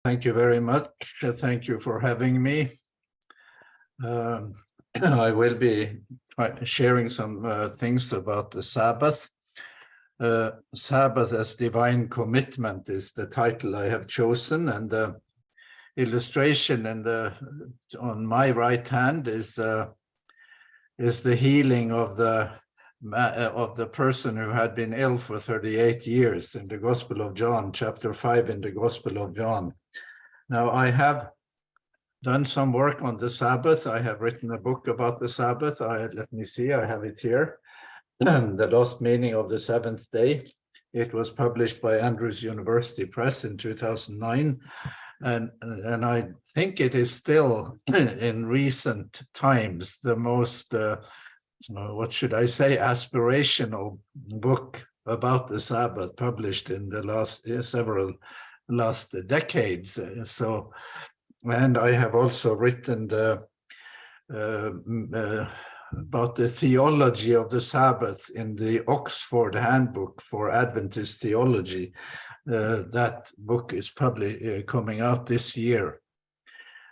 Thank you very much. Thank you for having me. I will be sharing some things about the Sabbath. Sabbath as Divine Commitment is the title I have chosen, and the illustration on my right hand is the healing of the person who had been ill for 38 years in the Gospel of John, chapter 5 in the Gospel of John. Now, I have done some work on the Sabbath. I have written a book about the Sabbath. Let me see, I have it here. The Lost Meaning of the Seventh Day. It was published by Andrews University Press in 2009. And I think it is still, in recent times, the most, what should I say, aspirational book about the Sabbath published in the last decades. And I have also written about the theology of the Sabbath in the Oxford Handbook for Adventist Theology. That book is probably coming out this year.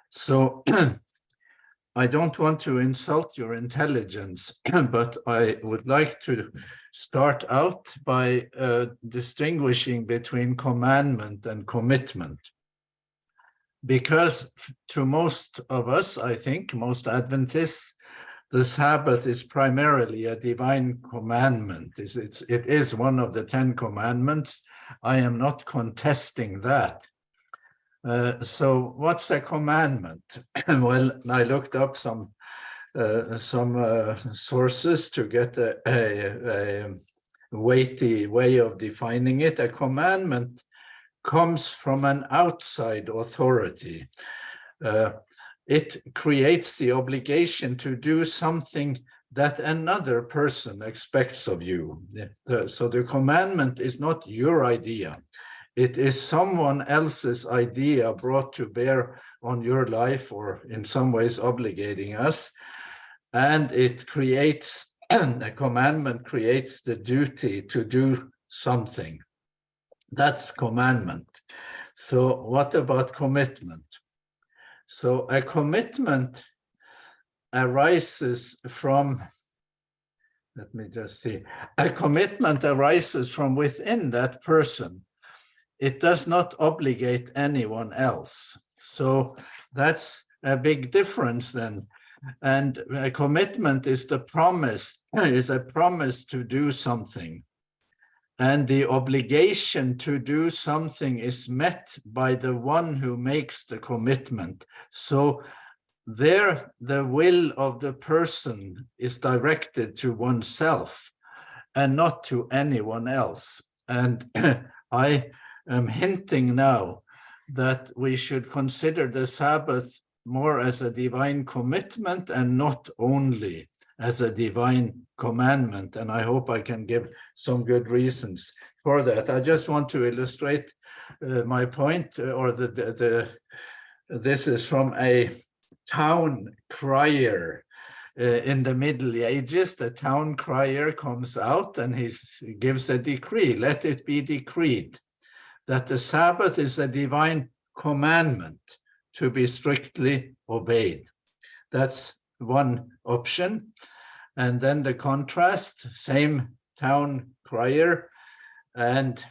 So I don't want to insult your intelligence, but I would like to start out by distinguishing between commandment and commitment. Because to most of us, I think, most Adventists, the Sabbath is primarily a divine commandment. It is one of the 10 commandments. I am not contesting that. So what's a commandment? Well, I looked up some sources to get a weighty way of defining it. A commandment comes from an outside authority. It creates the obligation to do something that another person expects of you. So the commandment is not your idea. It is someone else's idea brought to bear on your life, or in some ways obligating us. And it creates, a commandment creates the duty to do something. That's commandment. So what about commitment? So a commitment arises from, let me just see, a commitment arises from within that person. It does not obligate anyone else. So that's a big difference then. And a commitment is a promise to do something. And the obligation to do something is met by the one who makes the commitment. So there, the will of the person is directed to oneself and not to anyone else. And I am hinting now that we should consider the Sabbath more as a divine commitment and not only as a divine commandment. And I hope I can give some good reasons for that. I just want to illustrate my point, this is from a town crier. In the Middle Ages, the town crier comes out and he gives a decree. Let it be decreed that the Sabbath is a divine commandment to be strictly obeyed. That's one option. And then the contrast, same town crier, and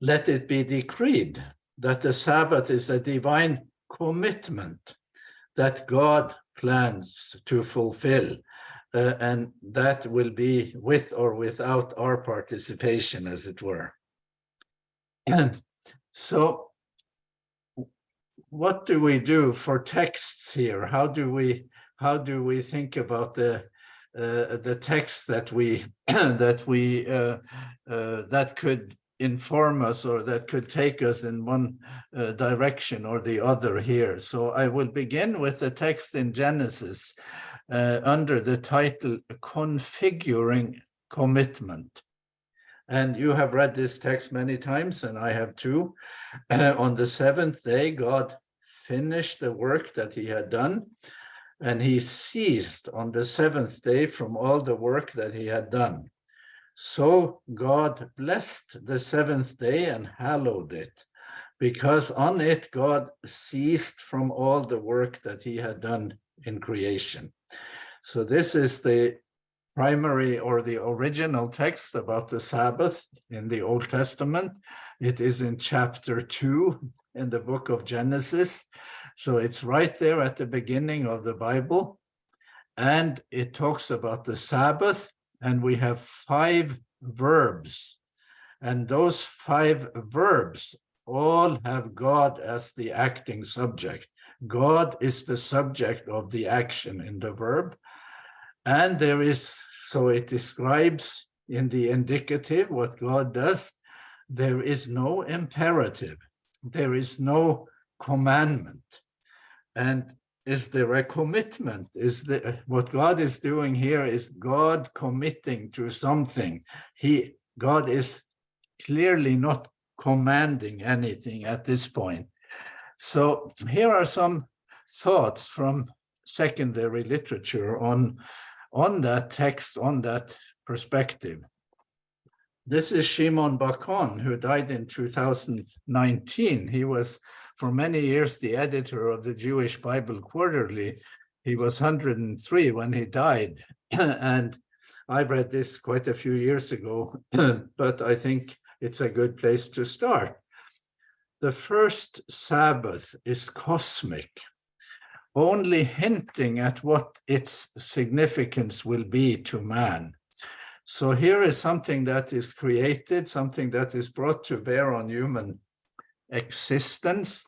let it be decreed that the Sabbath is a divine commitment that God plans to fulfill, and that will be with or without our participation, as it were. And so what do we do for texts here? How do we think about the text that could inform us, or that could take us in one direction or the other here? So I will begin with the text in Genesis under the title Configuring Commitment. And you have read this text many times, and I have too. On the seventh day, God finished the work that he had done, and he ceased on the seventh day from all the work that he had done. So God blessed the seventh day and hallowed it, because on it God ceased from all the work that he had done in creation. So this is the primary or the original text about the Sabbath in the Old Testament. It is in chapter 2 in the book of Genesis. So it's right there at the beginning of the Bible. And it talks about the Sabbath, and we have 5 verbs. And those 5 verbs all have God as the acting subject. God is the subject of the action in the verb. And there is, so it describes in the indicative what God does. There is no imperative. There is no commandment. And is there a commitment? What God is doing here is God committing to something. God is clearly not commanding anything at this point. So here are some thoughts from secondary literature on that text, on that perspective. This is Shimon Bakon, who died in 2019. He was for many years the editor of the Jewish Bible Quarterly. He was 103 when he died. And I read this quite a few years ago, but I think it's a good place to start. The first Sabbath is cosmic, only hinting at what its significance will be to man. So here is something that is created, something that is brought to bear on human existence,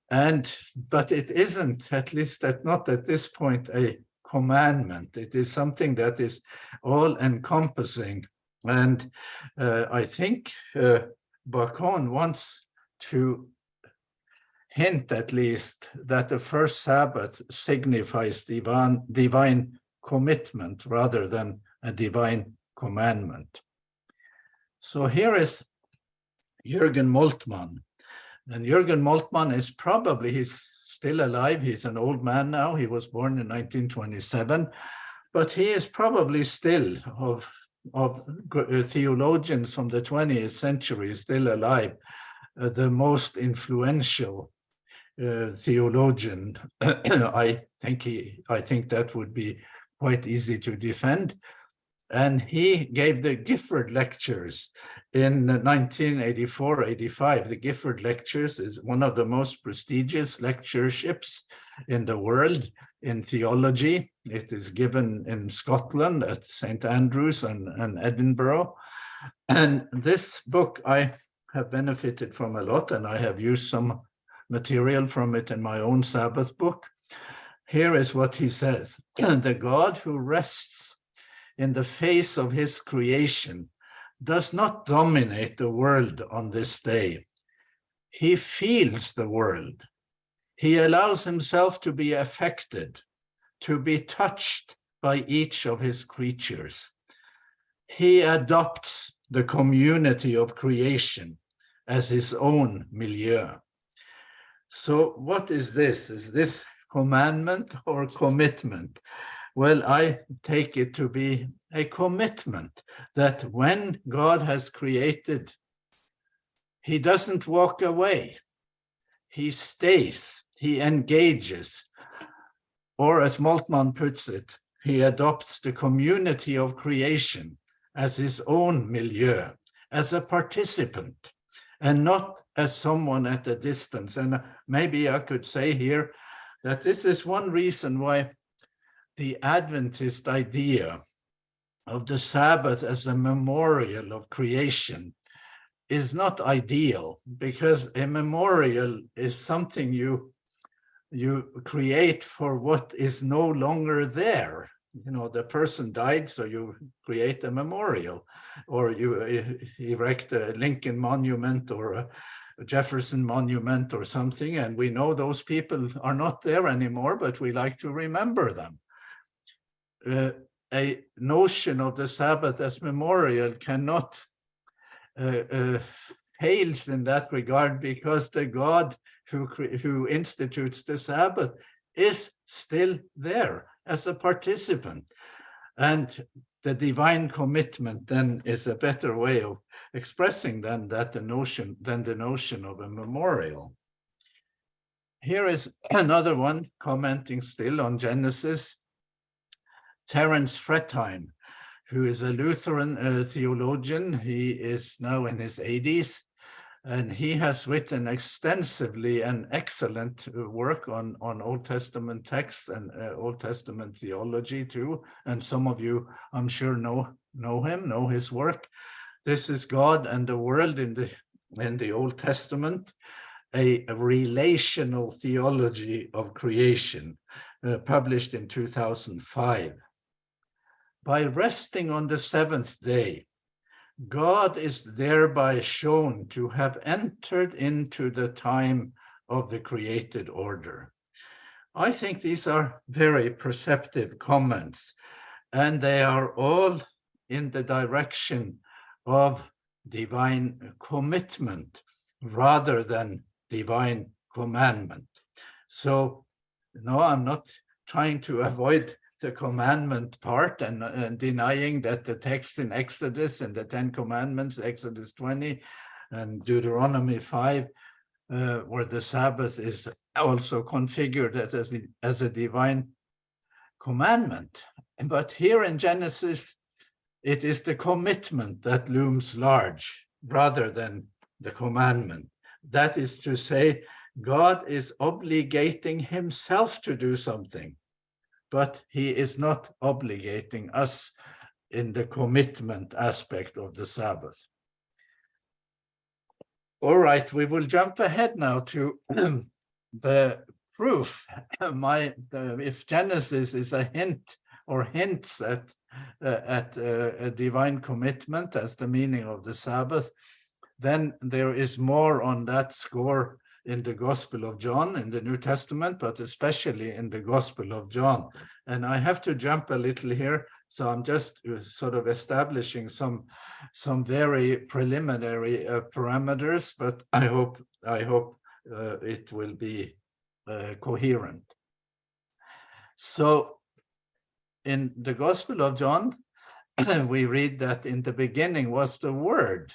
but it isn't, at least not at this point, a commandment. It is something that is all-encompassing. And I think Bacon wants to hint, at least, that the first Sabbath signifies divine commitment rather than a divine commandment. So here is Jürgen Moltmann. And Jürgen Moltmann is probably, he's still alive. He's an old man now. He was born in 1927, but he is probably still of theologians from the 20th century still alive, the most influential theologian. I think that would be quite easy to defend. And he gave the Gifford Lectures in 1984-85. The Gifford Lectures is one of the most prestigious lectureships in the world in theology. It is given in Scotland at St. Andrews and Edinburgh. And this book I have benefited from a lot, and I have used some material from it in my own Sabbath book. Here is what he says. The God who rests in the face of his creation does not dominate the world on this day. He feels the world. He allows himself to be affected, to be touched by each of his creatures. He adopts the community of creation as his own milieu. So what is this? Is this commandment or commitment? Well, I take it to be a commitment that when God has created, he doesn't walk away. He stays, he engages, or as Moltmann puts it, he adopts the community of creation as his own milieu, as a participant, and not as someone at a distance. And maybe I could say here that this is one reason why the Adventist idea of the Sabbath as a memorial of creation is not ideal, because a memorial is something you create for what is no longer there. You know, the person died, so you create a memorial, or you erect a Lincoln monument or a Jefferson monument or something, and we know those people are not there anymore, but we like to remember them. A notion of the Sabbath as memorial cannot fails in that regard, because the God who institutes the Sabbath is still there as a participant. And the divine commitment then is a better way of expressing than the notion of a memorial. Here is another one commenting still on Genesis. Terence Fretheim, who is a Lutheran theologian. He is now in his 80s, and he has written extensively and excellent work on Old Testament texts and Old Testament theology too. And some of you, I'm sure, know him, know his work. This is God and the World in the Old Testament, a relational theology of creation, published in 2005. By resting on the seventh day, God is thereby shown to have entered into the time of the created order. I think these are very perceptive comments, and they are all in the direction of divine commitment rather than divine commandment. So, no, I'm not trying to avoid the commandment part and denying that the text in Exodus and the 10 Commandments, Exodus 20 and Deuteronomy 5, where the Sabbath is also configured as a divine commandment. But here in Genesis, it is the commitment that looms large rather than the commandment. That is to say, God is obligating himself to do something, but he is not obligating us in the commitment aspect of the Sabbath. All right, we will jump ahead now to the proof. If Genesis is a hint or hints at a divine commitment as the meaning of the Sabbath, then there is more on that score in the Gospel of John in the New Testament, but especially in the Gospel of John. And I have to jump a little here, so I'm just sort of establishing some very preliminary parameters, but I hope it will be coherent. So in the Gospel of John, we read that in the beginning was the Word,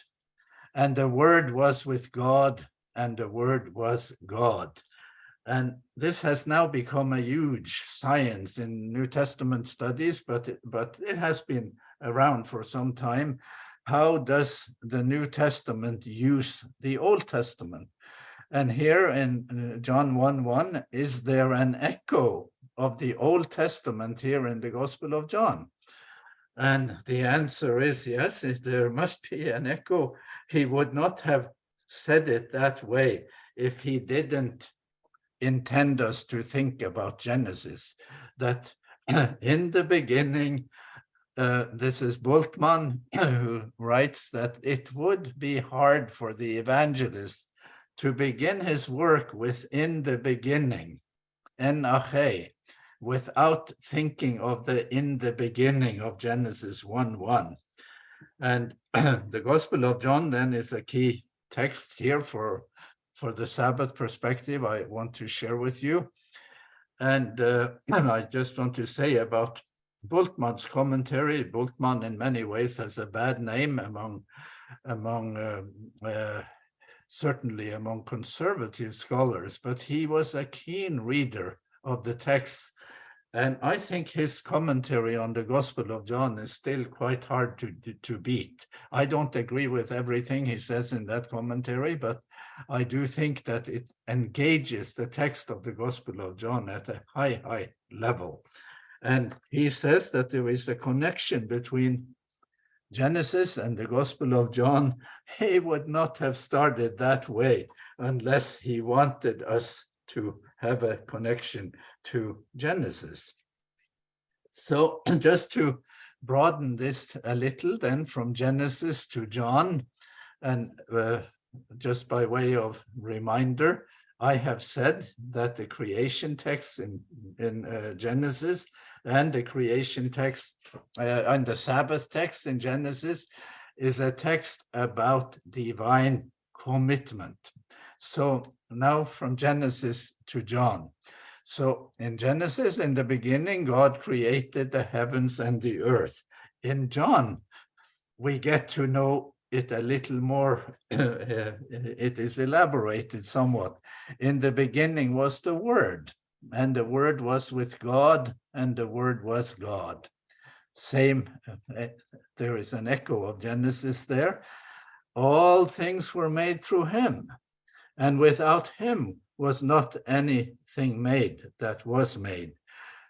and the Word was with God, and the Word was God. And this has now become a huge science in New Testament studies, but it has been around for some time. How does the New Testament use the Old Testament? And here in John 1:1, is there an echo of the Old Testament here in the Gospel of John? And the answer is yes, if there must be an echo. He would not have said it that way if he didn't intend us to think about Genesis, that in the beginning, this is Bultmann who writes that it would be hard for the evangelist to begin his work with in the beginning, en ache, without thinking of the in the beginning of Genesis 1:1. And the Gospel of John then is a key text here for the Sabbath perspective I want to share with you. And I just want to say about Bultmann's commentary. Bultmann in many ways has a bad name certainly among conservative scholars, but he was a keen reader of the text. And I think his commentary on the Gospel of John is still quite hard to beat. I don't agree with everything he says in that commentary, but I do think that it engages the text of the Gospel of John at a high level. And he says that there is a connection between Genesis and the Gospel of John. He would not have started that way unless he wanted us to have a connection to Genesis. So just to broaden this a little then from Genesis to John, and just by way of reminder, I have said that the creation text in Genesis and the creation text and the Sabbath text in Genesis is a text about divine commitment. So now from Genesis to John. So in Genesis, in the beginning, God created the heavens and the earth. in John, we get to know it a little more. It is elaborated somewhat. In the beginning was the Word, and the Word was with God, and the Word was God. Same, there is an echo of Genesis there. All things were made through him, and without him was not anything made that was made.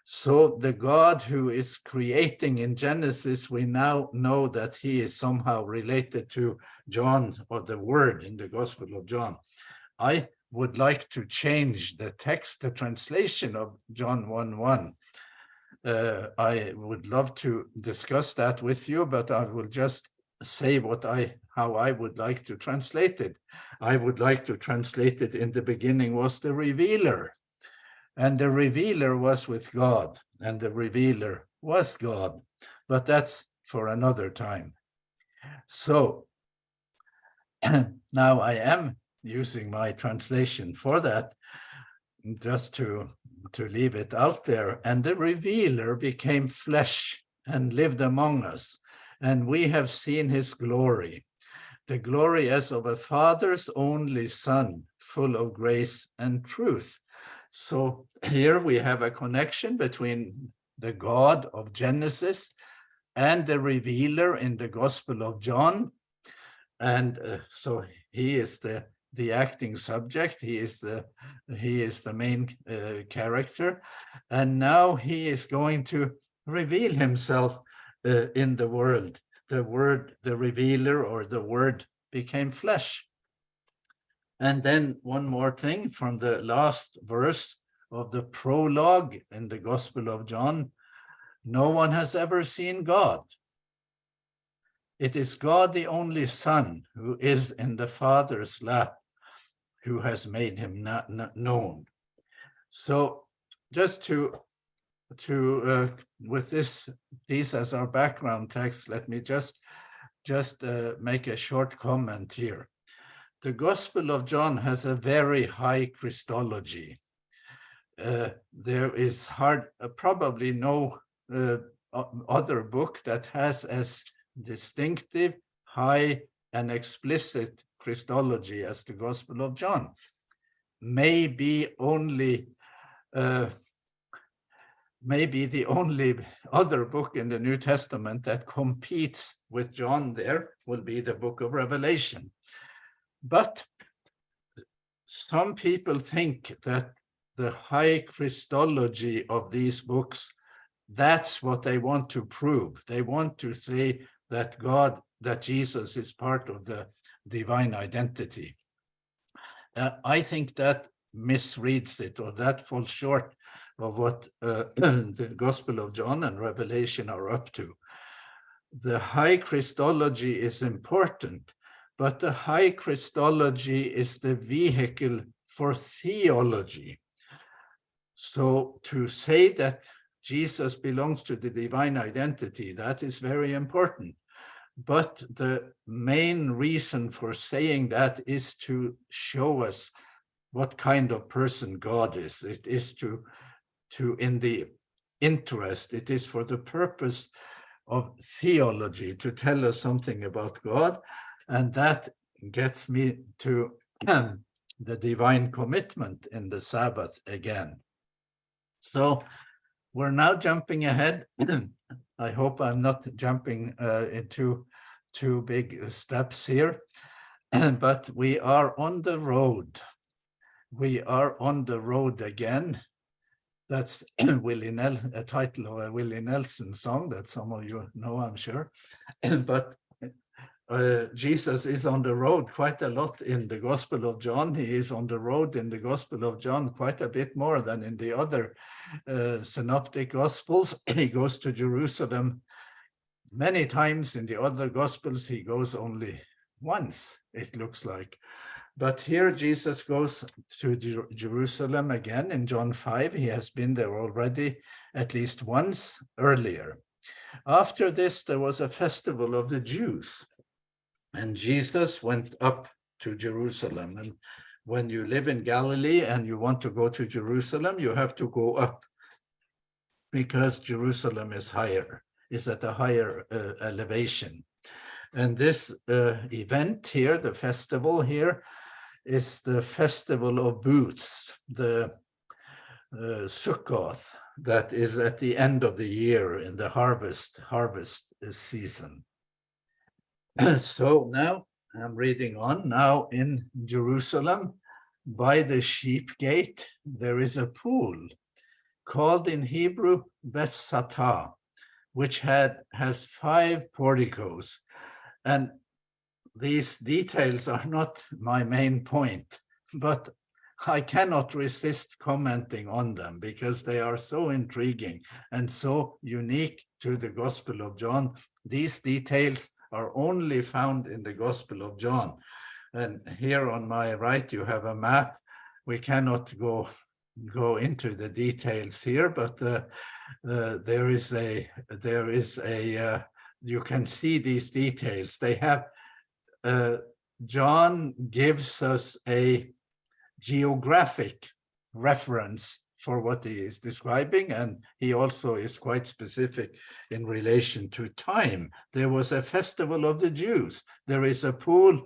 So the God who is creating in Genesis, we now know that he is somehow related to John, or the Word in the Gospel of John. I would like to change the text, the translation of John 1:1. I would love to discuss that with you, but I will just say how I would like to translate it. I would like to translate it, in the beginning was the revealer, and the revealer was with God, and the revealer was God. But that's for another time. So now I am using my translation for that, just to leave it out there. And the revealer became flesh and lived among us, and we have seen his glory, the glory as of a Father's only Son, full of grace and truth. So here we have a connection between the God of Genesis and the revealer in the Gospel of John. And so he is the acting subject, he is the main character, and now he is going to reveal himself in the world. The Word, the revealer, or the Word, became flesh. And then one more thing from the last verse of the prologue in the Gospel of John: no one has ever seen God. It is God, the only Son, who is in the Father's lap, who has made him not known. So just to with these as our background text, let me just make a short comment here. The Gospel of John has a very high Christology. There is probably no other book that has as distinctive, high, and explicit Christology as the Gospel of John. Maybe the only other book in the New Testament that competes with John there will be the book of Revelation. But some people think that the high Christology of these books, that's what they want to prove. They want to say that Jesus is part of the divine identity. I think that misreads it, or that falls short of what the Gospel of John and Revelation are up to. The high Christology is important, but the high Christology is the vehicle for theology. So to say that Jesus belongs to the divine identity, that is very important. But the main reason for saying that is to show us what kind of person God is. It is to in the interest, it is for the purpose of theology, to tell us something about God. And that gets me to the divine commitment in the Sabbath again. So we're now jumping ahead. I hope I'm not jumping into two big steps here, but we are on the road. We are on the road again. That's a title of a Willie Nelson song that some of you know, I'm sure. But Jesus is on the road quite a lot in the Gospel of John. He is on the road in the Gospel of John quite a bit more than in the other synoptic Gospels. He goes to Jerusalem many times. In the other Gospels, he goes only once, it looks like. But here Jesus goes to Jerusalem again in John 5. He has been there already at least once earlier. After this, there was a festival of the Jews, and Jesus went up to Jerusalem. And when you live in Galilee and you want to go to Jerusalem, you have to go up, because Jerusalem is higher. is at a higher elevation. And this event here, the festival here, is the festival of booths, the Sukkoth, that is at the end of the year in the harvest season. So now I'm reading on. Now in Jerusalem, by the sheep gate, there is a pool called in Hebrew Beth Satah, which has 5 porticos. And these details are not my main point, but I cannot resist commenting on them because they are so intriguing and so unique to the Gospel of John. These details are only found in the Gospel of John. And here on my right, you have a map. We cannot go into the details here, but there is a you can see these details. They have John gives us a geographic reference for what he is describing, and he also is quite specific in relation to time. There was a festival of the Jews. There is a pool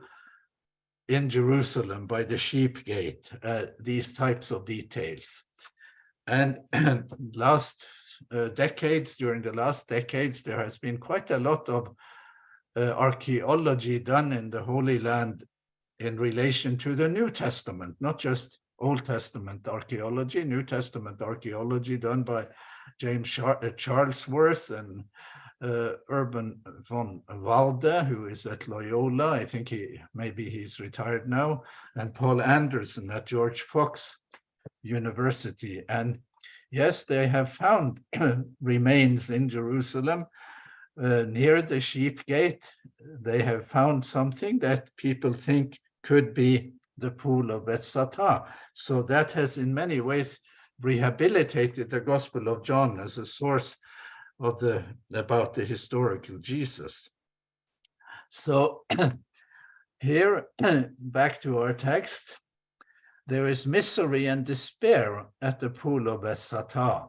in Jerusalem by the sheep gate, these types of details. And during the last decades, there has been quite a lot of archaeology done in the Holy Land in relation to the New Testament, not just Old Testament archaeology, New Testament archaeology done by James Charlesworth and Urban von Walde, who is at Loyola. I think maybe he's retired now, and Paul Anderson at George Fox University. And yes, they have found remains in Jerusalem near the sheep gate. They have found something that people think could be the pool of Beth Satah. So that has in many ways rehabilitated the Gospel of John as a source of about the historical Jesus. So here, back to our text, there is misery and despair at the pool of Beth Satah.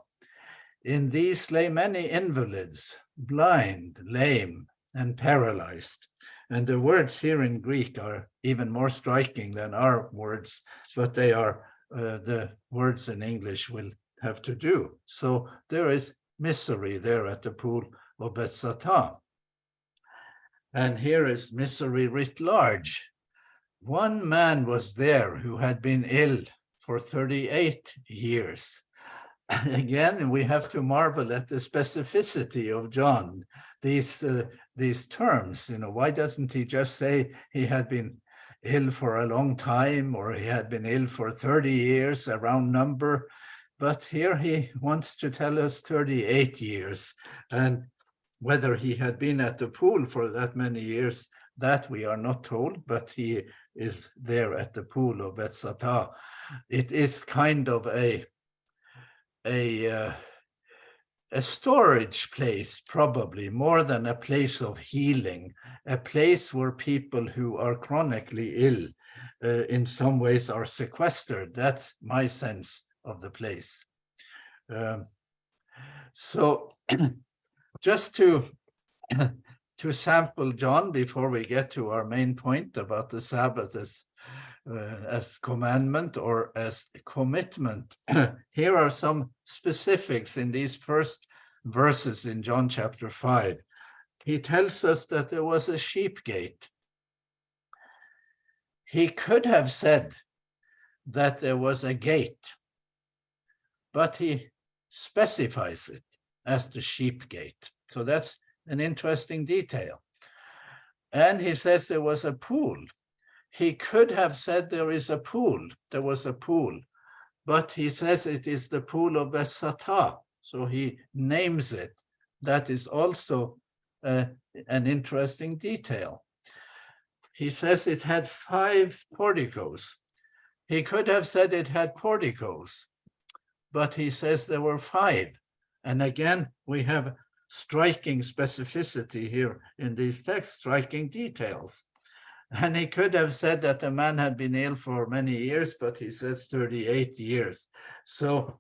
In these lay many invalids, blind, lame, and paralyzed. And the words here in Greek are even more striking than our words, but they are the words in English will have to do. So there is misery there at the pool of Beth Satah. And here is misery writ large. One man was there who had been ill for 38 years. Again, we have to marvel at the specificity of John, these terms. Why doesn't he just say he had been ill for a long time, or he had been ill for 30 years, a round number? But here he wants to tell us 38 years. And whether he had been at the pool for that many years, that we are not told, but he is there at the pool of Beth Satah. It is kind of a storage place, probably more than a place of healing, a place where people who are chronically ill in some ways are sequestered. That's my sense of the place. So just to sample John before we get to our main point about the Sabbath as commandment or as commitment. Here are some specifics in these first verses in John chapter 5. He tells us that there was a sheep gate. He could have said that there was a gate, but he specifies it as the sheep gate. So that's an interesting detail. And he says there was a pool. He could have said there is a pool. There was a pool, but he says it is the pool of Beth Satah. So he names it. That is also an interesting detail. He says it had 5 porticos. He could have said it had porticos, but he says there were 5. And again, we have striking specificity here in these texts, striking details. And he could have said that the man had been ill for many years, but he says 38 years. So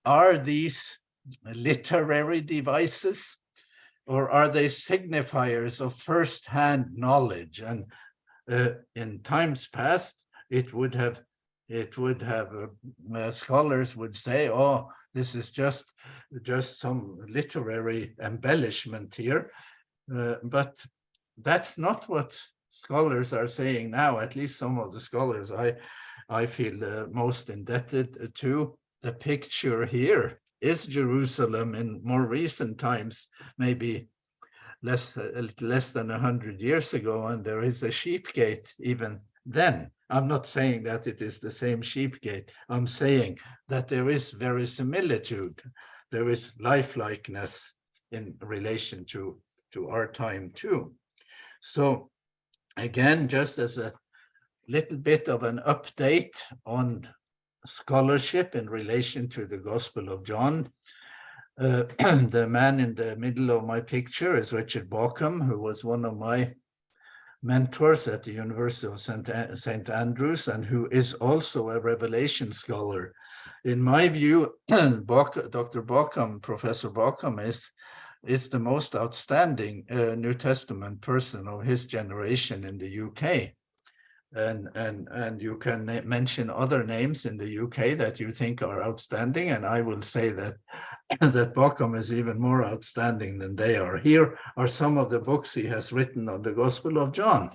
are these literary devices or are they signifiers of first-hand knowledge? And in times past, scholars would say, oh, this is just some literary embellishment here. But that's not what scholars are saying now, at least some of the scholars I feel most indebted to. The picture here is Jerusalem in more recent times, maybe less than 100 years ago, and there is a sheep gate even then. I'm not saying that it is the same sheep gate. I'm saying that there is verisimilitude. There is lifelikeness in relation to our time too. So again, just as a little bit of an update on scholarship in relation to the Gospel of John, the man in the middle of my picture is Richard Bauckham, who was one of my mentors at the University of St. Andrews, and who is also a revelation scholar. In my view, Dr. Bauckham, Professor Bauckham, is the most outstanding New Testament person of his generation in the UK. And you can mention other names in the UK that you think are outstanding, and I will say that that Bauckham is even more outstanding than they are. Here are some of the books he has written on the Gospel of John,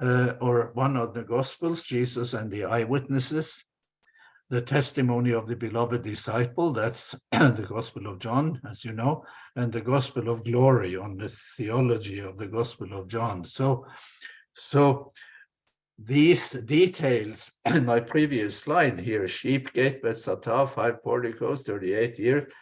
or one of the Gospels, Jesus and the Eyewitnesses, the testimony of the beloved disciple, that's the Gospel of John, as you know, and the Gospel of Glory on the theology of the Gospel of John. So these details in my previous slide here, sheep gate, Betzatah, 5 porticos, 38 years,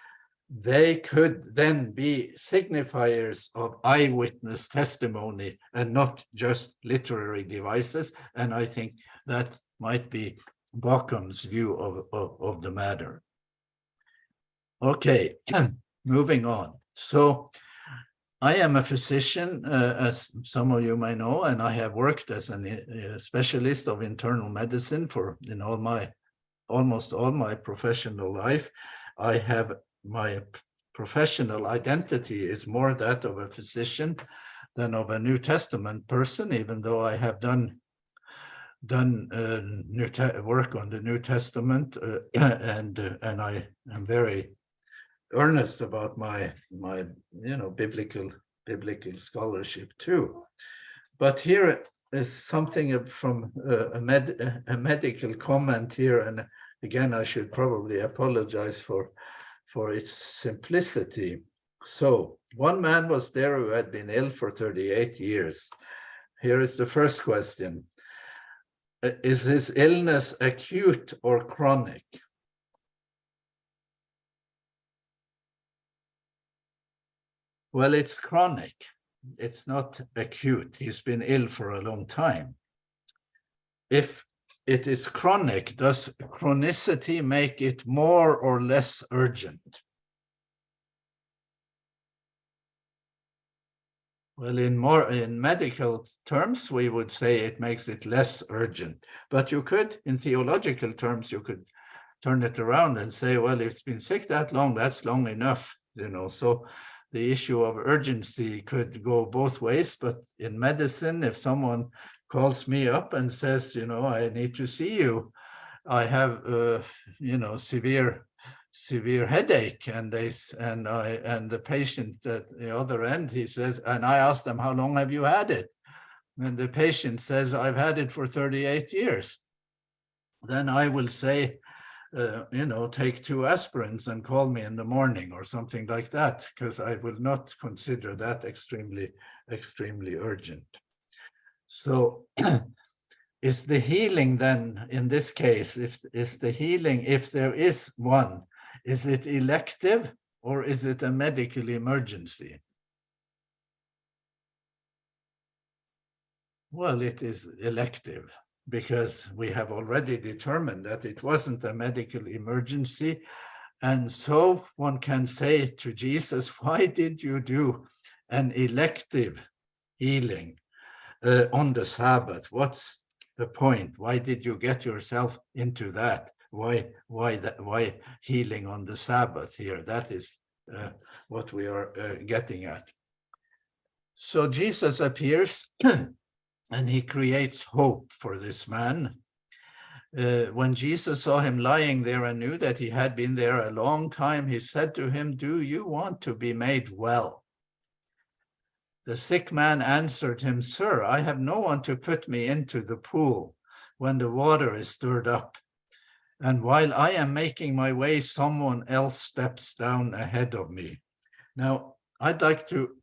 they could then be signifiers of eyewitness testimony and not just literary devices. And I think that might be Baukham's view of the matter. Okay, moving on. So I am a physician, as some of you may know, and I have worked as a specialist of internal medicine in almost all my professional life. I have my professional identity is more that of a physician than of a New Testament person, even though I have done work on the New Testament, and I am very earnest about my biblical scholarship too. But here is something from a medical comment here, and again I should probably apologize for its simplicity. So one man was there who had been ill for 38 years. Here is the first question. Is his illness acute or chronic? Well, it's chronic. It's not acute. He's been ill for a long time. If it is chronic, does chronicity make it more or less urgent? Well, in medical terms, we would say it makes it less urgent. But you could, in theological terms, you could turn it around and say, well, if it's been sick that long, that's long enough, So the issue of urgency could go both ways. But in medicine, if someone calls me up and says, I need to see you, I have, severe headache, and the patient at the other end, he says, and I ask them, how long have you had it? And the patient says, I've had it for 38 years. Then I will say, take 2 aspirins and call me in the morning or something like that, because I will not consider that extremely urgent. So is the healing then, in this case, if there is one, is it elective or is it a medical emergency? Well, it is elective, because we have already determined that it wasn't a medical emergency. And so one can say to Jesus, why did you do an elective healing on the Sabbath? What's the point? Why did you get yourself into that? Why healing on the Sabbath here? That is what we are getting at. So Jesus appears and he creates hope for this man. When Jesus saw him lying there and knew that he had been there a long time, he said to him, "Do you want to be made well?" The sick man answered him, "Sir, I have no one to put me into the pool when the water is stirred up. And while I am making my way, someone else steps down ahead of me." Now, I'd like to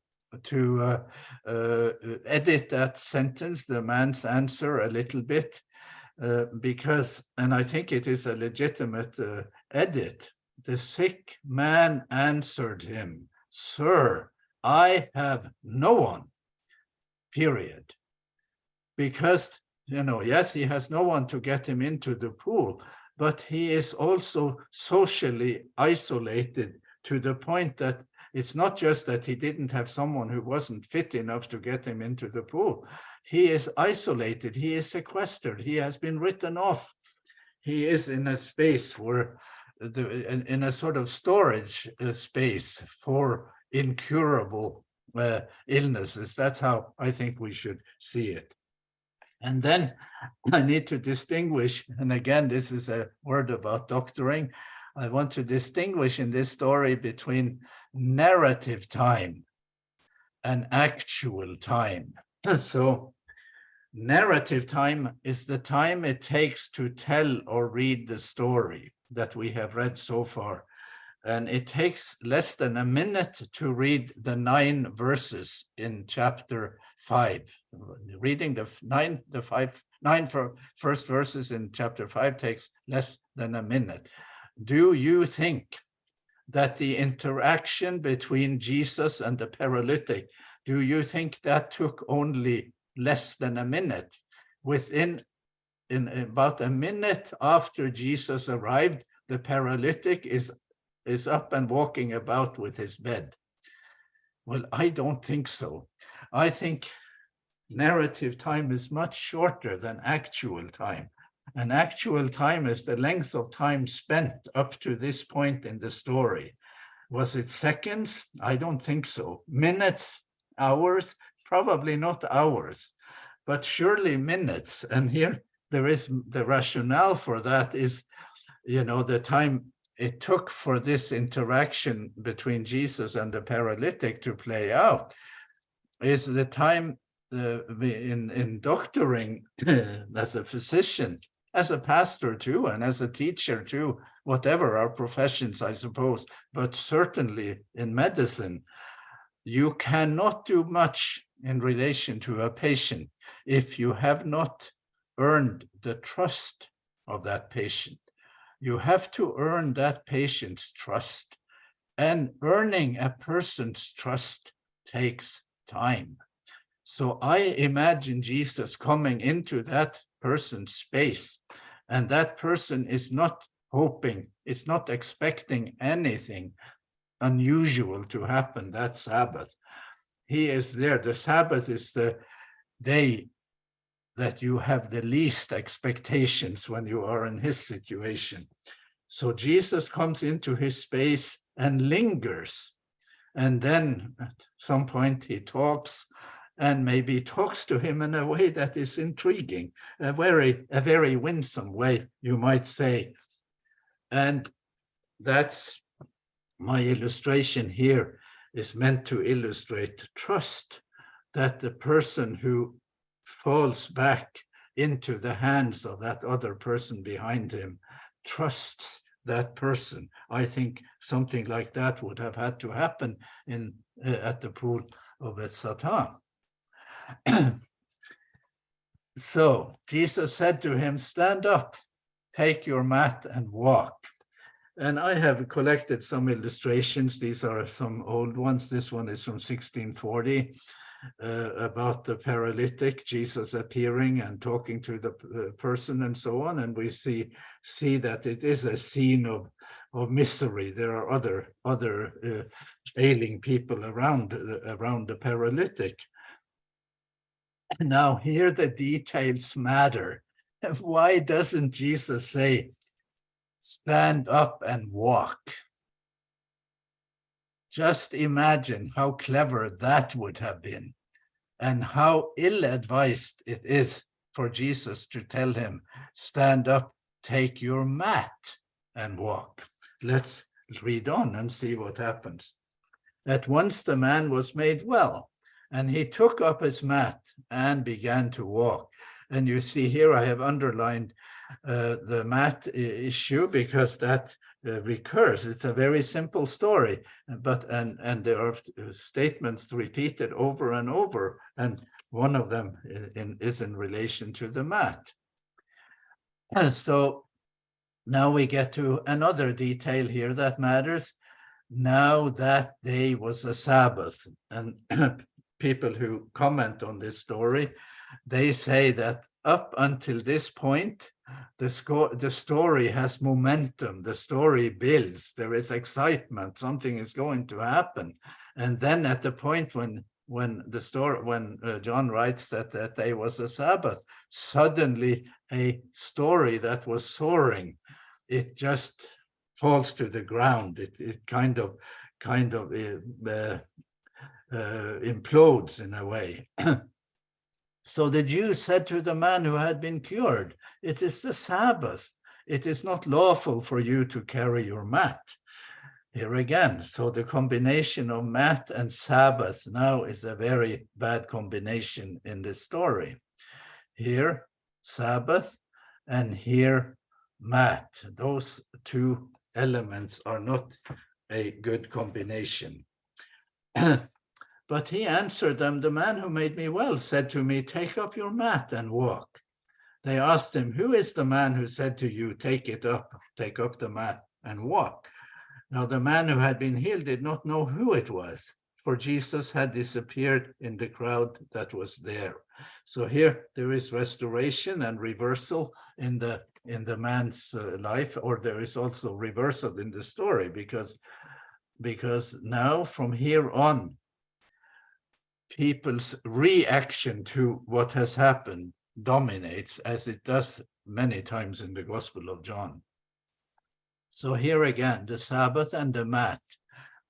edit that sentence, the man's answer, a little bit, because, and I think it is a legitimate edit. The sick man answered him, "Sir, I have no one," period. Because, yes, he has no one to get him into the pool, but he is also socially isolated to the point that it's not just that he didn't have someone who wasn't fit enough to get him into the pool. He is isolated, he is sequestered, he has been written off. He is in a space where, in a sort of storage space for incurable illnesses. That's how I think we should see it. And then I need to distinguish, and again, this is a word about doctoring. I want to distinguish in this story between narrative time and actual time. So narrative time is the time it takes to tell or read the story that we have read so far. And it takes less than a minute to read the 9 verses in chapter 5. Reading the 9 first verses in chapter 5 takes less than a minute. Do you think that the interaction between Jesus and the paralytic, do you think that took only less than a minute? In about a minute after Jesus arrived, the paralytic is up and walking about with his bed. Well, I don't think so. I think narrative time is much shorter than actual time. And actual time is the length of time spent up to this point in the story. Was it seconds? I don't think so. Minutes, hours? Probably not hours, but surely minutes. And here there is the rationale for that is, the time it took for this interaction between Jesus and the paralytic to play out is the time in doctoring as a physician, as a pastor too, and as a teacher too, whatever our professions, I suppose, but certainly in medicine, you cannot do much in relation to a patient if you have not earned the trust of that patient. You have to earn that patient's trust, and earning a person's trust takes time. So I imagine Jesus coming into that person's space, and that person is not hoping, it's not expecting anything unusual to happen that Sabbath. He is there. The Sabbath is the day that you have the least expectations when you are in his situation. So Jesus comes into his space and lingers. And then at some point he talks, and maybe talks to him in a way that is intriguing, a very winsome way, you might say. And that's my illustration here, is meant to illustrate trust, that the person who falls back into the hands of that other person behind him trusts that person. I think something like that would have had to happen at the pool of Bethsaida. So Jesus said to him, "Stand up, take your mat and walk." And I have collected some illustrations. These are some old ones. This one is from 1640, about the paralytic, Jesus appearing and talking to the person and so on. And we see that it is a scene of misery. There are other ailing people around the paralytic. Now here the details matter. Why doesn't Jesus say, "Stand up and walk"? Just imagine how clever that would have been. and how ill-advised it is for Jesus to tell him, stand up, take your mat and walk. Let's read on and see what happens. At once the man was made well, and he took up his mat and began to walk. And you see here I have underlined the mat issue because that recurs. It's a very simple story, but and there are statements repeated over and over, and one of them is in relation to the mat. And so now we get to another detail here that matters. Now that day was a Sabbath, and people who comment on this story, they say that up until this point, the story has momentum, the story builds, there is excitement, something is going to happen. And then at the point when John writes that day was a Sabbath, suddenly a story that was soaring, it just falls to the ground. It kind of implodes in a way. So the Jews said to the man who had been cured, it is the Sabbath. It is not lawful for you to carry your mat. Here again, so the combination of mat and Sabbath now is a very bad combination in this story. Here, Sabbath, and here, mat. Those two elements are not a good combination. But he answered them, the man who made me well said to me, take up your mat and walk. They asked him, who is the man who said to you, take up the mat and walk? Now the man who had been healed did not know who it was, for Jesus had disappeared in the crowd that was there. So here there is restoration and reversal in the man's life, or there is also reversal in the story, because now from here on, people's reaction to what has happened dominates, as it does many times in the Gospel of John. So here again, the Sabbath and the mat.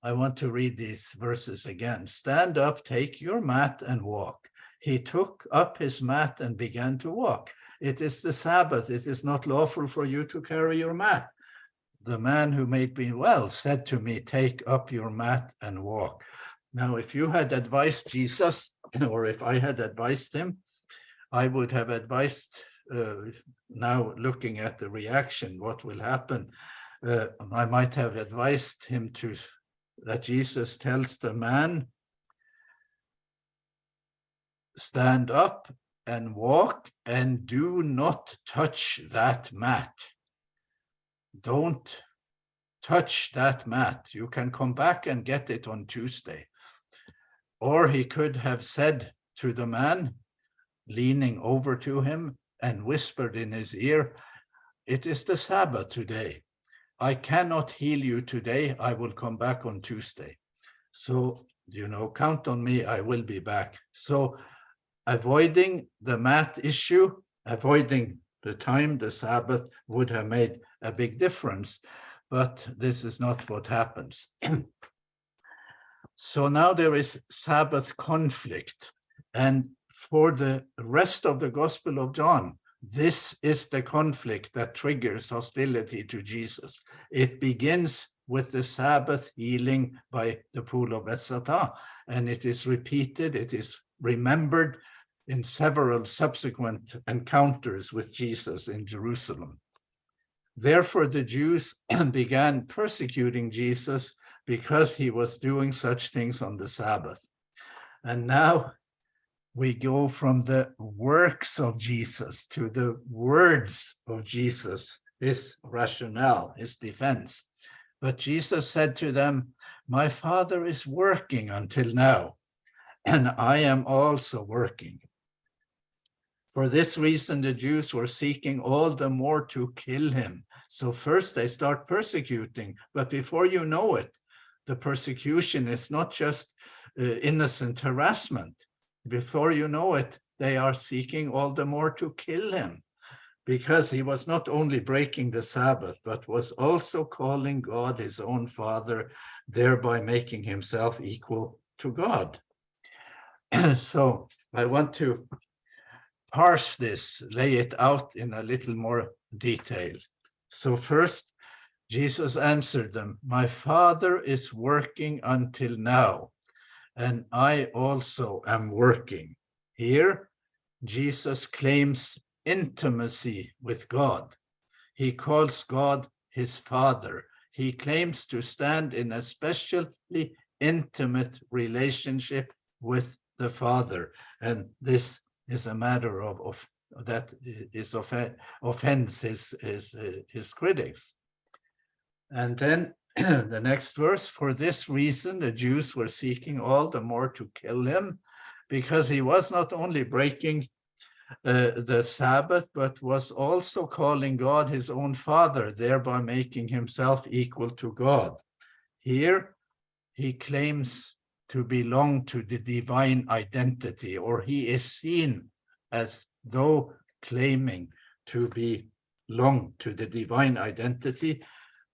I want to read these verses again. Stand up, take your mat and walk. He took up his mat and began to walk. It is the Sabbath. It is not lawful for you to carry your mat. The man who made me well said to me, take up your mat and walk. Now, if you had advised Jesus, or if I had advised him, I would have advised, now looking at the reaction, what will happen, I might have advised him that Jesus tells the man, stand up and walk and do not touch that mat. Don't touch that mat. You can come back and get it on Tuesday. Or he could have said to the man, leaning over to him and whispered in his ear, it is the Sabbath today. I cannot heal you today. I will come back on Tuesday. So, count on me. I will be back. So avoiding the mat issue, avoiding the time, the Sabbath, would have made a big difference. But this is not what happens. So now there is Sabbath conflict. And for the rest of the Gospel of John, this is the conflict that triggers hostility to Jesus. It begins with the Sabbath healing by the pool of Bethesda, and it is repeated, it is remembered in several subsequent encounters with Jesus in Jerusalem. Therefore, the Jews began persecuting Jesus because he was doing such things on the Sabbath. And now we go from the works of Jesus to the words of Jesus, his rationale, his defense. But Jesus said to them, my Father is working until now, and I am also working. For this reason, the Jews were seeking all the more to kill him. So first they start persecuting, but before you know it, the persecution is not just innocent harassment. Before you know it, they are seeking all the more to kill him, because he was not only breaking the Sabbath, but was also calling God his own Father, thereby making himself equal to God. So I want to parse this, lay it out in a little more detail. So first, Jesus answered them, "My Father is working until now, and I also am working." Here, Jesus claims intimacy with God. He calls God his Father. He claims to stand in a especially intimate relationship with the Father. And this is a matter of that is offends his critics. And then the next verse, "For this reason the Jews were seeking all the more to kill him, because he was not only breaking the Sabbath, but was also calling God his own Father, thereby making himself equal to God." Here he claims to belong to the divine identity, or he is seen as though claiming to belong to the divine identity.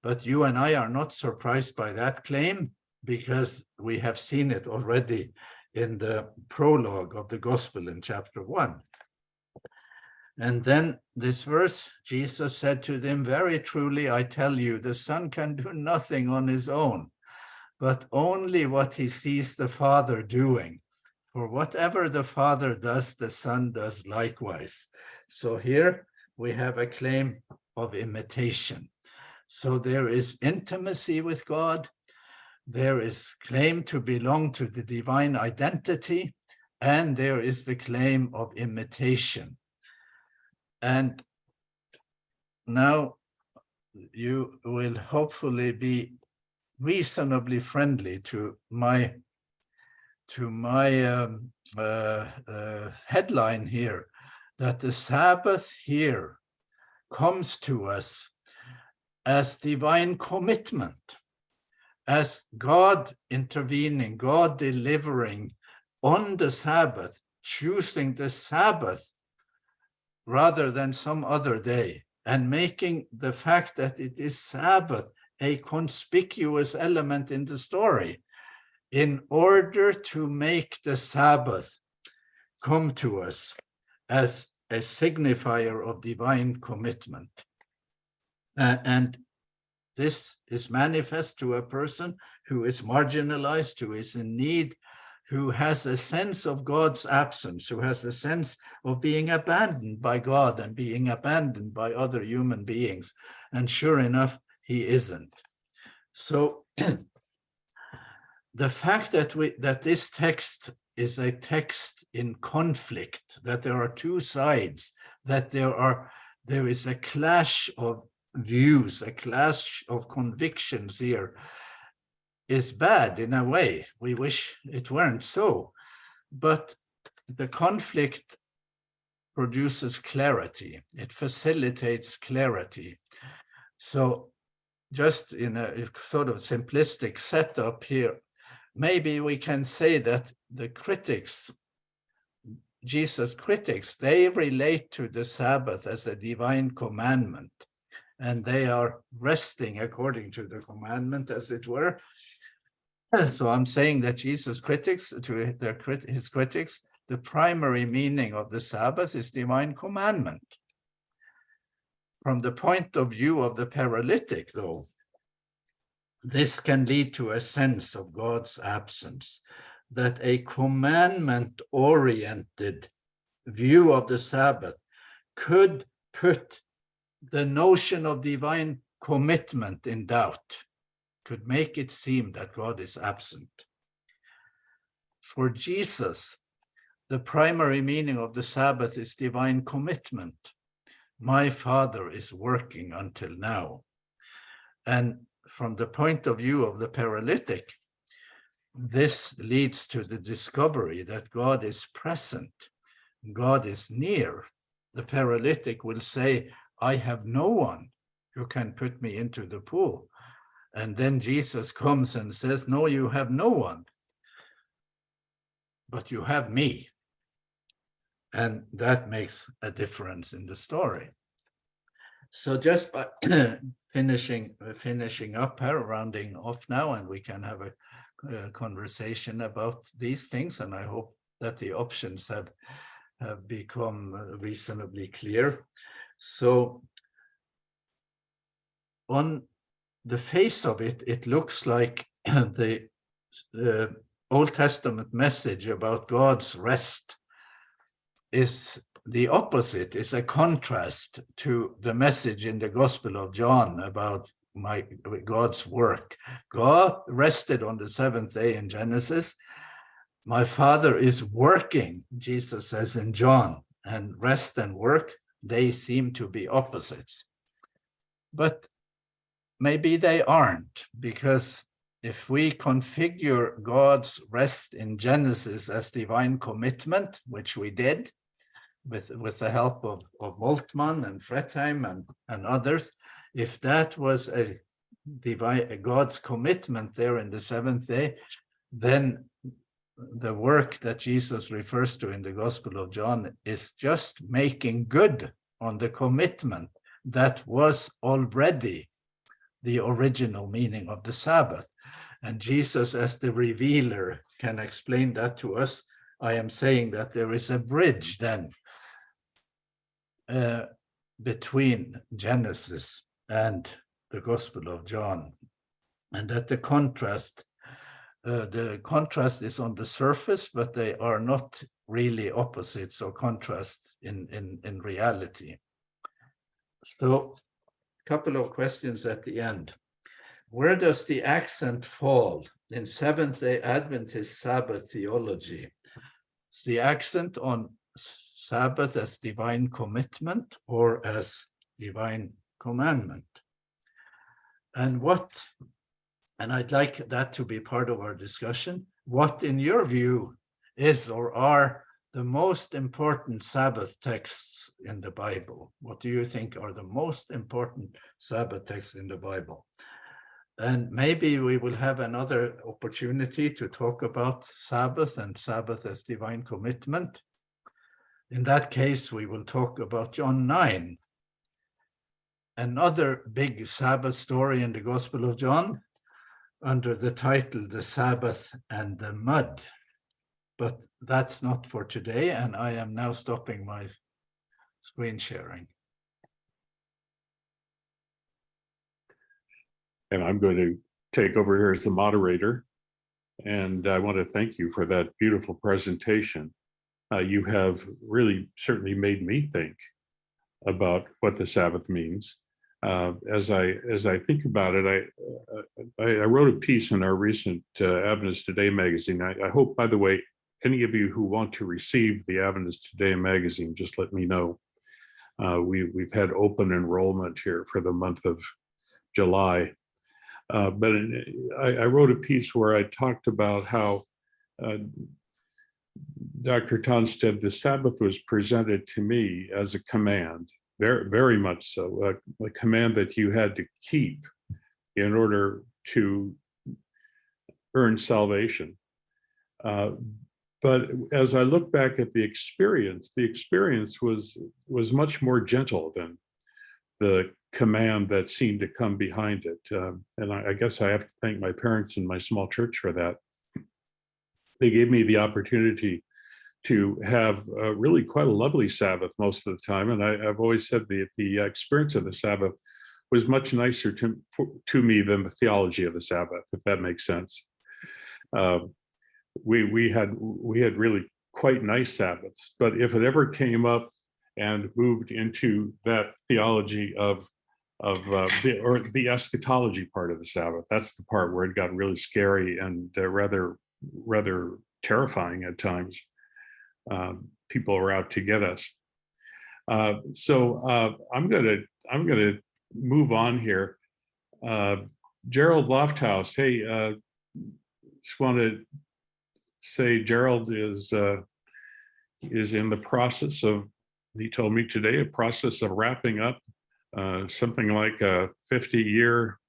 But you and I are not surprised by that claim, because we have seen it already in the prologue of the gospel in chapter 1. And then this verse, Jesus said to them, "Very truly I tell you, the Son can do nothing on his own, but only what he sees the Father doing. For whatever the Father does, the Son does likewise." So here we have a claim of imitation. So there is intimacy with God, there is claim to belong to the divine identity, and there is the claim of imitation. And now you will hopefully be reasonably friendly to my headline here, that the Sabbath here comes to us as divine commitment, as God intervening, God delivering on the Sabbath, choosing the Sabbath rather than some other day, and making the fact that it is Sabbath a conspicuous element in the story, in order to make the Sabbath come to us as a signifier of divine commitment. And this is manifest to a person who is marginalized, who is in need, who has a sense of God's absence, who has the sense of being abandoned by God and being abandoned by other human beings. And sure enough, he isn't. So the fact that this text is a text in conflict, that there are two sides, that there is a clash of views, a clash of convictions here, is bad in a way. We wish it weren't so, but the conflict produces clarity. It facilitates clarity. So just in a sort of simplistic setup here, maybe we can say that the critics, Jesus' critics, they relate to the Sabbath as a divine commandment, and they are resting according to the commandment, as it were. So I'm saying that Jesus' critics, his critics, the primary meaning of the Sabbath is divine commandment. From the point of view of the paralytic, though, this can lead to a sense of God's absence, that a commandment-oriented view of the Sabbath could put the notion of divine commitment in doubt, could make it seem that God is absent. For Jesus, the primary meaning of the Sabbath is divine commitment. My Father is working until now. And from the point of view of the paralytic, this leads to the discovery that God is present, God is near. The paralytic will say, I have no one who can put me into the pool. And then Jesus comes and says, no, you have no one, but you have me. And that makes a difference in the story. So just by finishing up here, rounding off now, and we can have a conversation about these things, and I hope that the options have become reasonably clear. So on the face of it, it looks like the Old Testament message about God's rest is the opposite, is a contrast to the message in the Gospel of John about God's work. God rested on the seventh day in Genesis. My Father is working, Jesus says in John, and rest and work, they seem to be opposites. But maybe they aren't, because if we configure God's rest in Genesis as divine commitment, which we did with the help of Moltmann and Fretheim and others, if that was a God's commitment there in the seventh day, then the work that Jesus refers to in the Gospel of John is just making good on the commitment that was already the original meaning of the Sabbath. And Jesus, as the revealer, can explain that to us. I am saying that there is a bridge then between Genesis and the Gospel of John, and that the contrast is on the surface, but they are not really opposites or contrasts in reality. So, a couple of questions at the end. Where does the accent fall in Seventh-day Adventist Sabbath theology? Is the accent on Sabbath as divine commitment or as divine commandment? And I'd like that to be part of our discussion, what in your view is or are the most important Sabbath texts in the Bible? What do you think are the most important Sabbath texts in the Bible? And maybe we will have another opportunity to talk about Sabbath and Sabbath as divine commitment. In that case, we will talk about John 9, another big Sabbath story in the Gospel of John, under the title, The Sabbath and the Mud. But that's not for today, and I am now stopping my screen sharing. And I'm going to take over here as the moderator. And I want to thank you for that beautiful presentation. You have really certainly made me think about what the Sabbath means. As I think about it, I wrote a piece in our recent Adventist Today magazine. I hope, by the way, any of you who want to receive the Adventist Today magazine, just let me know. We've had open enrollment here for the month of July. But I wrote a piece where I talked about how Dr. Tonstad, the Sabbath was presented to me as a command, very, very much so, a command that you had to keep in order to earn salvation. But as I look back at the experience was much more gentle than the command that seemed to come behind it. And I guess I have to thank my parents and my small church for that. They gave me the opportunity to have really quite a lovely Sabbath most of the time. And I've always said the experience of the Sabbath was much nicer to me than the theology of the Sabbath, if that makes sense. We had really quite nice Sabbaths, but if it ever came up and moved into that theology of the eschatology part of the Sabbath, that's the part where it got really scary and rather terrifying at times. People are out to get us. So I'm gonna move on here. Gerald Lofthouse, hey, just want to say Gerald is in the process of, he told me today, a process of wrapping up something like a 50-year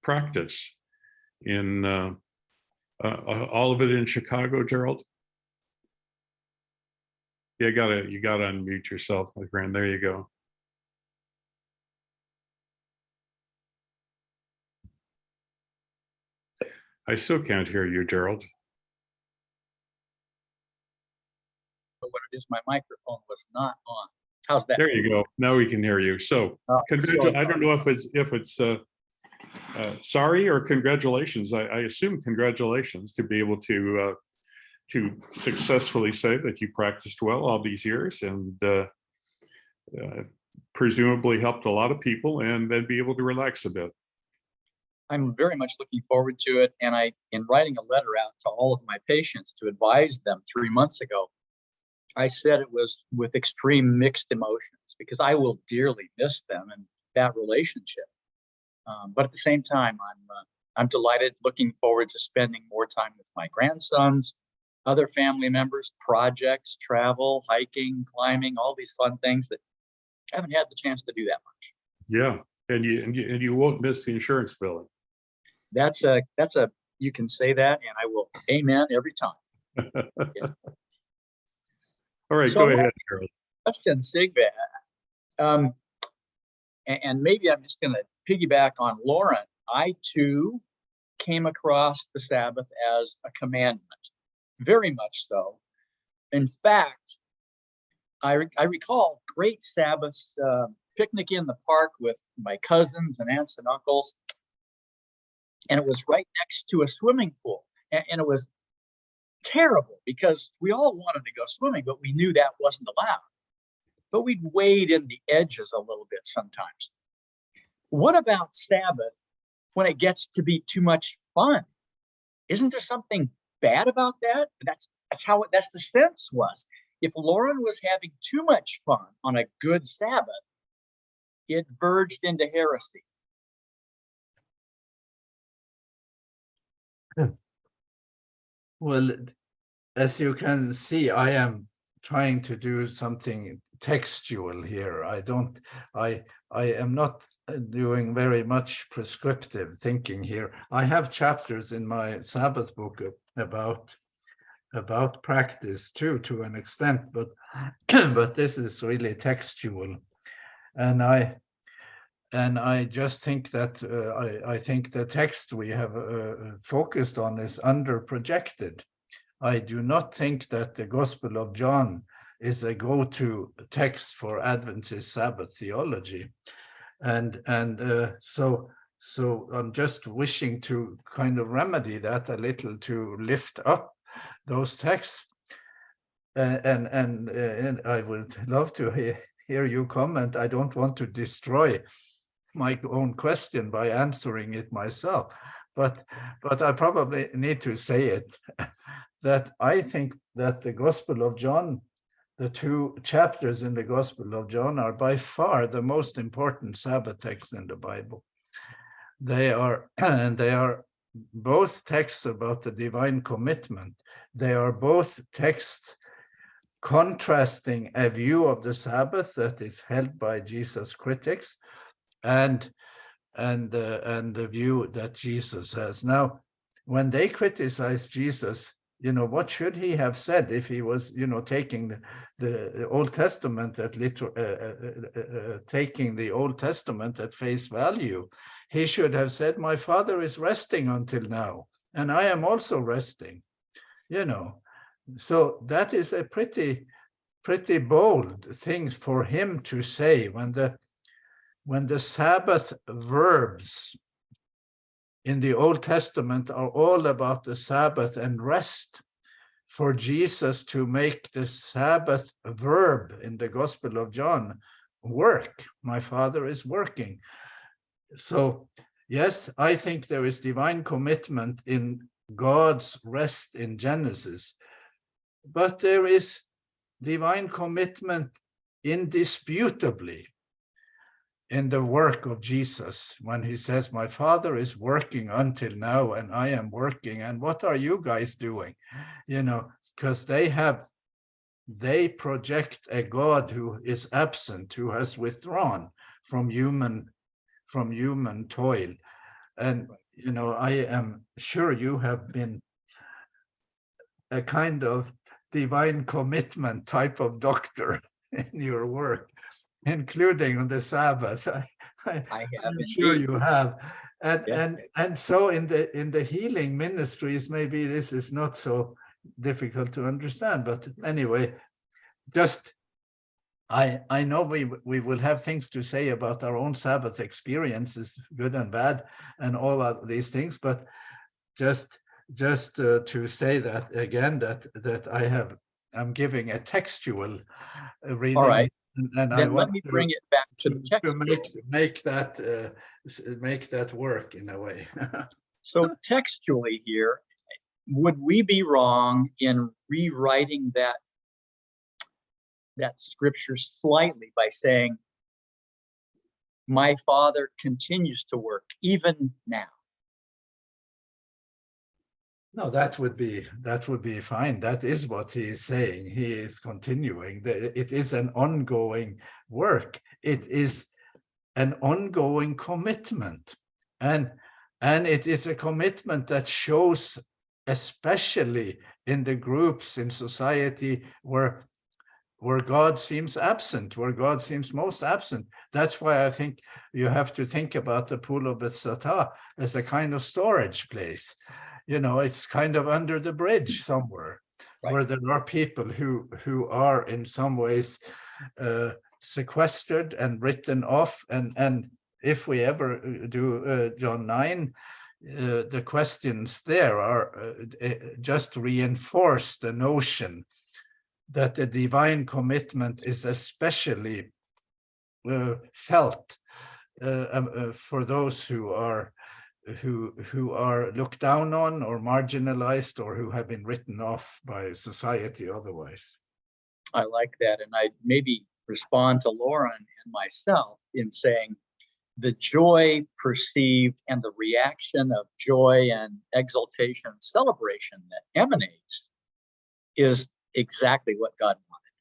practice in all of it in Chicago, Gerald. Yeah, you gotta unmute yourself, my friend. There you go. I still can't hear you, Gerald. what it is. My microphone was not on. How's that? There you go. Now we can hear you. So, Oh, I don't know if it's sorry or congratulations. I assume congratulations to be able to successfully say that you practiced well all these years and presumably helped a lot of people, and then be able to relax a bit. I'm very much looking forward to it. And in writing a letter out to all of my patients to advise them 3 months ago, I said it was with extreme mixed emotions, because I will dearly miss them and that relationship. But at the same time, I'm delighted, looking forward to spending more time with my grandsons, other family members, projects, travel, hiking, climbing, all these fun things that I haven't had the chance to do that much. Yeah, and you won't miss the insurance billing. That's you can say that, and I will amen every time. Yeah. All right, So go ahead, Charlie. Question, Sigve, and maybe I'm just going to piggyback on Lauren. I too came across the Sabbath as a commandment, very much so. In fact, I recall great Sabbaths, picnic in the park with my cousins and aunts and uncles, and it was right next to a swimming pool, and it was terrible because we all wanted to go swimming, but we knew that wasn't allowed. But we'd wade in the edges a little bit sometimes. What about Sabbath when it gets to be too much fun? Isn't there something bad about that? That's the sense was. If Lauren was having too much fun on a good Sabbath, it verged into heresy. Well, as you can see, I am trying to do something textual here. I am not doing very much prescriptive thinking here. I have chapters in my Sabbath book about practice too, to an extent, but but this is really textual, and I just think that I think the text we have focused on is under projected. I do not think that the Gospel of John is a go-to text for Adventist Sabbath theology, and so I'm just wishing to kind of remedy that a little, to lift up those texts, and I would love to hear you comment. I don't want to destroy my own question by answering it myself, but I probably need to say it, that I think that the Gospel of John, the 2 chapters in the Gospel of John, are by far the most important Sabbath texts in the Bible. They are, and they are both texts about the divine commitment. They are both texts contrasting a view of the Sabbath that is held by Jesus' critics and the view that Jesus has. Now, when they criticize Jesus, what should he have said if he was, taking the Old Testament taking the Old Testament at face value? He should have said, "My Father is resting until now, and I am also resting." So that is a pretty bold thing for him to say when the Sabbath verbs in the Old Testament are all about the Sabbath and rest. For Jesus to make the Sabbath verb in the Gospel of John work, "My Father is working." So, yes, I think there is divine commitment in God's rest in Genesis, but there is divine commitment indisputably in the work of Jesus when he says, "My Father is working until now, and I am working. And what are you guys doing?" Because they project a God who is absent, who has withdrawn from human toil. And I am sure you have been a kind of divine commitment type of doctor in your work, including on the Sabbath. I'm sure you have. And so in the healing ministries, maybe this is not so difficult to understand. But anyway, just I know we will have things to say about our own Sabbath experiences, good and bad, and all of these things, but just to say that again, that I'm giving a textual reading. All right. And I Then let want me bring it back to the text. make that work in a way. So textually here, would we be wrong in rewriting that scripture slightly by saying, my Father continues to work even now? No, that would be fine. That is what he is saying. He is continuing. It is an ongoing work. It is an ongoing commitment, and it is a commitment that shows, especially in the groups in society where God seems absent, where God seems most absent. That's why I think you have to think about the Pool of Bethesda as a kind of storage place. You know, it's kind of under the bridge somewhere, right, where there are people who are in some ways sequestered and written off. And if we ever do John 9, the questions there are just reinforce the notion that the divine commitment is especially felt for those who are looked down on or marginalized, or who have been written off by society otherwise. I like that, and I maybe respond to Lauren and myself in saying the joy perceived and the reaction of joy and exultation and celebration that emanates is exactly what God wanted.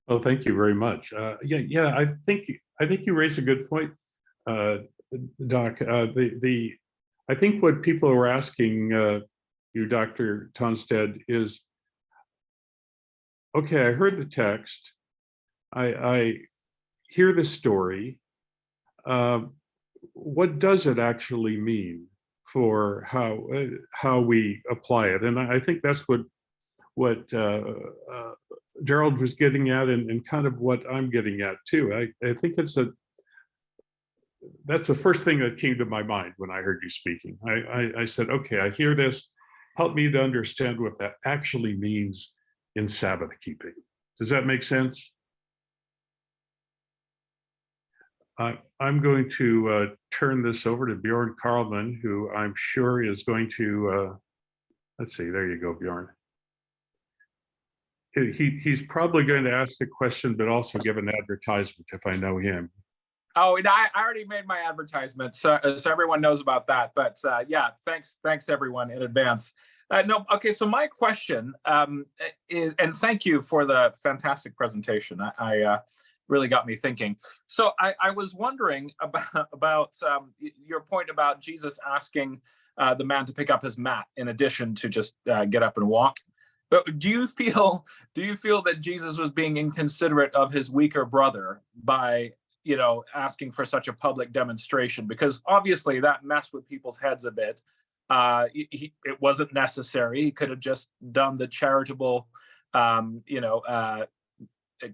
Oh, thank you very much. Yeah, I think you raised a good point, Doc. I think what people are asking you, Dr. Tonstad, is, okay, I heard the text, I hear the story. What does it actually mean for how we apply it? And I think that's what Gerald was getting at, and kind of what I'm getting at too. I think that's the first thing that came to my mind when I heard you speaking. I said, okay, I hear this. Help me to understand what that actually means in Sabbath keeping. Does that make sense? I'm going to turn this over to Bjorn Karlman, who I'm sure is going to, let's see, there you go, Bjorn. He's probably going to ask a question, but also give an advertisement if I know him. Oh, and I already made my advertisement, so everyone knows about that. But yeah, thanks everyone in advance. No, okay. So my question is, and thank you for the fantastic presentation. I really got me thinking. So I was wondering about your point about Jesus asking the man to pick up his mat in addition to just get up and walk. But do you feel that Jesus was being inconsiderate of his weaker brother by, you know, asking for such a public demonstration? Because obviously that messed with people's heads a bit. It wasn't necessary. He could have just done the charitable,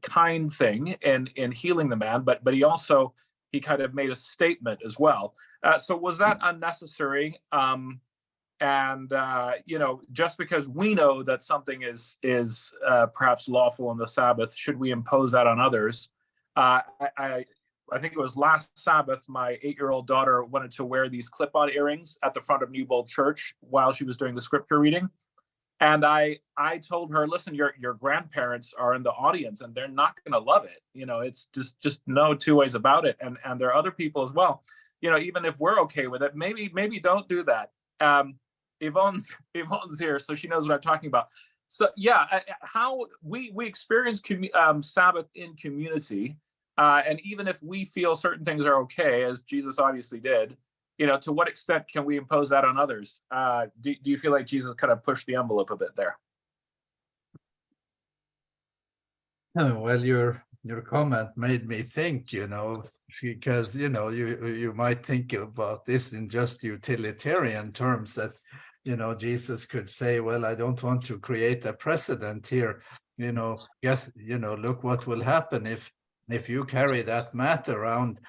kind thing in healing the man, but he kind of made a statement as well. So was that unnecessary? Just because we know that something is perhaps lawful on the Sabbath, should we impose that on others? I think it was last Sabbath, my 8-year-old daughter wanted to wear these clip-on earrings at the front of New Bold Church while she was doing the scripture reading. And I told her, listen, your grandparents are in the audience and they're not going to love it. You know, it's just no two ways about it. And there are other people as well. You know, even if we're okay with it, maybe don't do that. Yvonne's here, so she knows what I'm talking about. So yeah, how we experience Sabbath in community, and even if we feel certain things are okay, as Jesus obviously did, you know, to what extent can we impose that on others? Do you feel like Jesus kind of pushed the envelope a bit there? Oh, well, your comment made me think, you know, because, you know, you might think about this in just utilitarian terms, that Jesus could say, well, I don't want to create a precedent here. Guess, look what will happen if you carry that mat around,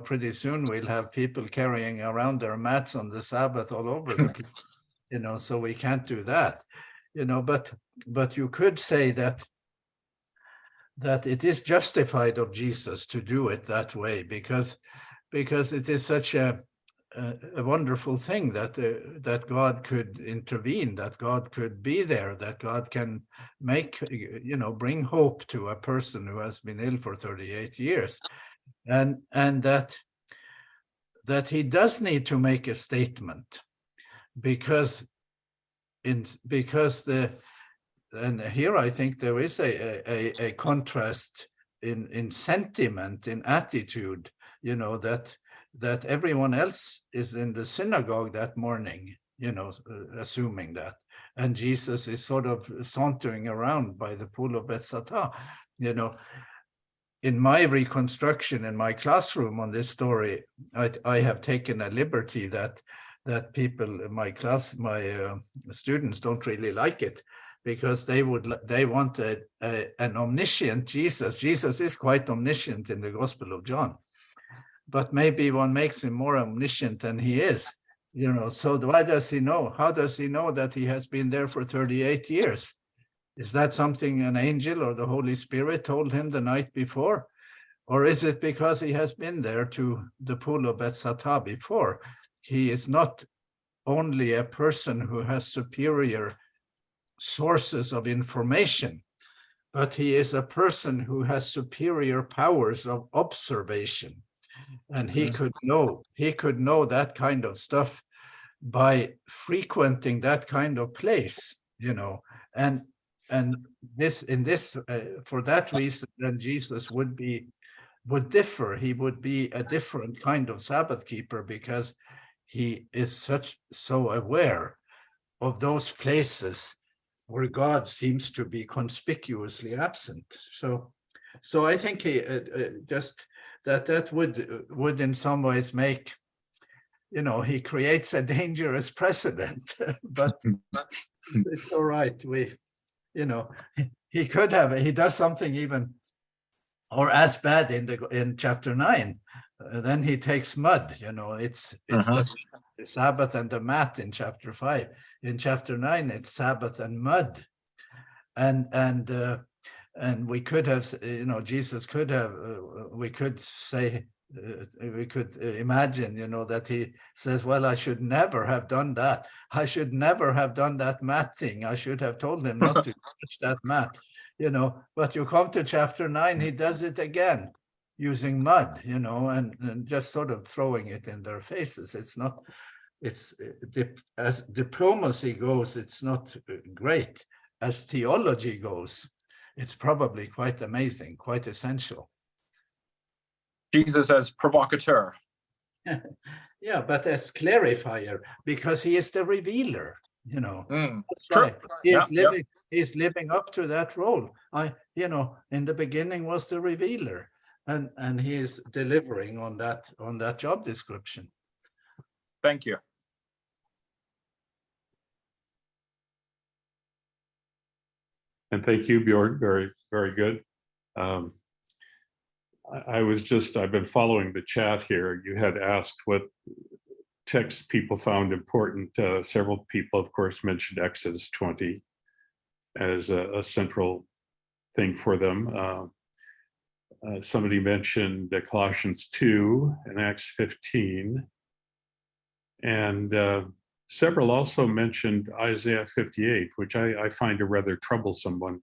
pretty soon we'll have people carrying around their mats on the Sabbath all over the place, so we can't do that, but you could say that it is justified of Jesus to do it that way, because it is such a wonderful thing that God could intervene, that God could be there, that God can make, bring hope to a person who has been ill for 38 years, and that he does need to make a statement, because and here I think there is a contrast in sentiment, in attitude, that everyone else is in the synagogue that morning, assuming that. And Jesus is sort of sauntering around by the pool of Bethsaida. In my reconstruction in my classroom on this story, I have taken a liberty that people in my class, my students don't really like it, because they want an omniscient Jesus. Jesus is quite omniscient in the Gospel of John, but maybe one makes him more omniscient than he is, so why does he know? How does he know that he has been there for 38 years? Is that something an angel or the Holy Spirit told him the night before? Or is it because he has been there to the pool of Bethsaida before? He is not only a person who has superior sources of information, but he is a person who has superior powers of observation. And he could know that kind of stuff by frequenting that kind of place, and for that reason, then Jesus would differ. He would be a different kind of Sabbath keeper, because he is so aware of those places where God seems to be conspicuously absent. So I think he just that would in some ways make, he creates a dangerous precedent, but it's all right. He does something even or as bad in chapter 9. Then he takes mud, it's the Sabbath and the mat in chapter 5. In chapter 9, it's Sabbath and mud. And we could have, Jesus could have, we could say, we could imagine, that he says, well, I should never have done that. I should never have done that mat thing. I should have told him not to touch that mat, but you come to chapter 9, he does it again using mud, and just sort of throwing it in their faces. As diplomacy goes, it's not great. As theology goes, it's probably quite amazing, quite essential. Jesus as provocateur. Yeah, but as clarifier, because he is the revealer, That's True. right. He's living up to that role. In the beginning was the revealer, and he is delivering on that job description. Thank you. And thank you, Bjorn. Very, very good. I've been following the chat here. You had asked what texts people found important. Several people, of course, mentioned Exodus 20 as a central thing for them. Somebody mentioned Colossians 2 and Acts 15. And several also mentioned Isaiah 58, which I find a rather troublesome one.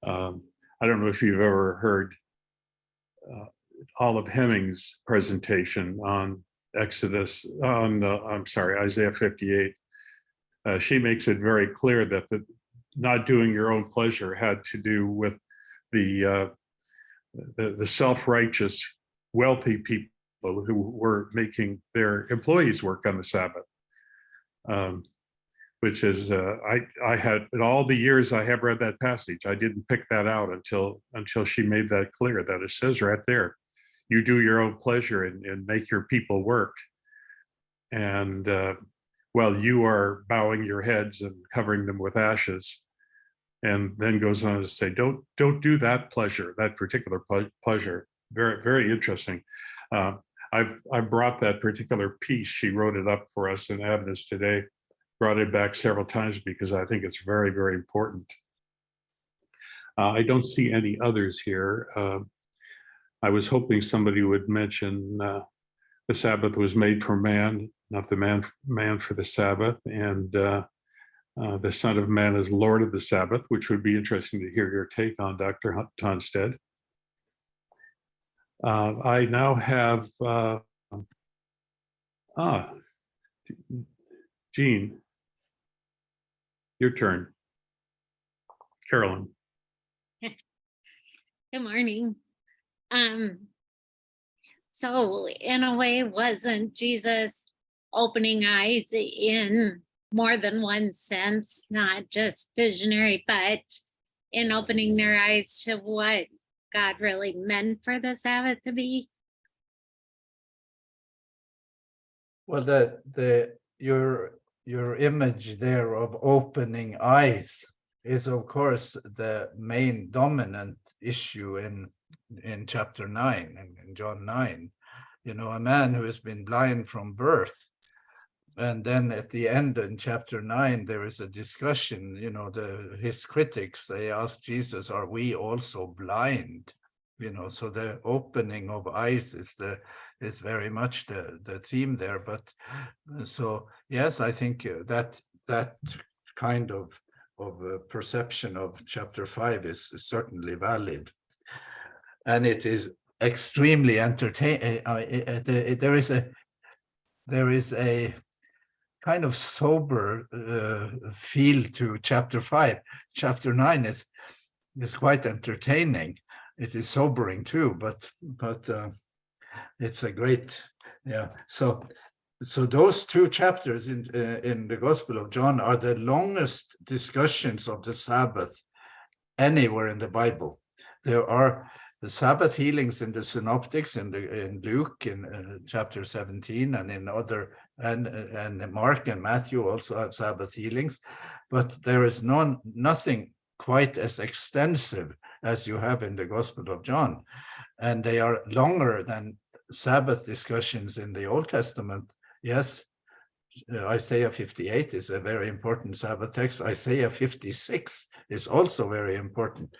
I don't know if you've ever heard Olive Hemming's presentation on Isaiah 58. She makes it very clear that the not doing your own pleasure had to do with the self-righteous, wealthy people who were making their employees work on the Sabbath. Which is, I had, in all the years I have read that passage, I didn't pick that out until she made that clear, that it says right there, you do your own pleasure and make your people work. And while you are bowing your heads and covering them with ashes. And then goes on to say, don't do that pleasure, that particular pleasure. Very, very interesting. I brought that particular piece. She wrote it up for us in Adventist Today, brought it back several times because I think it's very, very important. I don't see any others here. I was hoping somebody would mention the Sabbath was made for man, not the man for the Sabbath, and the Son of Man is Lord of the Sabbath, which would be interesting to hear your take on, Dr. Tonstad. I now have, Jean, your turn. Carolyn. Good morning. So in a way, wasn't Jesus opening eyes in more than one sense, not just visionary, but in opening their eyes to what God really meant for the Sabbath to be? Well, your image there of opening eyes is, of course, the main dominant issue in chapter 9, in John 9. You know, a man who has been blind from birth. And then at the end in chapter 9, there is a discussion, you know, his critics, they ask Jesus, are we also blind? You know, so the opening of eyes is very much the theme there. But so, yes, I think that kind of perception of chapter 5 is certainly valid. And it is extremely entertaining. There is a kind of sober feel to chapter 5. Chapter 9 is quite entertaining. It is sobering too, but it's a great, yeah. So those two chapters in the Gospel of John are the longest discussions of the Sabbath anywhere in the Bible. There are the Sabbath healings in the Synoptics, in Luke, in chapter 17, and in other, and Mark and Matthew also have Sabbath healings, but there is nothing quite as extensive as you have in the Gospel of John, and they are longer than Sabbath discussions in the Old Testament. Yes, Isaiah 58 is a very important Sabbath text. Isaiah 56 is also very important.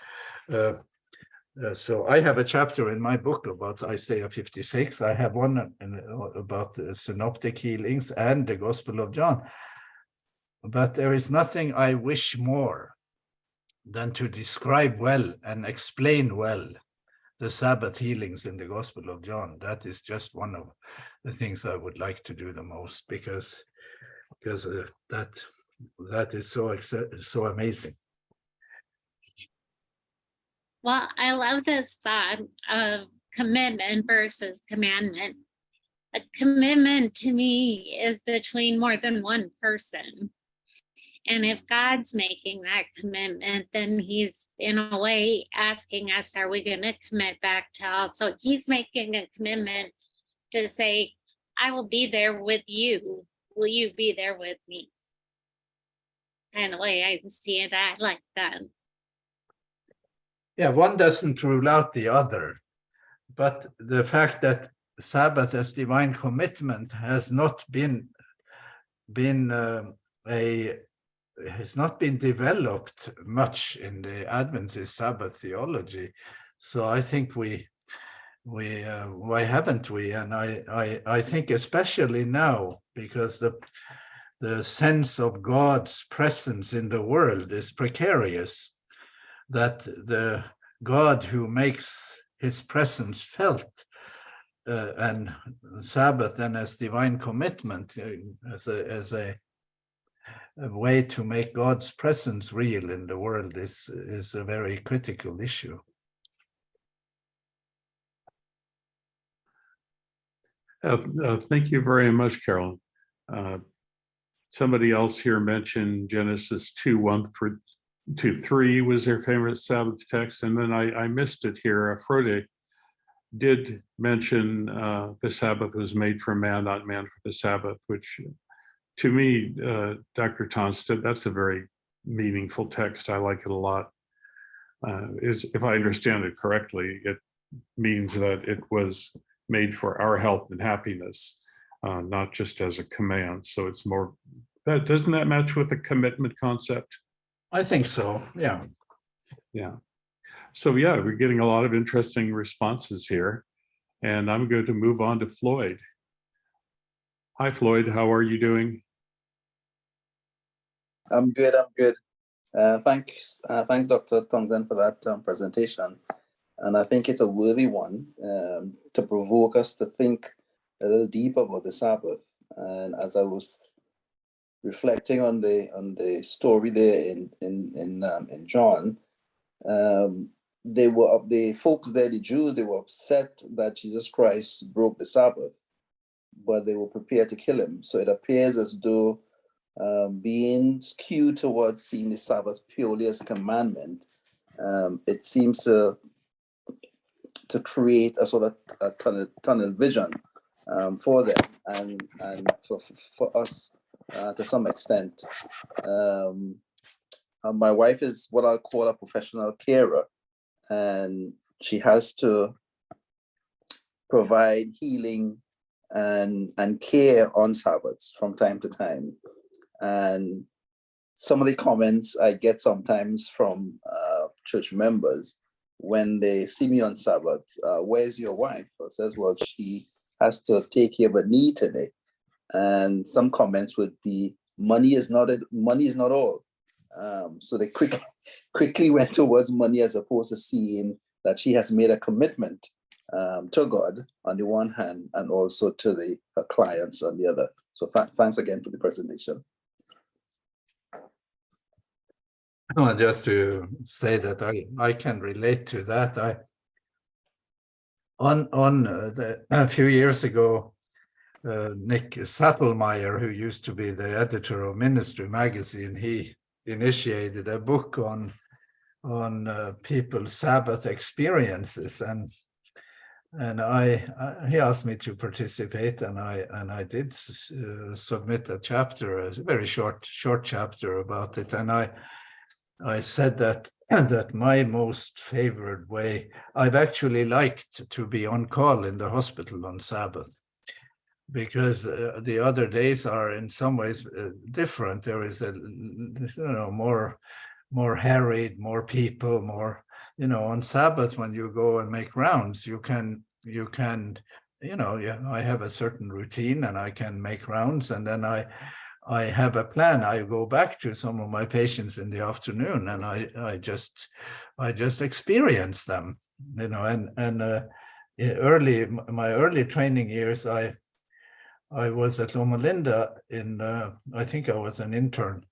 So I have a chapter in my book about Isaiah 56. I have one about the synoptic healings and the Gospel of John. But there is nothing I wish more than to describe well and explain well the Sabbath healings in the Gospel of John. That is just one of the things I would like to do the most, because that is so amazing. Well, I love this thought of commitment versus commandment. A commitment to me is between more than one person. And if God's making that commitment, then he's in a way asking us, are we going to commit back to all? So he's making a commitment to say, I will be there with you. Will you be there with me? Kind of way I see it, I like that. Yeah, one doesn't rule out the other, but the fact that Sabbath as divine commitment has not been developed much in the Adventist Sabbath theology. So I think why haven't we? And I think especially now, because the sense of God's presence in the world is precarious, that the God who makes his presence felt and Sabbath and as divine commitment as a way to make God's presence real in the world is a very critical issue. Thank you very much, Carolyn. Somebody else here mentioned Genesis 2:1-3 was their favorite Sabbath text, and then I missed it here. Frode did mention the Sabbath was made for man, not man for the Sabbath, which to me, Dr. Tonstad, that's a very meaningful text. I like it a lot. If I understand it correctly, it means that it was made for our health and happiness, not just as a command. So it's more, that doesn't that match with the commitment concept? I think so, yeah. Yeah. So yeah, we're getting a lot of interesting responses here. And I'm going to move on to Floyd. Hi, Floyd. How are you doing? I'm good. Thanks, Dr. Townsend, for that presentation. And I think it's a worthy one to provoke us to think a little deeper about the Sabbath. And as I was reflecting on the story there in John, the folks there, the Jews, they were upset that Jesus Christ broke the Sabbath, but they were prepared to kill him. So it appears as though being skewed towards seeing the Sabbath purely as commandment, it seems to create a sort of a tunnel vision for them and for us to some extent. My wife is what I'll call a professional carer, and she has to provide healing and care on Sabbaths from time to time. And some of the comments I get sometimes from church members when they see me on Sabbath, where's your wife? Or says, well, she has to take care of a need today. And some comments would be, money is not all. So they quickly went towards money as opposed to seeing that she has made a commitment to God on the one hand and also to her clients on the other. So thanks again for the presentation. Well, just to say that I can relate to that. A few years ago, Nick Sattelmeyer, who used to be the editor of Ministry magazine, he initiated a book on people's Sabbath experiences, and he asked me to participate, and I did submit a chapter, a very short chapter about it, and I said that my most favored way, I've actually liked to be on call in the hospital on Sabbath, because the other days are in some ways different. There is more harried, more people, more, on Sabbath when you go and make rounds, you can, I have a certain routine and I can make rounds, and then I have a plan. I go back to some of my patients in the afternoon and I just experience them, and my early training years, I was at Loma Linda I think I was an intern,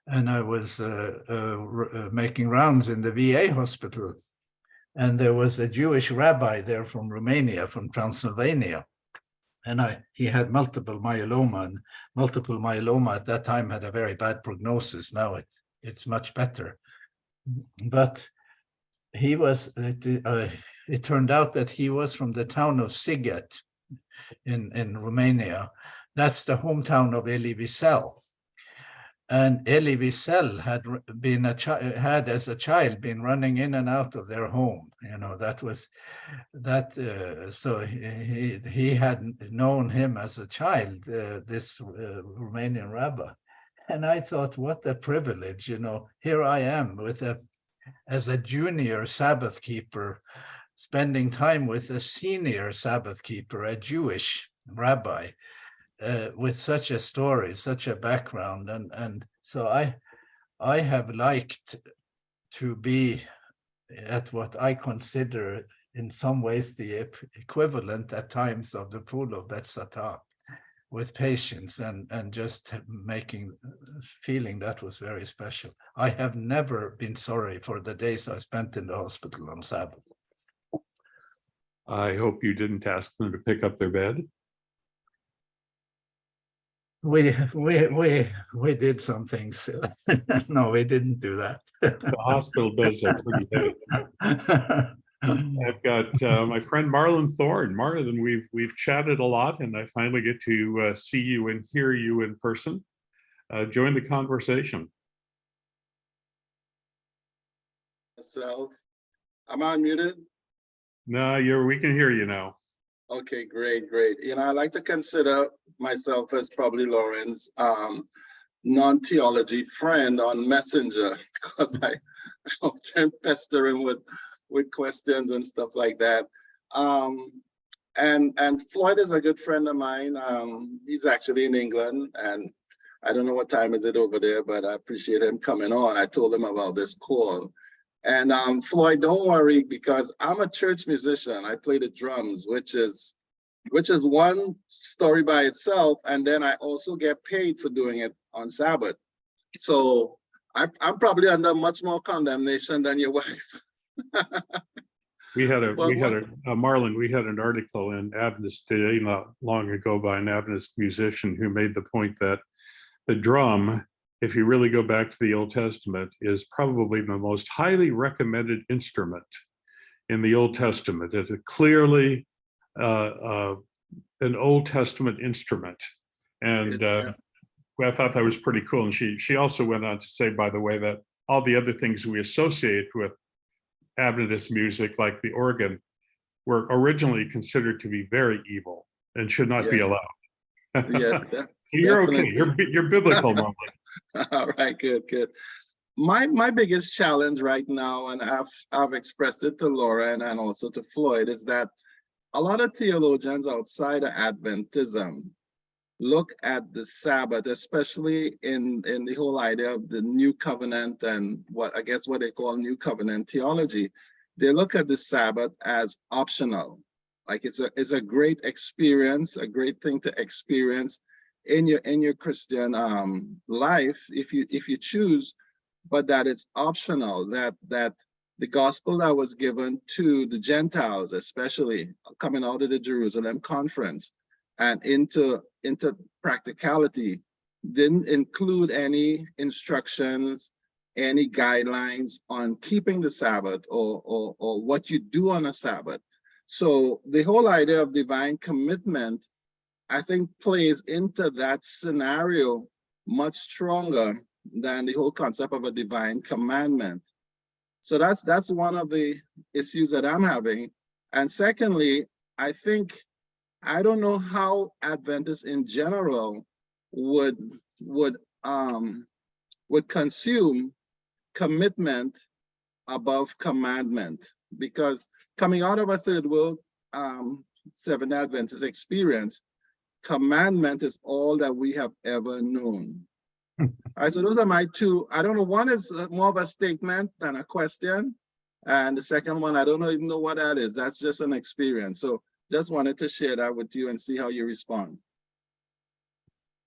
and I was making rounds in the VA hospital. And there was a Jewish rabbi there from Romania, from Transylvania. And he had multiple myeloma, and multiple myeloma at that time had a very bad prognosis. Now it's much better. But it turned out that he was from the town of Sigve in Romania. That's the hometown of Elie Wiesel. And Elie Wiesel had as a child been running in and out of their home. So he had known him as a child, this Romanian rabbi. And I thought, what a privilege, here I am as a junior Sabbath keeper, spending time with a senior Sabbath keeper, a Jewish rabbi, with such a story, such a background. And so I have liked to be at what I consider in some ways the equivalent at times of the pool of Bethsaida, with patients and just feeling that was very special. I have never been sorry for the days I spent in the hospital on Sabbath. I hope you didn't ask them to pick up their bed. We did some things. No, we didn't do that. The hospital beds are pretty heavy. I've got my friend Marlon Thorne. Marlon, we've chatted a lot, and I finally get to see you and hear you in person. join the conversation. Myself. Am I unmuted? No, we can hear you now. Okay, great, great. You know, I like to consider myself as probably Lauren's non-theology friend on Messenger, because I often pester him with questions and stuff like that. And Floyd is a good friend of mine. He's actually in England, and I don't know what time is it over there, but I appreciate him coming on. I told him about this call. And Floyd, don't worry, because I'm a church musician. I play the drums, which is one story by itself. And then I also get paid for doing it on Sabbath. So I'm probably under much more condemnation than your wife. Marlon, we had an article in Adventist today not long ago by an Adventist musician who made the point that the drum, if you really go back to the Old Testament, is probably the most highly recommended instrument in the Old Testament. It's clearly an Old Testament instrument. And I thought that was pretty cool. And she also went on to say, by the way, that all the other things we associate with Adventist music, like the organ, were originally considered to be very evil and should not be allowed. Yes, You're okay. You're biblical, Marlon. All right, good, good. My biggest challenge right now, and I've expressed it to Laura and also to Floyd, is that a lot of theologians outside of Adventism look at the Sabbath, especially in the whole idea of the new covenant and what they call new covenant theology. They look at the Sabbath as optional. Like it's a great experience, a great thing to experience in your Christian life if you choose, but that it's optional, that the gospel that was given to the Gentiles, especially coming out of the Jerusalem conference and into practicality, didn't include any instructions, any guidelines on keeping the Sabbath or what you do on a Sabbath. So the whole idea of divine commitment, I think, plays into that scenario much stronger than the whole concept of a divine commandment. So that's one of the issues that I'm having. And secondly, I don't know how Adventists in general would consume commitment above commandment, because coming out of a third world Seventh Adventist experience, commandment is all that we have ever known. All right, so those are my two. I don't know, one is more of a statement than a question, and the second one, I don't even know what that is. That's just an experience. So just wanted to share that with you and see how you respond.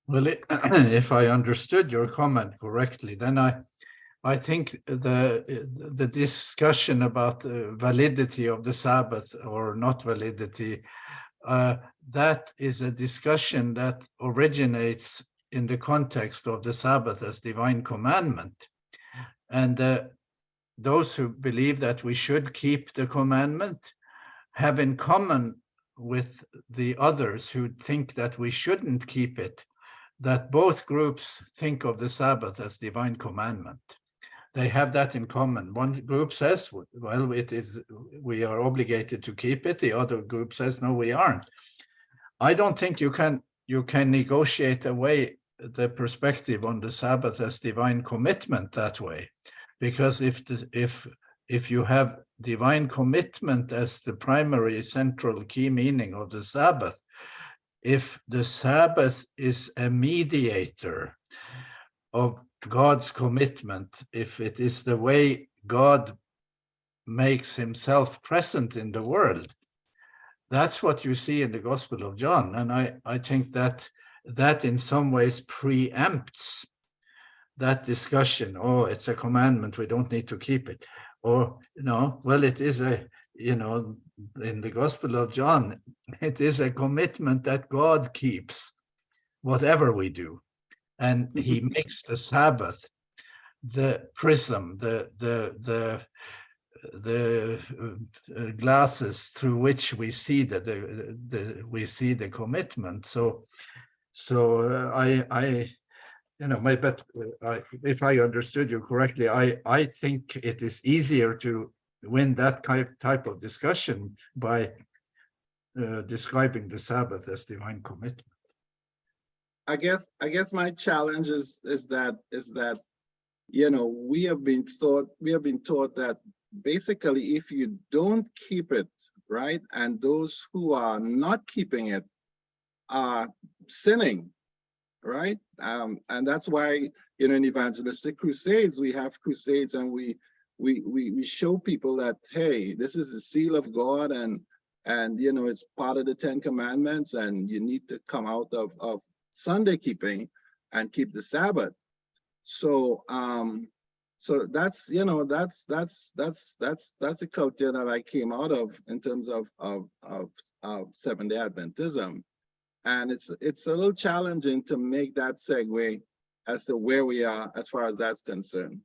Well, if I understood your comment correctly, then I think the discussion about the validity of the Sabbath or not validity, that is a discussion that originates in the context of the Sabbath as divine commandment. And those who believe that we should keep the commandment have in common with the others who think that we shouldn't keep it, that both groups think of the Sabbath as divine commandment. They have that in common. One group says, well, we are obligated to keep it. The other group says, no, we aren't. I don't think you can negotiate away the perspective on the Sabbath as divine commitment that way, because if you have divine commitment as the primary central key meaning of the Sabbath, if the Sabbath is a mediator of God's commitment, if it is the way God makes himself present in the world, that's what you see in the Gospel of John. And I think that in some ways preempts that discussion. Oh, it's a commandment, we don't need to keep it. Or, well, it is in the Gospel of John, it is a commitment that God keeps, whatever we do. And he makes the Sabbath the prism, the glasses through which we see the commitment. So but if I understood you correctly, I think it is easier to win that type of discussion by describing the Sabbath as divine commitment. I guess my challenge is that we have been taught that basically if you don't keep it, right, and those who are not keeping it are sinning, right? And that's why in evangelistic crusades we have crusades, and we show people that, hey, this is the seal of God, and it's part of the 10 Commandments, and you need to come out of Sunday keeping and keep the Sabbath. So so that's the culture that I came out of in terms of Seventh-day Adventism. And it's a little challenging to make that segue as to where we are as far as that's concerned.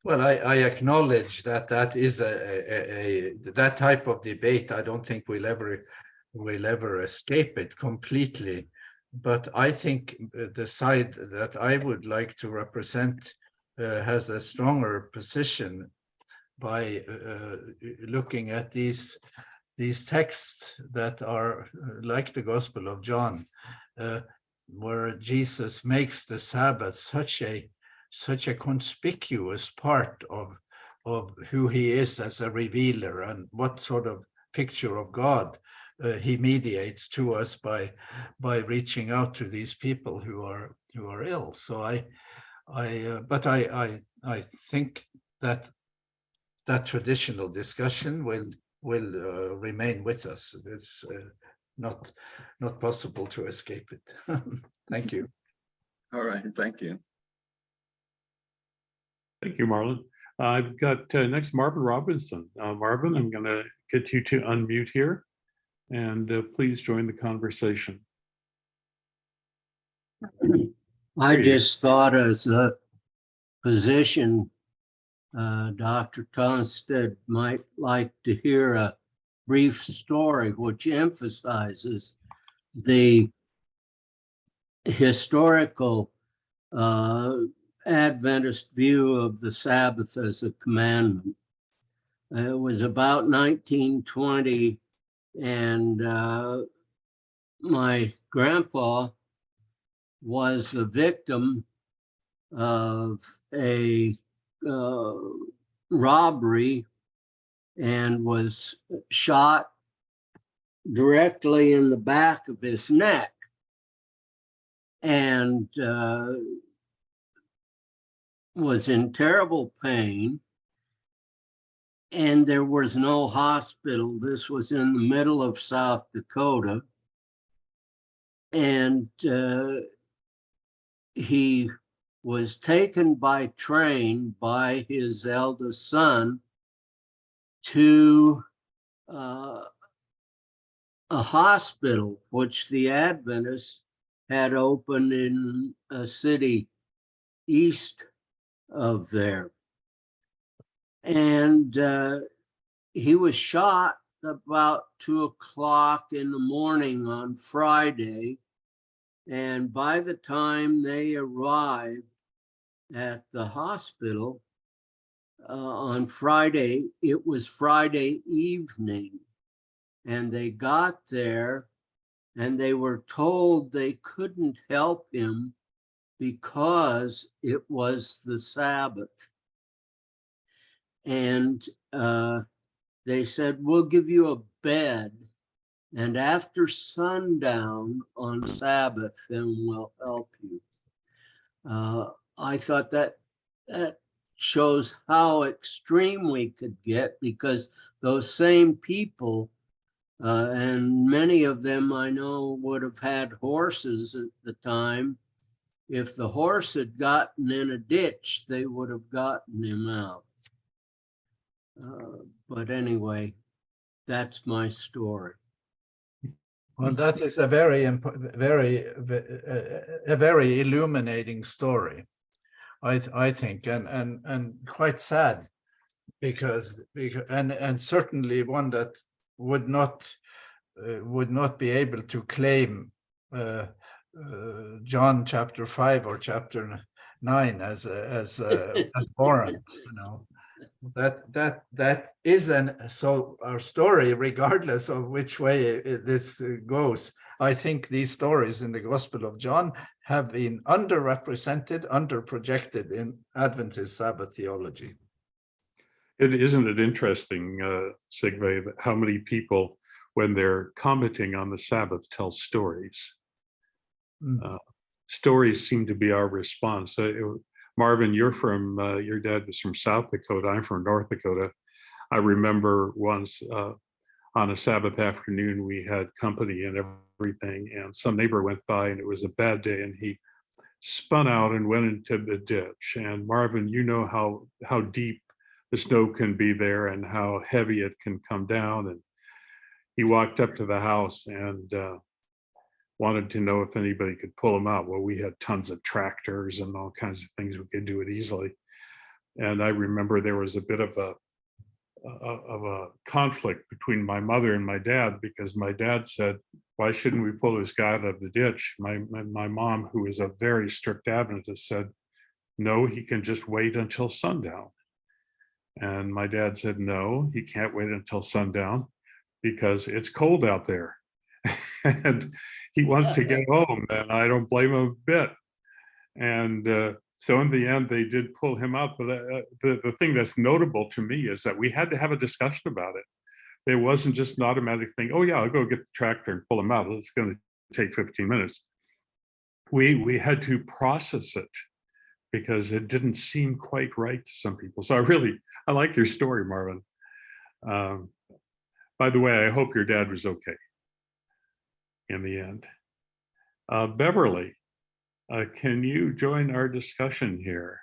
Well, I acknowledge that is that type of debate. I don't think we'll ever escape it completely. But I think the side that I would like to represent has a stronger position by looking at these texts that are like the Gospel of John, where Jesus makes the Sabbath such a conspicuous part of who he is as a revealer and what sort of picture of God he mediates to us by reaching out to these people who are ill. So but I think that traditional discussion will remain with us. It's not possible to escape it. Thank you. All right, thank you. Thank you, Marlon. I've got next Marvin Robinson. Marvin, I'm going to get you to unmute here, and please join the conversation. I just thought as a position, Dr. Tonstad might like to hear a brief story which emphasizes the historical Adventist view of the Sabbath as a commandment. It was about 1920, and my grandpa was the victim of a robbery and was shot directly in the back of his neck, and was in terrible pain, and there was no hospital. This was in the middle of South Dakota, and he was taken by train by his eldest son to a hospital which the Adventists had opened in a city east of there. And he was shot about 2 o'clock in the morning on Friday. And by the time they arrived at the hospital on Friday, it was Friday evening. And they got there and they were told they couldn't help him because it was the Sabbath. And they said, we'll give you a bed, and after sundown on Sabbath, then we'll help you. I thought that shows how extreme we could get, because those same people, and many of them I know would have had horses at the time. If the horse had gotten in a ditch, they would have gotten him out. But anyway, that's my story. Well, that is a very illuminating story, I think, and quite sad, because and certainly one that would not be able to claim John chapter 5 or chapter 9 as warrant, that is so our story, regardless of which way this goes. I think these stories in the Gospel of John have been underrepresented, underprojected in Adventist Sabbath theology. Isn't it interesting, Sigve, how many people, when they're commenting on the Sabbath, tell stories? Stories seem to be our response. Marvin, you're from, your dad was from South Dakota. I'm from North Dakota. I remember once on a Sabbath afternoon, we had company and everything, and some neighbor went by and it was a bad day and he spun out and went into the ditch. And Marvin, you know how deep the snow can be there and how heavy it can come down. And he walked up to the house and wanted to know if anybody could pull him out. Well, we had tons of tractors and all kinds of things. We could do it easily. And I remember there was a bit of a conflict between my mother and my dad, because my dad said, why shouldn't we pull this guy out of the ditch? My mom, who is a very strict Adventist, said, no, he can just wait until sundown. And my dad said, no, he can't wait until sundown because it's cold out there. And he wants to get home, and I don't blame him a bit. And so in the end, they did pull him out. But the thing that's notable to me is that we had to have a discussion about it. It wasn't just an automatic thing, oh yeah, I'll go get the tractor and pull him out. It's going to take 15 minutes. We had to process it because it didn't seem quite right to some people. So I like your story, Marvin. By the way, I hope your dad was okay in the end. Beverly, can you join our discussion here?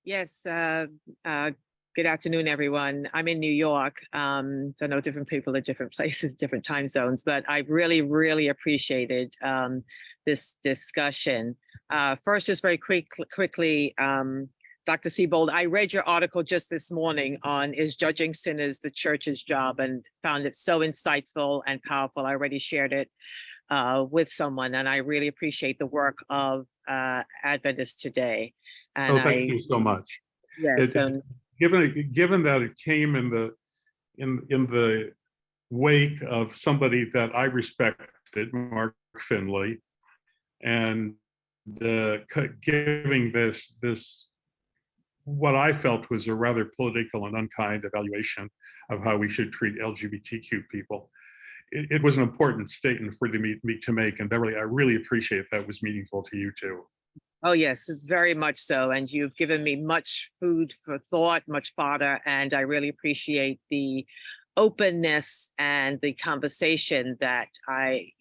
Yes, good afternoon, everyone. I'm in New York, so I know different people at different places, different time zones, but I really, really appreciated this discussion. First, just very quickly, Dr. Siebold, I read your article just this morning on Is Judging Sinners the Church's Job, and found it so insightful and powerful. I already shared it with someone, and I really appreciate the work of Adventists today. And thank you so much. Yes, given that it came in the wake of somebody that I respected, Mark Finley, and giving this what I felt was a rather political and unkind evaluation of how we should treat LGBTQ people. It was an important statement for me to make, and Beverly, I really appreciate that was meaningful to you too. Oh yes, very much so. And you've given me much food for thought, much fodder, and I really appreciate the openness and the conversation that I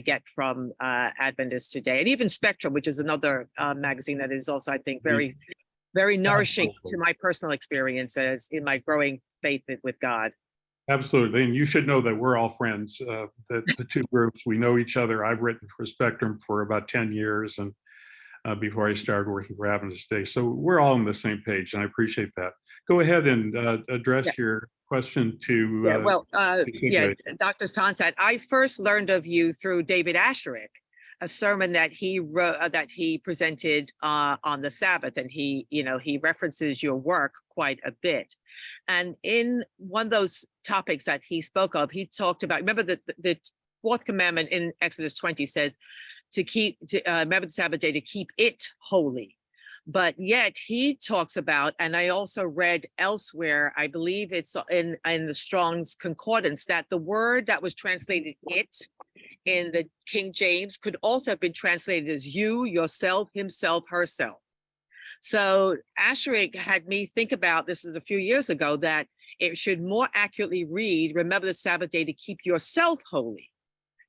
get from Adventists today, and even Spectrum, which is another magazine that is also, I think, very, very nourishing to my personal experiences in my growing faith with God. Absolutely, and you should know that we're all friends. The two groups, we know each other. I've written for Spectrum for about 10 years, and before I started working for Adventist today. So we're all on the same page, and I appreciate that. Go ahead and address your question to Dr. Tonstad, I first learned of you through David Asherick, a sermon that he wrote, that he presented on the Sabbath, and he references your work quite a bit. And in one of those topics that he spoke of, he talked about, remember the fourth commandment in Exodus 20 says to remember the Sabbath day, to keep it holy. But yet he talks about, and I also read elsewhere, I believe it's in the Strong's Concordance, that the word that was translated it in the King James could also have been translated as you, yourself, himself, herself. So Asherick had me think about, this is a few years ago, that it should more accurately read, remember the Sabbath day to keep yourself holy,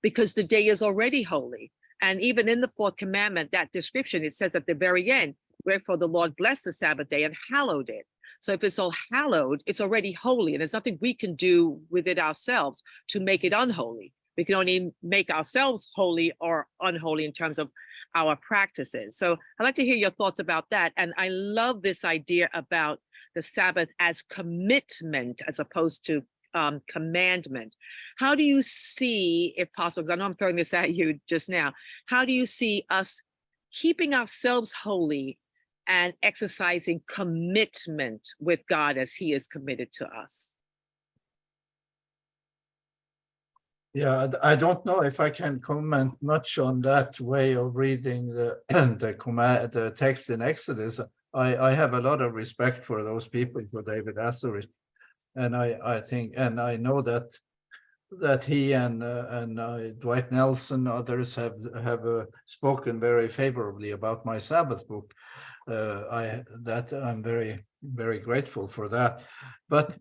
because the day is already holy. And even in the fourth commandment, that description, it says at the very end, wherefore the Lord blessed the Sabbath day and hallowed it. So if it's all hallowed, it's already holy, and there's nothing we can do with it ourselves to make it unholy. We can only make ourselves holy or unholy in terms of our practices. So I'd like to hear your thoughts about that. And I love this idea about the Sabbath as commitment as opposed to commandment. How do you see, if possible, because I know I'm throwing this at you just now, how do you see us keeping ourselves holy and exercising commitment with God as he is committed to us? Yeah, I don't know if I can comment much on that way of reading the the text in Exodus. I have a lot of respect for those people, for David Asser, and I think, and I know that he and Dwight Nelson, others have spoken very favorably about my Sabbath book. I'm very grateful for that. But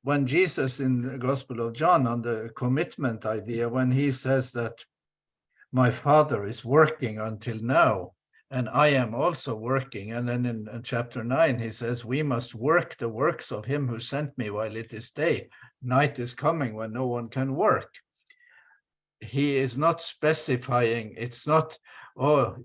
when Jesus in the Gospel of John, on the commitment idea, when he says that my Father is working until now, and I am also working, and then in chapter 9 he says, we must work the works of him who sent me while it is day. Night is coming when no one can work. He is not specifying, it's not, oh,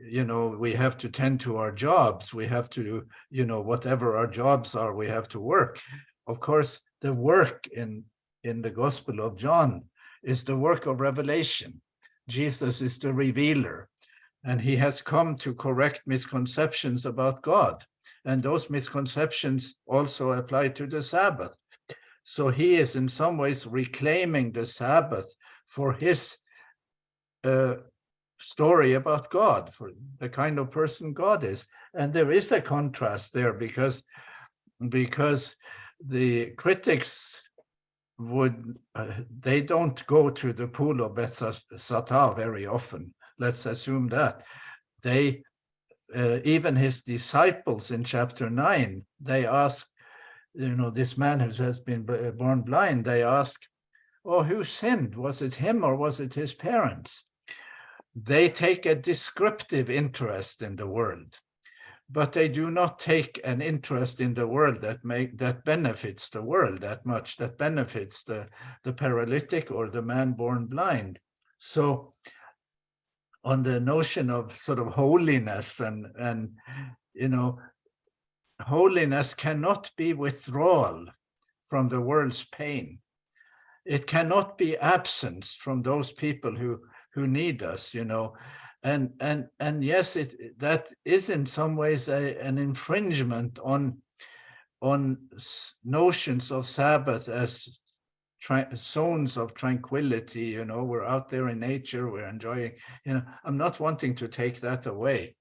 we have to tend to our jobs, we have to, whatever our jobs are, we have to work. Of course, the work in the Gospel of John is the work of revelation. Jesus is the revealer, and he has come to correct misconceptions about God. And those misconceptions also apply to the Sabbath. So he is in some ways reclaiming the Sabbath for his story about God, for the kind of person God is. And there is a contrast there because the critics they don't go to the pool of Bethesda very often. Let's assume that. They, even his disciples in chapter 9, they ask, this man who has been born blind, they ask, oh, who sinned? Was it him or was it his parents? They take a descriptive interest in the world, but they do not take an interest in the world that benefits the world that much, that benefits the paralytic or the man born blind. So on the notion of sort of holiness and holiness cannot be withdrawal from the world's pain. It cannot be absence from those people who need us, and yes, that is in some ways an infringement on notions of Sabbath as zones of tranquility. We're out there in nature, we're enjoying. I'm not wanting to take that away,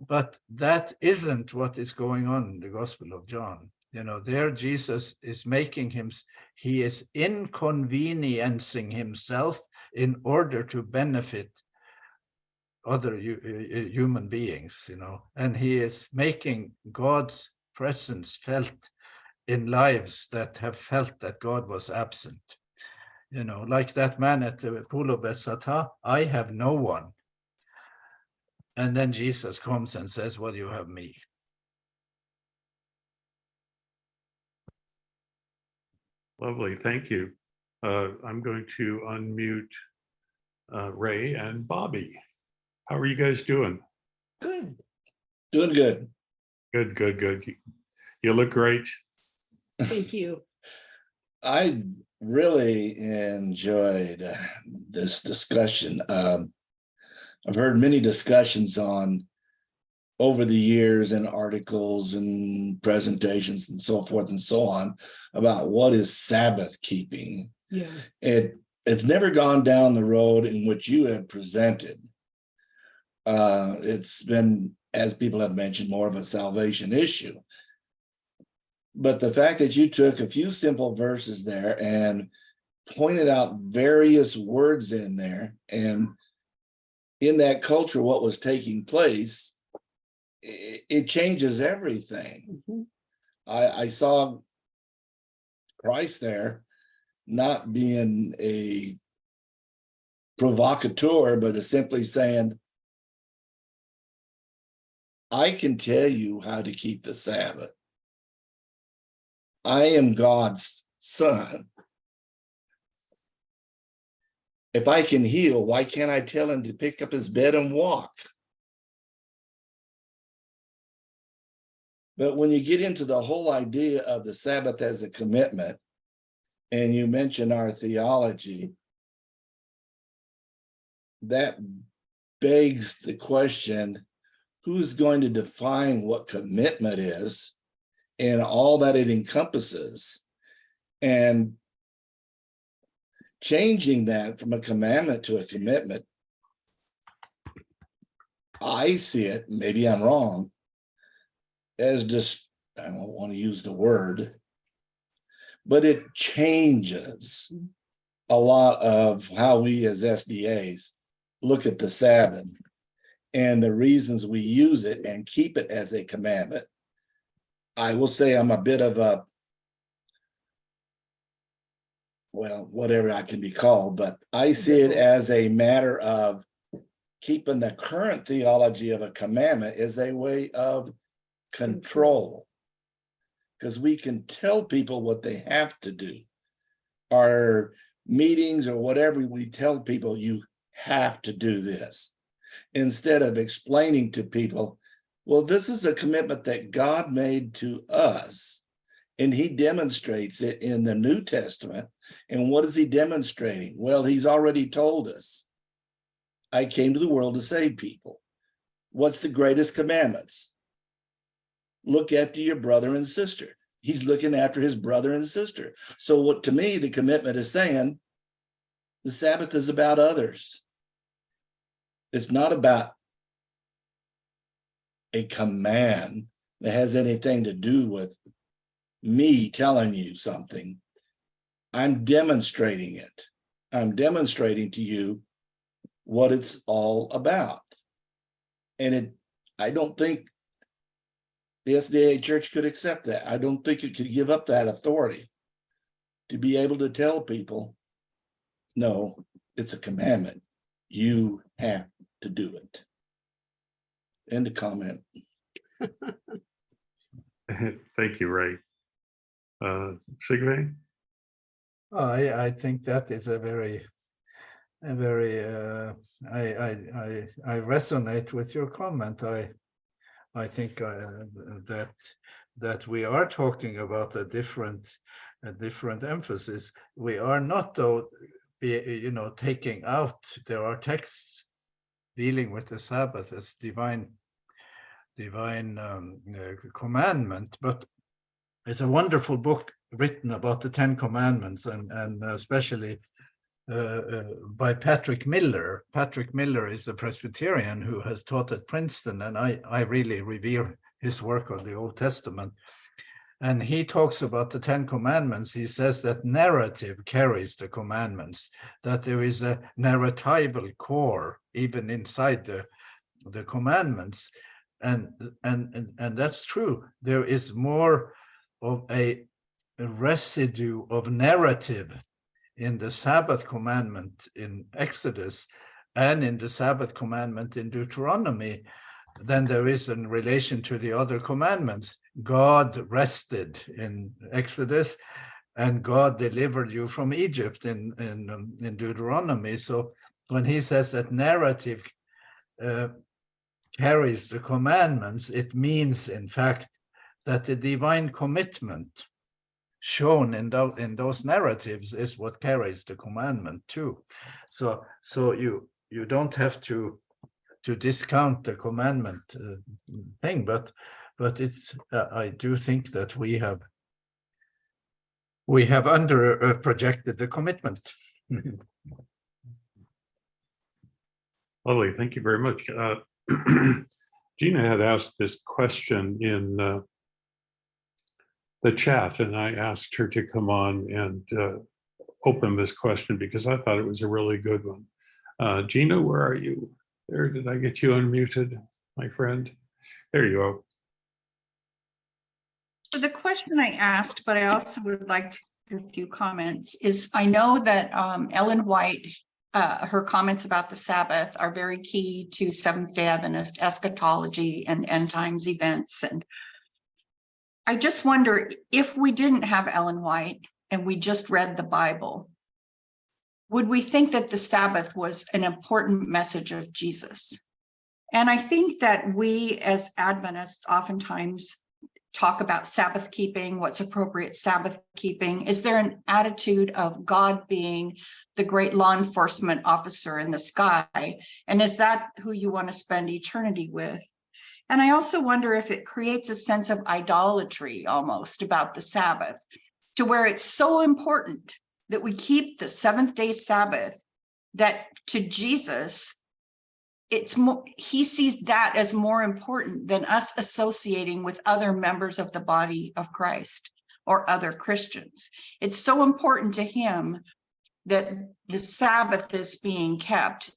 but that isn't what is going on in the Gospel of John. There Jesus is he is inconveniencing himself in order to benefit other human beings, and he is making God's presence felt in lives that have felt that God was absent. Like that man at the pool of Bethesda, I have no one. And then Jesus comes and says, well, you have me. Lovely, thank you. I'm going to unmute Ray and Bobby. How are you guys doing? Good. Doing good. Good. You look great. Thank you. I really enjoyed this discussion. I've heard many discussions over the years in articles and presentations and so forth and so on about what is Sabbath keeping. Yeah. It's never gone down the road in which you have presented. It's been, as people have mentioned, more of a salvation issue. But the fact that you took a few simple verses there and pointed out various words in there, and in that culture, what was taking place, it changes everything. Mm-hmm. I saw Christ there not being a provocateur, but is simply saying, I can tell you how to keep the Sabbath. I am God's son. If I can heal, why can't I tell him to pick up his bed and walk? But when you get into the whole idea of the Sabbath as a commitment, and you mention our theology, that begs the question, who's going to define what commitment is and all that it encompasses? And changing that from a commandment to a commitment, I see it, maybe I'm wrong, as just, I don't want to use the word, but it changes a lot of how we as SDAs look at the Sabbath and the reasons we use it and keep it as a commandment. I will say I'm a bit of a, well, whatever I can be called, but I see it as a matter of keeping the current theology of a commandment as a way of control. Because we can tell people what they have to do. Our meetings or whatever, we tell people you have to do this, instead of explaining to people, well, this is a commitment that God made to us, and he demonstrates it in the New Testament. And what is he demonstrating? Well, he's already told us, I came to the world to save people. What's the greatest commandments? Look after your brother and sister. He's looking after his brother and sister. So what, to me, the commitment is saying the Sabbath is about others. It's not about a command that has anything to do with me telling you something. I'm demonstrating it. I'm demonstrating to you what it's all about. And I don't think the SDA church could accept that. I don't think it could give up that authority to be able to tell people, no, it's a commandment. You have to do it. End of comment. Thank you, Ray. Sigve? I think that is a very I resonate with your comment. I think that we are talking about a different emphasis. We are not, though, taking out. There are texts dealing with the Sabbath as divine commandment, but it's a wonderful book written about the Ten Commandments, and especially by Patrick Miller. Patrick Miller is a Presbyterian who has taught at Princeton, and I really revere his work on the Old Testament. And he talks about the Ten Commandments. He says that narrative carries the commandments, that there is a narratival core even inside the commandments. And that's true. There is more of a residue of narrative in the Sabbath commandment in Exodus and in the Sabbath commandment in Deuteronomy than there is in relation to the other commandments. God rested in Exodus, and God delivered you from Egypt in Deuteronomy. So when he says that narrative carries the commandments, it means, in fact, that the divine commitment shown in those narratives is what carries the commandment too. So you don't have to discount the commandment thing, but it's I do think that we have under projected the commitment. Lovely, thank you very much. Gina had asked this question in the chat, and I asked her to come on and open this question because I thought it was a really good one. Gina, where are you? There, did I get you unmuted, my friend? There you go. So the question I asked, but I also would like to give a few comments, is I know that Ellen White, her comments about the Sabbath are very key to Seventh-day Adventist eschatology and end times events. And I just wonder, if we didn't have Ellen White and we just read the Bible, would we think that the Sabbath was an important message of Jesus? And I think that we as Adventists oftentimes talk about Sabbath keeping, what's appropriate Sabbath keeping? Is there an attitude of God being the great law enforcement officer in the sky? And is that who you want to spend eternity with? And I also wonder if it creates a sense of idolatry almost about the Sabbath, to where it's so important that we keep the seventh-day Sabbath that to Jesus, it's more, he sees that as more important than us associating with other members of the body of Christ or other Christians. It's so important to him that the Sabbath is being kept,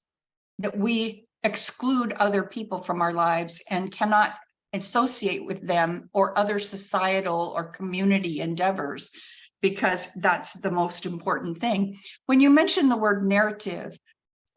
that we exclude other people from our lives and cannot associate with them or other societal or community endeavors, because that's the most important thing. When you mention the word narrative,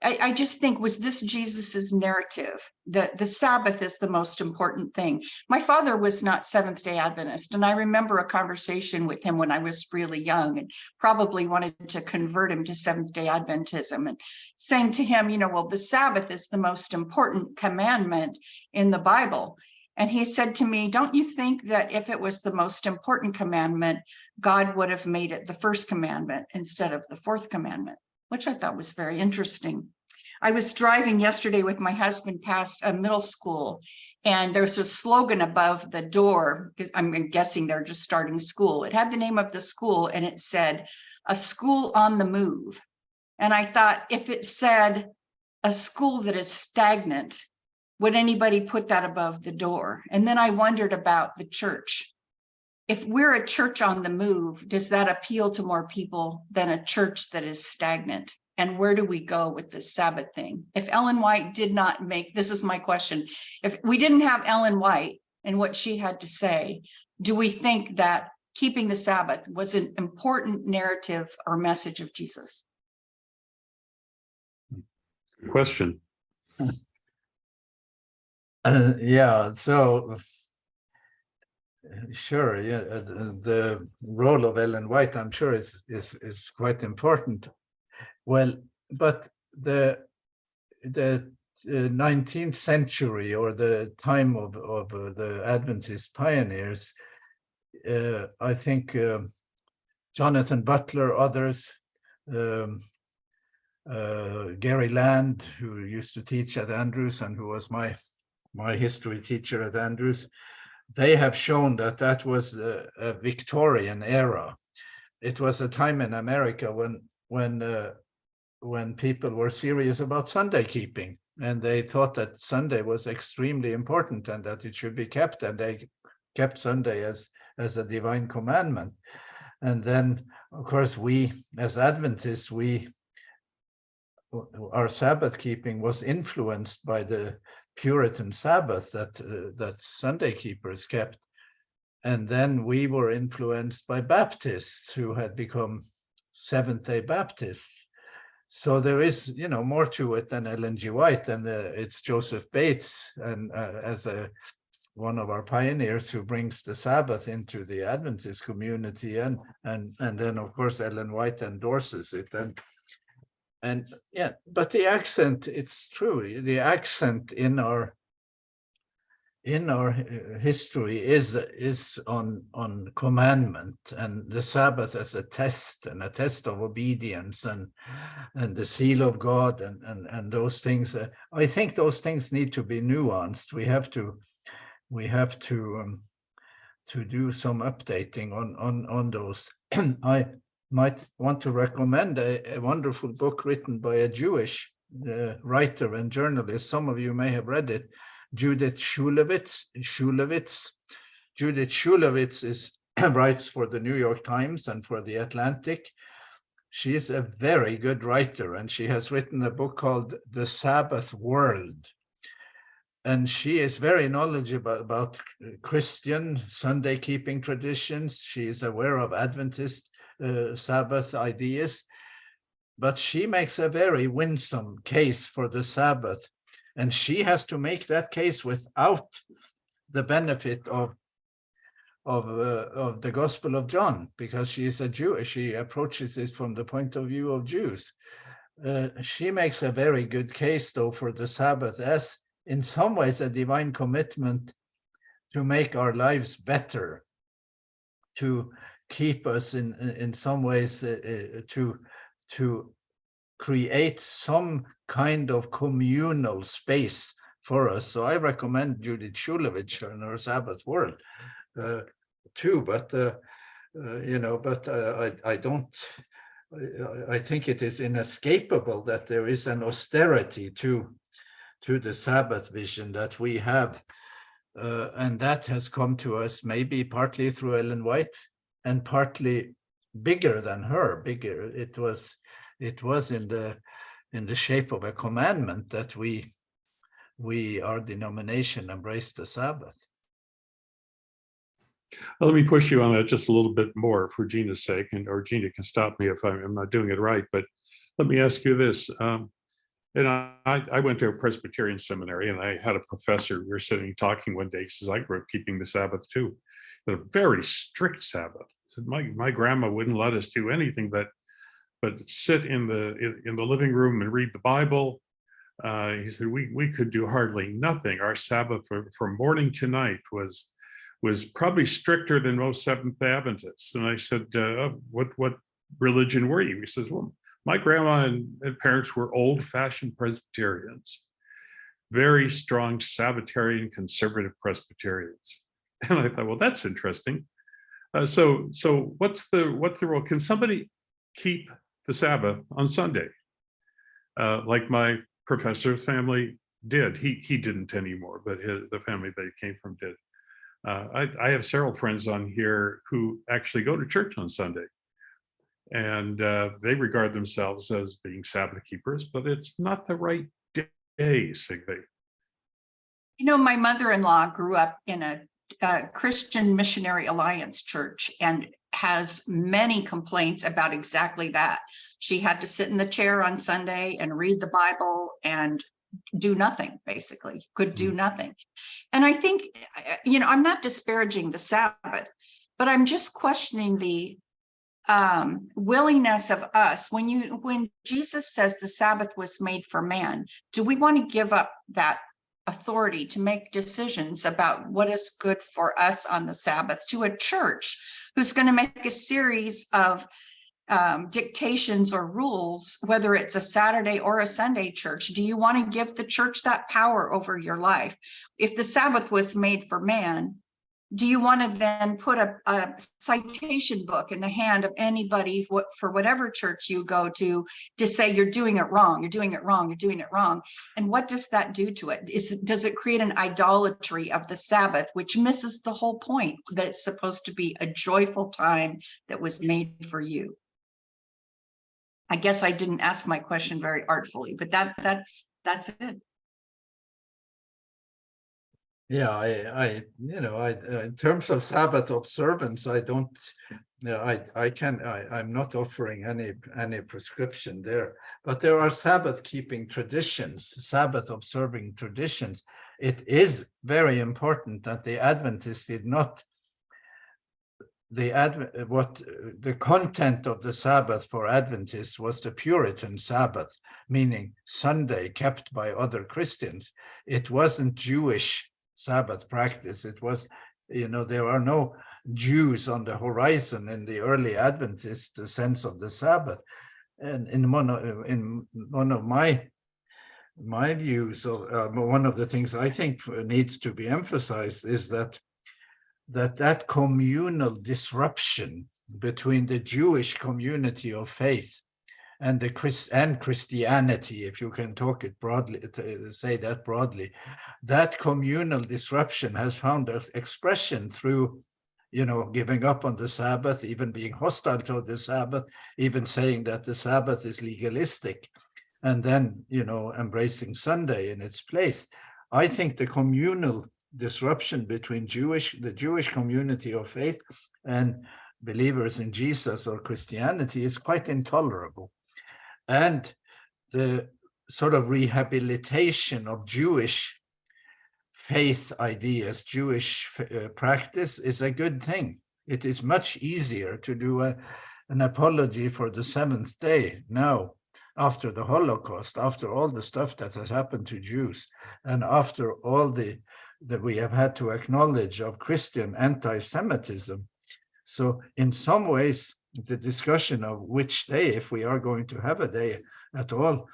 I just think, was this Jesus's narrative that the Sabbath is the most important thing? My father was not Seventh-day Adventist, and I remember a conversation with him when I was really young and probably wanted to convert him to Seventh-day Adventism, and saying to him, you know, well, the Sabbath is the most important commandment in the Bible. And he said to me, don't you think that if it was the most important commandment, God would have made it the first commandment instead of the fourth commandment? Which I thought was very interesting. I was driving yesterday with my husband past a middle school, and there's a slogan above the door, because I'm guessing they're just starting school. It had the name of the school, and it said, "A school on the move." And I thought, if it said a school that is stagnant, would anybody put that above the door? And then I wondered about the church. If we're a church on the move, does that appeal to more people than a church that is stagnant? And where do we go with this Sabbath thing? If Ellen White did not make, this is my question, if we didn't have Ellen White and what she had to say, do we think that keeping the Sabbath was an important narrative or message of Jesus? Good question. Yeah, so sure, yeah, the role of Ellen White, I'm sure, is quite important. Well, but the 19th century, or the time of the Adventist pioneers, I think Jonathan Butler, others, Gary Land, who used to teach at Andrews and who was my history teacher at Andrews, they have shown that that was a Victorian era. It was a time in America when people were serious about Sunday keeping, and they thought that Sunday was extremely important and that it should be kept, and they kept Sunday as a divine commandment. And then, of course, we as Adventists, our Sabbath keeping was influenced by the Puritan Sabbath that Sunday keepers kept. And then we were influenced by Baptists who had become Seventh-day Baptists. So there is, more to it than Ellen G. White, and it's Joseph Bates, and as one of our pioneers who brings the Sabbath into the Adventist community, and then of course Ellen White endorses it, and yeah, but the accent, it's true, the accent in our history is on commandment, and the Sabbath as a test of obedience, and the seal of God, and those things. I think those things need to be nuanced. We have to do some updating on those. I might want to recommend a wonderful book written by a Jewish writer and journalist. Some of you may have read it. Judith Shulevitz. Judith Shulevitz writes for the New York Times and for the Atlantic. She is a very good writer, and she has written a book called The Sabbath World. And she is very knowledgeable about Christian Sunday keeping traditions. She is aware of Adventist Sabbath ideas, but she makes a very winsome case for the Sabbath. And she has to make that case without the benefit of the Gospel of John, because she is a Jew. She approaches it from the point of view of Jews. She makes a very good case, though, for the Sabbath as, in some ways, a divine commitment make our lives better, to keep us in some ways, to create some kind of communal space for us. So I recommend Judith Shulevich and her Sabbath World too, but I think it is inescapable that there is an austerity to the Sabbath vision that we have, and that has come to us maybe partly through Ellen White and partly bigger than her. It was in the shape of a commandment that we, our denomination, embraced the Sabbath. Well, let me push you on that just a little bit more for Gina's sake, or Gina can stop me if I'm not doing it right. But let me ask you this. And I went to a Presbyterian seminary, and I had a professor. We were sitting talking one day. He says, "I grew up keeping the Sabbath too, but a very strict Sabbath." He said, "My grandma wouldn't let us do anything but sit in the living room and read the Bible." He said, "We could do hardly nothing. Our Sabbath from morning to night was probably stricter than most Seventh-day Adventists." And I said, "What religion were you?" He says, "Well, my grandma and parents were old-fashioned Presbyterians, very strong Sabbatarian conservative Presbyterians." And I thought, well, that's interesting. So what's the role? Can somebody keep the Sabbath on Sunday, like my professor's family did? He didn't anymore, but the family that he came from did. I have several friends on here who actually go to church on Sunday, and they regard themselves as being Sabbath keepers, but it's not the right day, Sigve. You know, my mother-in-law grew up in a Christian Missionary Alliance church and has many complaints about exactly that. She had to sit in the chair on Sunday and read the Bible and do nothing, basically, could do nothing. And I think, you know, I'm not disparaging the Sabbath, but I'm just questioning the willingness of us. When Jesus says the Sabbath was made for man, do we want to give up that authority to make decisions about what is good for us on the Sabbath to a church who's going to make a series of dictations or rules, whether it's a Saturday or a Sunday church? Do you want to give the church that power over your life? If the Sabbath was made for man, do you want to then put a citation book in the hand of anybody for whatever church you go to say you're doing it wrong, you're doing it wrong, you're doing it wrong? And what does that do to it? Does it create an idolatry of the Sabbath, which misses the whole point that it's supposed to be a joyful time that was made for you? I guess I didn't ask my question very artfully, but that's it. Yeah, I in terms of Sabbath observance, I'm not offering any prescription there, but there are Sabbath keeping traditions, Sabbath observing traditions. It is very important that the Adventists did not, the content of the Sabbath for Adventists was the Puritan Sabbath, meaning Sunday kept by other Christians. It wasn't Jewish Sabbath practice. It was, there are no Jews on the horizon in the early Adventist sense of the Sabbath. And in one of my views, one of the things I think needs to be emphasized is that communal disruption between the Jewish community of faith and Christianity, if you can talk it broadly, say that broadly, that communal disruption has found expression through, giving up on the Sabbath, even being hostile to the Sabbath, even saying that the Sabbath is legalistic, and then, embracing Sunday in its place. I think the communal disruption between the Jewish community of faith and believers in Jesus or Christianity is quite intolerable. And the sort of rehabilitation of Jewish faith ideas, Jewish practice is a good thing. It is much easier to do an apology for the seventh day now, after the Holocaust, after all the stuff that has happened to Jews, and after all the that we have had to acknowledge of Christian anti-Semitism. So in some ways, the discussion of which day, if we are going to have a day at all,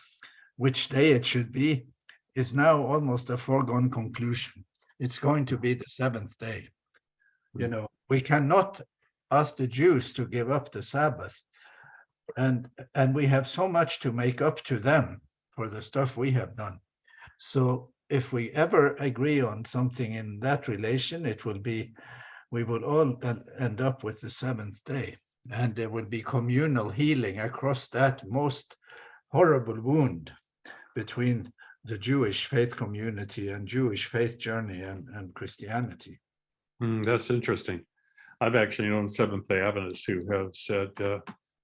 which day it should be, is now almost a foregone conclusion. It's going to be the seventh day. You know, we cannot ask the Jews to give up the Sabbath. And we have so much to make up to them for the stuff we have done. So if we ever agree on something in that relation, it will be, we will all end up with the seventh day. And there will be communal healing across that most horrible wound between the Jewish faith community and Jewish faith journey and Christianity. That's interesting. I've actually known Seventh-day Adventists who have said,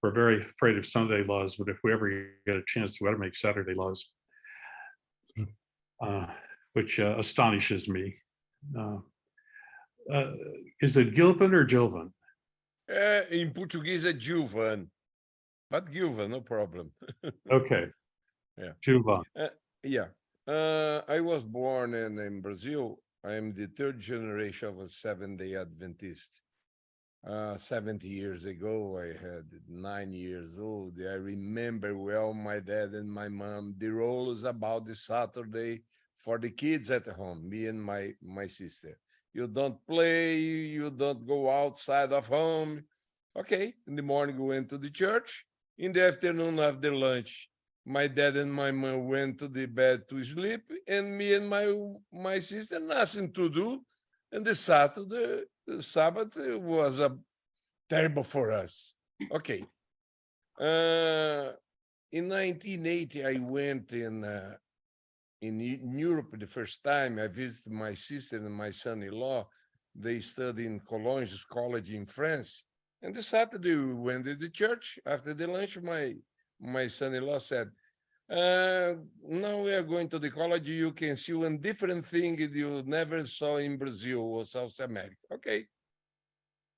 we're very afraid of Sunday laws, but if we ever get a chance, we ought to make Saturday laws, which astonishes me. Is it Gilvan or Gilvan? In Portuguese, it's Gilvan, but Gilvan, no problem. Okay. Yeah. Gilvan. Yeah. I was born in Brazil. I am the third generation of a Seventh-day Adventist. 70 years ago, I had 9 years old. I remember well my dad and my mom, the rules about the Saturday for the kids at home, me and my sister. You don't play, you don't go outside of home. Okay, in the morning we went to the church. In the afternoon after lunch, my dad and my mom went to the bed to sleep, and me and my sister, nothing to do. And the Sabbath was terrible for us. Okay. In 1980, I went in Europe the first time. I visited my sister and my son-in-law. They studied in Collonges College in France. And the Saturday we went to the church. After the lunch, my son-in-law said, now we are going to the college. You can see one different thing you never saw in Brazil or South America. Okay.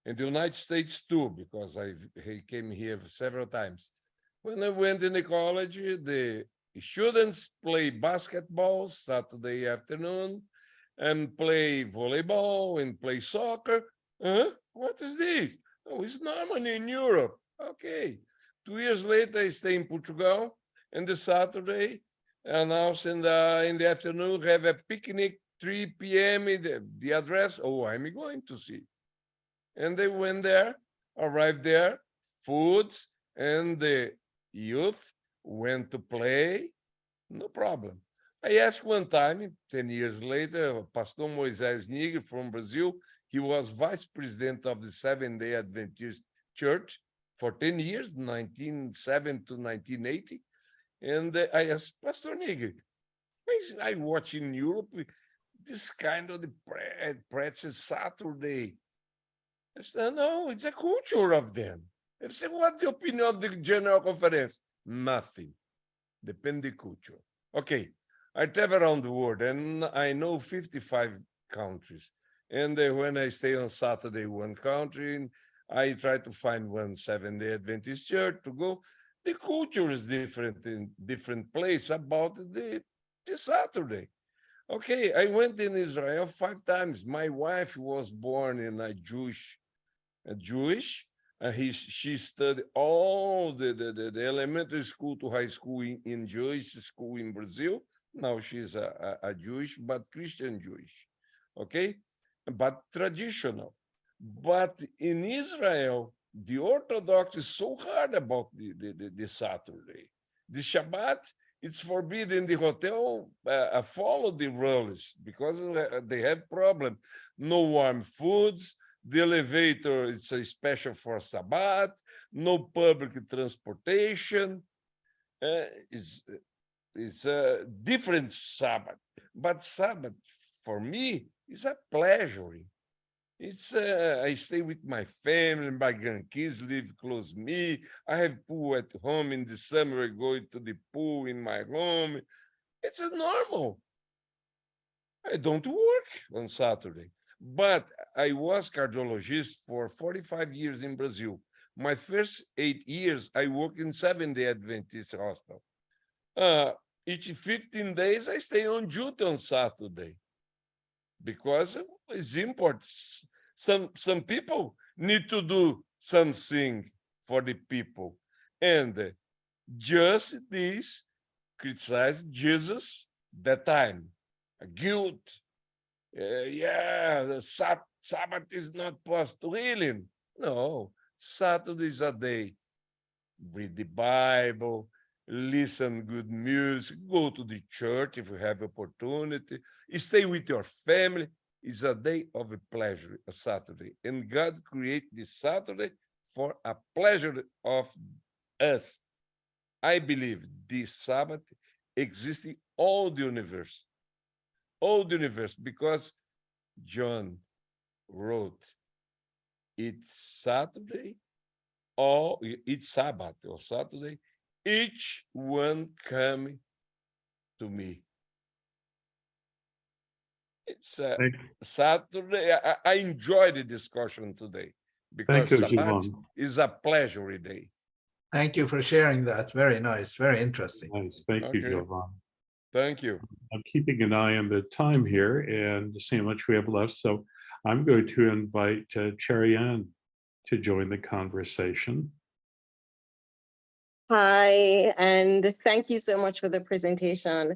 In the United States too, because I came here several times. When I went in the college, the students play basketball Saturday afternoon and play volleyball and play soccer. What is this? Oh, it's normal in Europe. Okay. 2 years later, I stay in Portugal, and the Saturday, announced in the afternoon, have a picnic, 3 p.m. The address. Oh, I'm going to see. And they went there, arrived there, foods, and the youth went to play, no problem. I asked one time, 10 years later, Pastor Moisés Nigre from Brazil, he was vice president of the Seventh-day Adventist Church for 10 years, 1907 to 1980. And I asked Pastor Nigre, I watch in Europe this kind of the practice Saturday. I said, no, it's a culture of them. I said, what's the opinion of the General Conference? Nothing. Depends the culture. Okay, I travel around the world and I know 55 countries. And when I stay on Saturday, one country, I try to find one Seventh-day Adventist church to go. The culture is different in different place about the Saturday. Okay, I went in Israel 5 times. My wife was born in a Jewish. She studied all the elementary school to high school in Jewish school in Brazil. Now she's a Jewish, but Christian Jewish, okay? But traditional. But in Israel, the Orthodox is so hard about the Saturday. The Shabbat, it's forbidden the hotel follow the rules because they have problem. No warm foods. The elevator is a special for Sabbath. No public transportation. It's a different Sabbath. But Sabbath for me is a pleasure. It's I stay with my family, my grandkids live close to me. I have pool at home in the summer. I go to the pool in my home. It's normal. I don't work on Saturday, but I was cardiologist for 45 years in Brazil. My first 8 years, I worked in Seventh-day Adventist hospital. Each 15 days, I stay on duty on Saturday. because it's important. Some people need to do something for the people, and just this criticize Jesus that time, guilt. Yeah, the Sabbath is not supposed to healing. No, Saturday is a day. Read the Bible, listen good music, go to the church if you have opportunity, stay with your family. It's a day of a pleasure, a Saturday. And God created this Saturday for a pleasure of us. I believe this Sabbath exists in all the universe, because John wrote, it's Saturday, or it's Sabbath or Saturday, each one come to me. It's a Saturday. I enjoyed the discussion today because Thank you, Sabbath Sivan. is a pleasure day. Thank you for sharing that. Very nice, very interesting. Nice. Thank you, Okay. Jovan. Thank you. I'm keeping an eye on the time here and seeing how much we have left. So I'm going to invite Cherry Ann to join the conversation. Hi, and thank you so much for the presentation.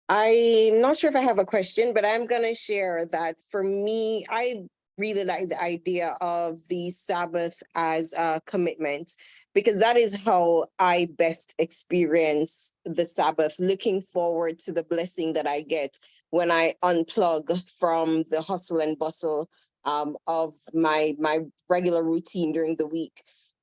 I'm not sure if I have a question, but I'm going to share that for me, I really like the idea of the Sabbath as a commitment, because that is how I best experience the Sabbath, looking forward to the blessing that I get when I unplug from the hustle and bustle of my regular routine during the week.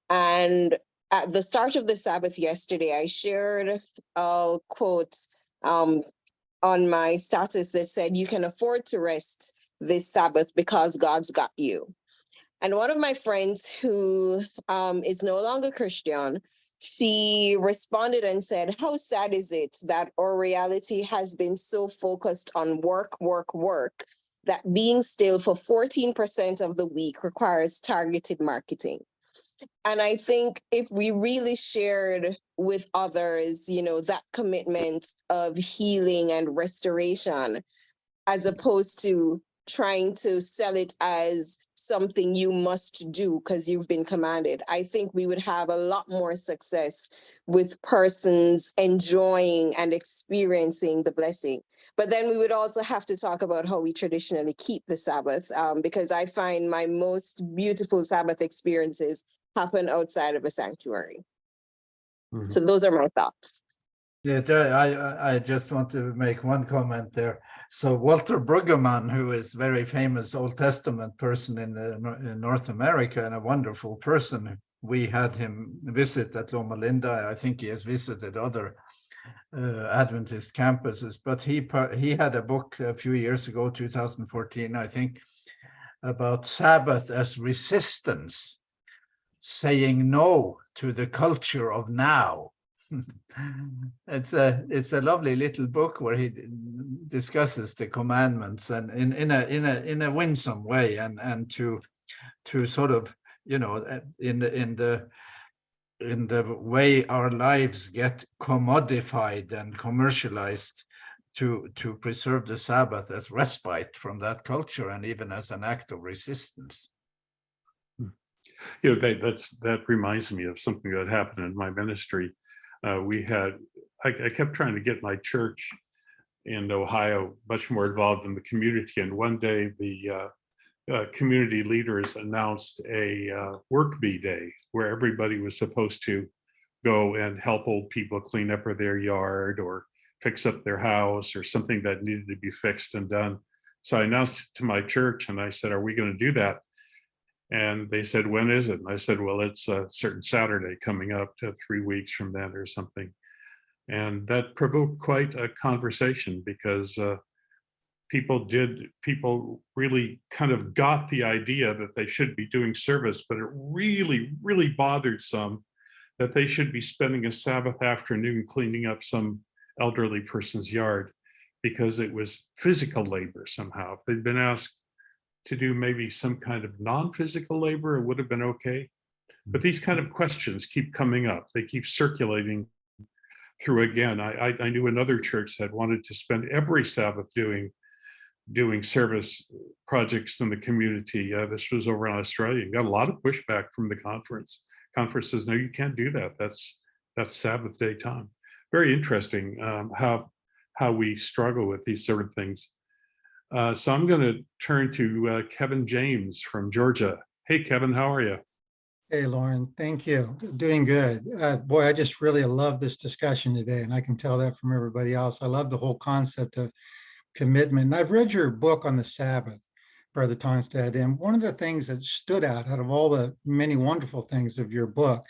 And at the start of the Sabbath yesterday, I shared a quote on my status that said, you can afford to rest this Sabbath because God's got you. And one of my friends who is no longer Christian, she responded and said, how sad is it that our reality has been so focused on work, that being still for 14% of the week requires targeted marketing. And I think if we really shared with others, that commitment of healing and restoration, as opposed to trying to sell it as something you must do because you've been commanded, I think we would have a lot more success with persons enjoying and experiencing the blessing. But then we would also have to talk about how we traditionally keep the Sabbath, because I find my most beautiful Sabbath experiences happen outside of a sanctuary. Mhm. So those are my thoughts. Yeah, I just want to make one comment there. So Walter Brueggemann, who is a very famous Old Testament person in North America and a wonderful person, we had him visit at Loma Linda. I think he has visited other Adventist campuses, but he had a book a few years ago, 2014, I think, about Sabbath as resistance, saying no to the culture of now. It's a lovely little book where he discusses the commandments and in a winsome way, and to sort of, in the way our lives get commodified and commercialized, to preserve the Sabbath as respite from that culture and even as an act of resistance. That reminds me of something that happened in my ministry. I kept trying to get my church in Ohio much more involved in the community. And one day the community leaders announced a work bee day where everybody was supposed to go and help old people clean up their yard or fix up their house or something that needed to be fixed and done. So I announced it to my church and I said, are we going to do that? And they said, when is it? And I said, well, it's a certain Saturday coming up to 3 weeks from then or something. And that provoked quite a conversation because people really kind of got the idea that they should be doing service, but it really, really bothered some that they should be spending a Sabbath afternoon cleaning up some elderly person's yard because it was physical labor somehow. If they'd been asked to do maybe some kind of non-physical labor, it would have been okay. But these kind of questions keep coming up. They keep circulating through again. I knew another church that wanted to spend every Sabbath doing doing service projects in the community. This was over in Australia. Got a lot of pushback from the conference. Conference says, no, you can't do that. That's Sabbath day time. Very interesting how we struggle with these sort of things. So I'm going to turn to Kevin James from Georgia. Hey, Kevin, how are you? Hey, Lauren, thank you. Doing good. Boy, I just really love this discussion today, and I can tell that from everybody else. I love the whole concept of commitment. And I've read your book on the Sabbath, Brother Tonstad, and one of the things that stood out of all the many wonderful things of your book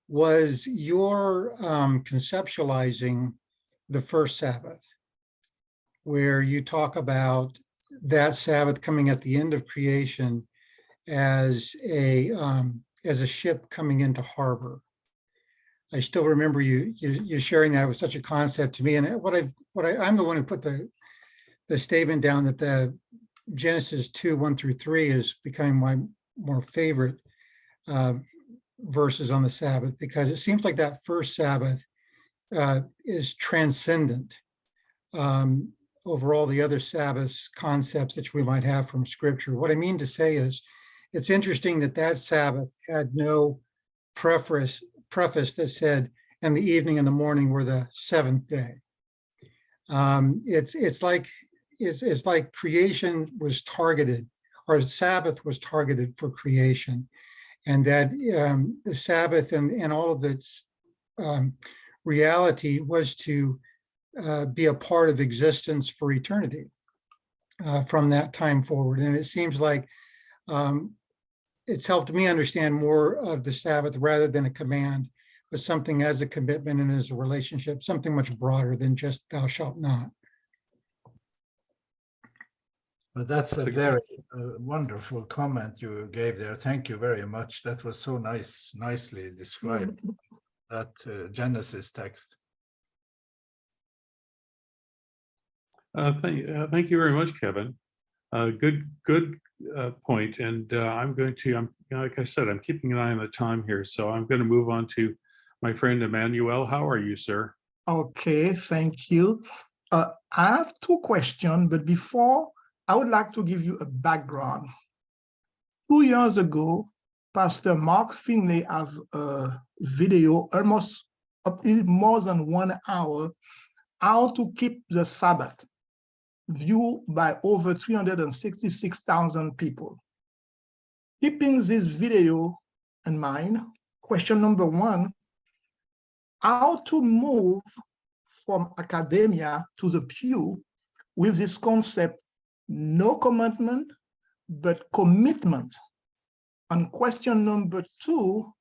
was your conceptualizing the first Sabbath, where you talk about that Sabbath coming at the end of creation as a ship coming into harbor. I still remember you sharing that with such a concept to me. And I'm the one who put the statement down that the Genesis 2:1-3 is becoming my more favorite verses on the Sabbath, because it seems like that first Sabbath is transcendent over all the other Sabbath concepts that we might have from Scripture. What I mean to say is, it's interesting that Sabbath had no preface that said, and the evening and the morning were the seventh day. It's like creation was targeted, or Sabbath was targeted for creation, and that the Sabbath and all of its reality was to be a part of existence for eternity from that time forward. And it seems like it's helped me understand more of the Sabbath rather than a command, but something as a commitment and as a relationship, something much broader than just thou shalt not. But that's a very wonderful comment you gave there. Thank you very much. That was so nicely described, that Genesis text. Thank you very much, Kevin. Good point. And like I said, I'm keeping an eye on the time here. So I'm going to move on to my friend Emmanuel. How are you, sir? Okay, thank you. I have two questions, but before, I would like to give you a background. 2 years ago, Pastor Mark Finley have a video, almost more than 1 hour, how to keep the Sabbath, viewed by over 366,000 people. Keeping this video in mind, question number one, how to move from academia to the pew with this concept, no commandment, but commitment. And question number two,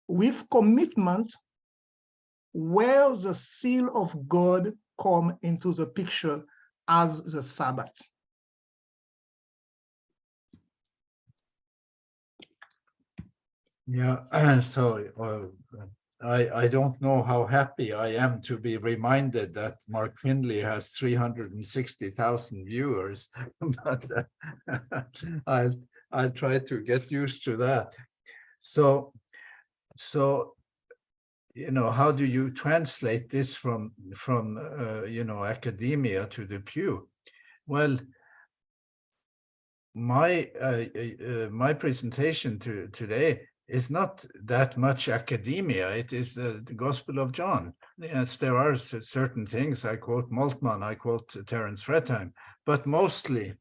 with commitment, where the seal of God come into the picture as the Sabbath. Yeah, so I don't know how happy I am to be reminded that Mark Finley has 360,000 viewers, but I'll try to get used to that. So how do you translate this from academia to the pew? Well, my presentation today is not that much academia. It is the Gospel of John. Yes, there are certain things. I quote Moltmann, I quote Terence Fretheim, but mostly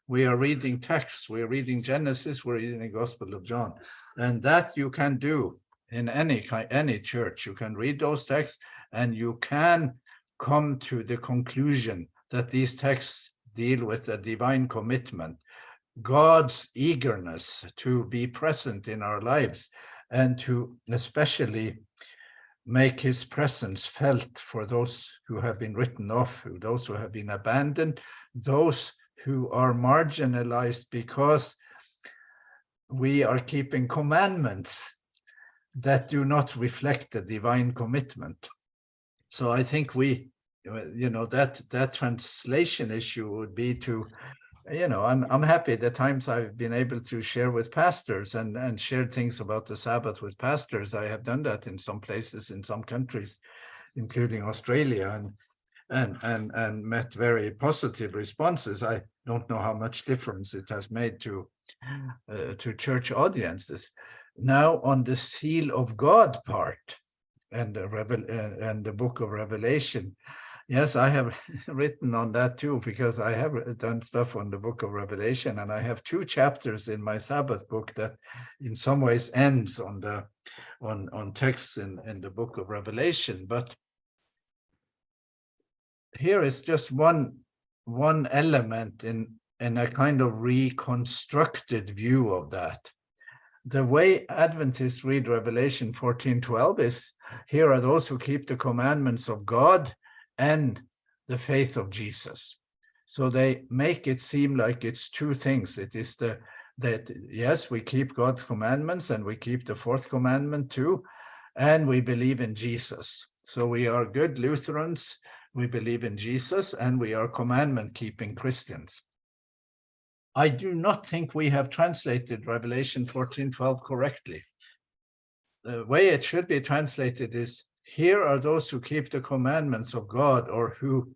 we are reading texts. We're reading Genesis, we're reading the Gospel of John. And that you can do in any church. You can read those texts and you can come to the conclusion that these texts deal with a divine commitment, God's eagerness to be present in our lives, and to especially make his presence felt for those who have been written off, those who have been abandoned, those who are marginalized because we are keeping commandments that do not reflect the divine commitment. So I think that translation issue would be to, I'm happy the times I've been able to share with pastors and share things about the Sabbath with pastors. I have done that in some places, in some countries, including Australia. and met very positive responses. I don't know how much difference it has made to church audiences. Now on the seal of God part and the book of Revelation, yes, I have written on that too, because I have done stuff on the book of Revelation, and I have 2 chapters in my Sabbath book that in some ways ends on texts in the book of Revelation. But here is just one element in a kind of reconstructed view of that. The way Adventists read Revelation 14:12 is, here are those who keep the commandments of God and the faith of Jesus. So they make it seem like it's 2 things. It is that yes, we keep God's commandments and we keep the 4th commandment too, and we believe in Jesus. So we are good Lutherans, we believe in Jesus, and we are commandment-keeping Christians. I do not think we have translated Revelation 14:12 correctly. The way it should be translated is, here are those who keep the commandments of God, or who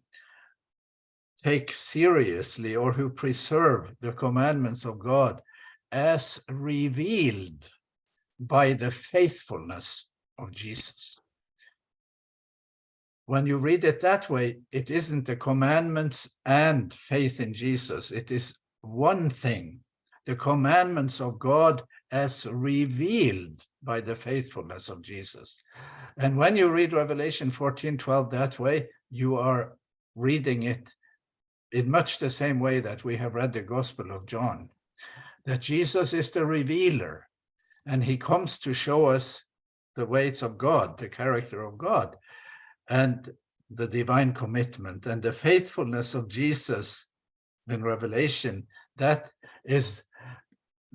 take seriously or who preserve the commandments of God as revealed by the faithfulness of Jesus. When you read it that way, it isn't the commandments and faith in Jesus. It is one thing, the commandments of God as revealed by the faithfulness of Jesus. And when you read Revelation 14:12 that way, you are reading it in much the same way that we have read the Gospel of John, that Jesus is the revealer, and he comes to show us the ways of God, the character of God, and the divine commitment, and the faithfulness of Jesus in Revelation. That is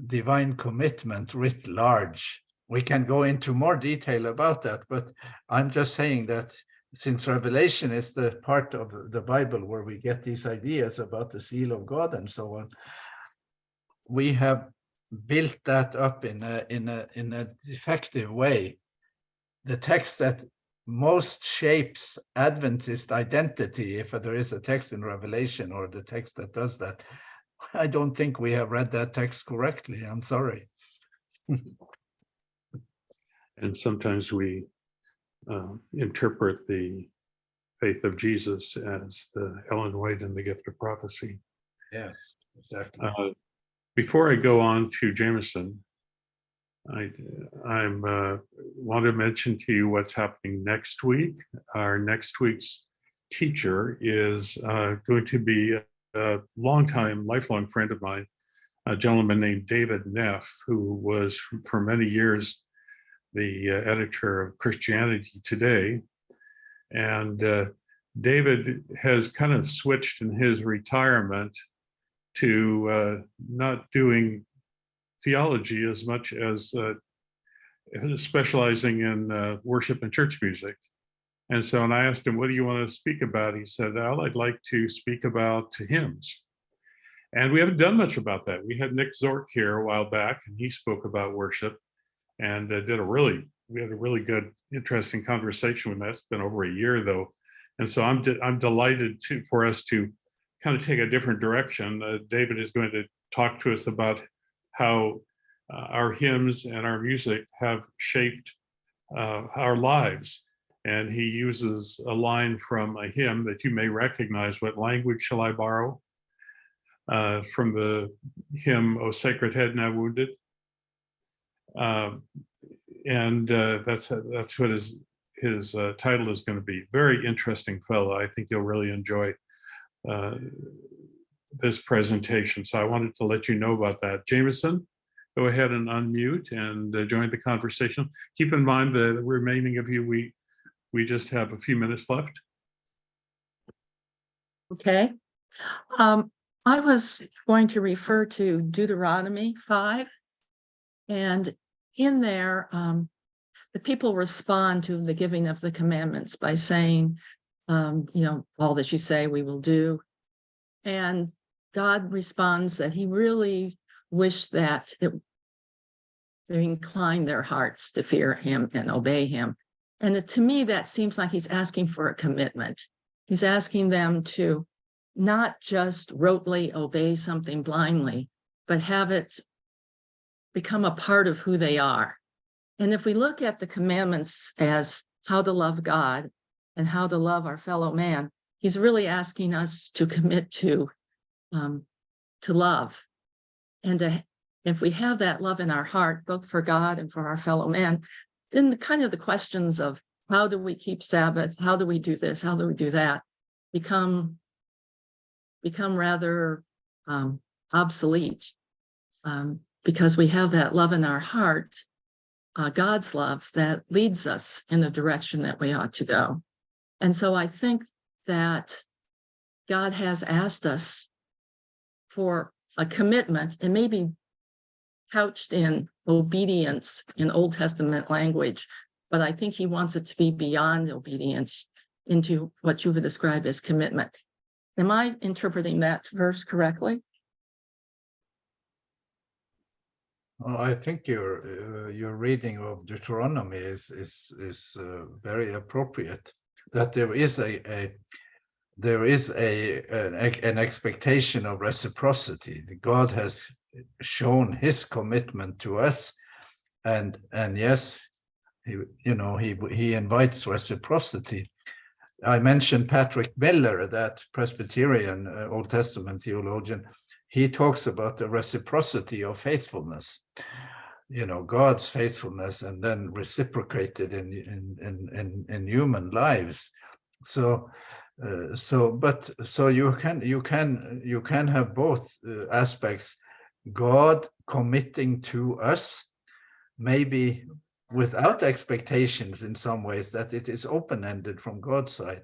divine commitment writ large. We can go into more detail about that, but I'm just saying that since Revelation is the part of the Bible where we get these ideas about the seal of God and so on, we have built that up in a effective way. The text that most shapes Adventist identity, if there is a text in Revelation or the text that does that, I don't think we have read that text correctly. I'm sorry. And sometimes we interpret the faith of Jesus as the Ellen White and the gift of prophecy. Yes, exactly. Before I go on to Jameson, I want to mention to you what's happening next week. Our next week's teacher is going to be a lifelong friend of mine, a gentleman named David Neff, who was for many years the editor of Christianity Today. And David has kind of switched in his retirement to not doing theology as much as specializing in worship and church music. And so, and I asked him, what do you want to speak about? He said, well, I'd like to speak about hymns. And we haven't done much about that. We had Nick Zork here a while back, and he spoke about worship and we had a really good, interesting conversation with that. It's been over a year though. And so I'm delighted for us to kind of take a different direction. David is going to talk to us about how our hymns and our music have shaped our lives. And he uses a line from a hymn that you may recognize. What language shall I borrow? From the hymn, O Sacred Head Now Wounded. That's what his title is going to be. Very interesting fellow. I think you'll really enjoy this presentation. So I wanted to let you know about that. Jameson, go ahead and unmute and join the conversation. Keep in mind the remaining of you, we just have a few minutes left. Okay. I was going to refer to Deuteronomy 5, and in there, the people respond to the giving of the commandments by saying, all that you say we will do. And God responds that he really wished that they incline their hearts to fear him and obey him. And to me, that seems like he's asking for a commitment. He's asking them to not just rotely obey something blindly, but have it become a part of who they are. And if we look at the commandments as how to love God and how to love our fellow man, he's really asking us to commit to love. And if we have that love in our heart, both for God and for our fellow man, then the questions of how do we keep Sabbath, how do we do this, how do we do that, become rather obsolete, because we have that love in our heart, God's love that leads us in the direction that we ought to go. And so I think that God has asked us for a commitment, and maybe couched in obedience in Old Testament language, but I think he wants it to be beyond obedience into what you would describe as commitment. Am I interpreting that verse correctly? Well, I think your reading of Deuteronomy is very appropriate. That there is an expectation of reciprocity. God has shown his commitment to us, and yes, he invites reciprocity. I mentioned Patrick Miller, that Presbyterian Old Testament theologian. He talks about the reciprocity of faithfulness, God's faithfulness, and then reciprocated in human lives. So you can have both aspects. God committing to us, maybe without expectations in some ways, that it is open-ended from God's side.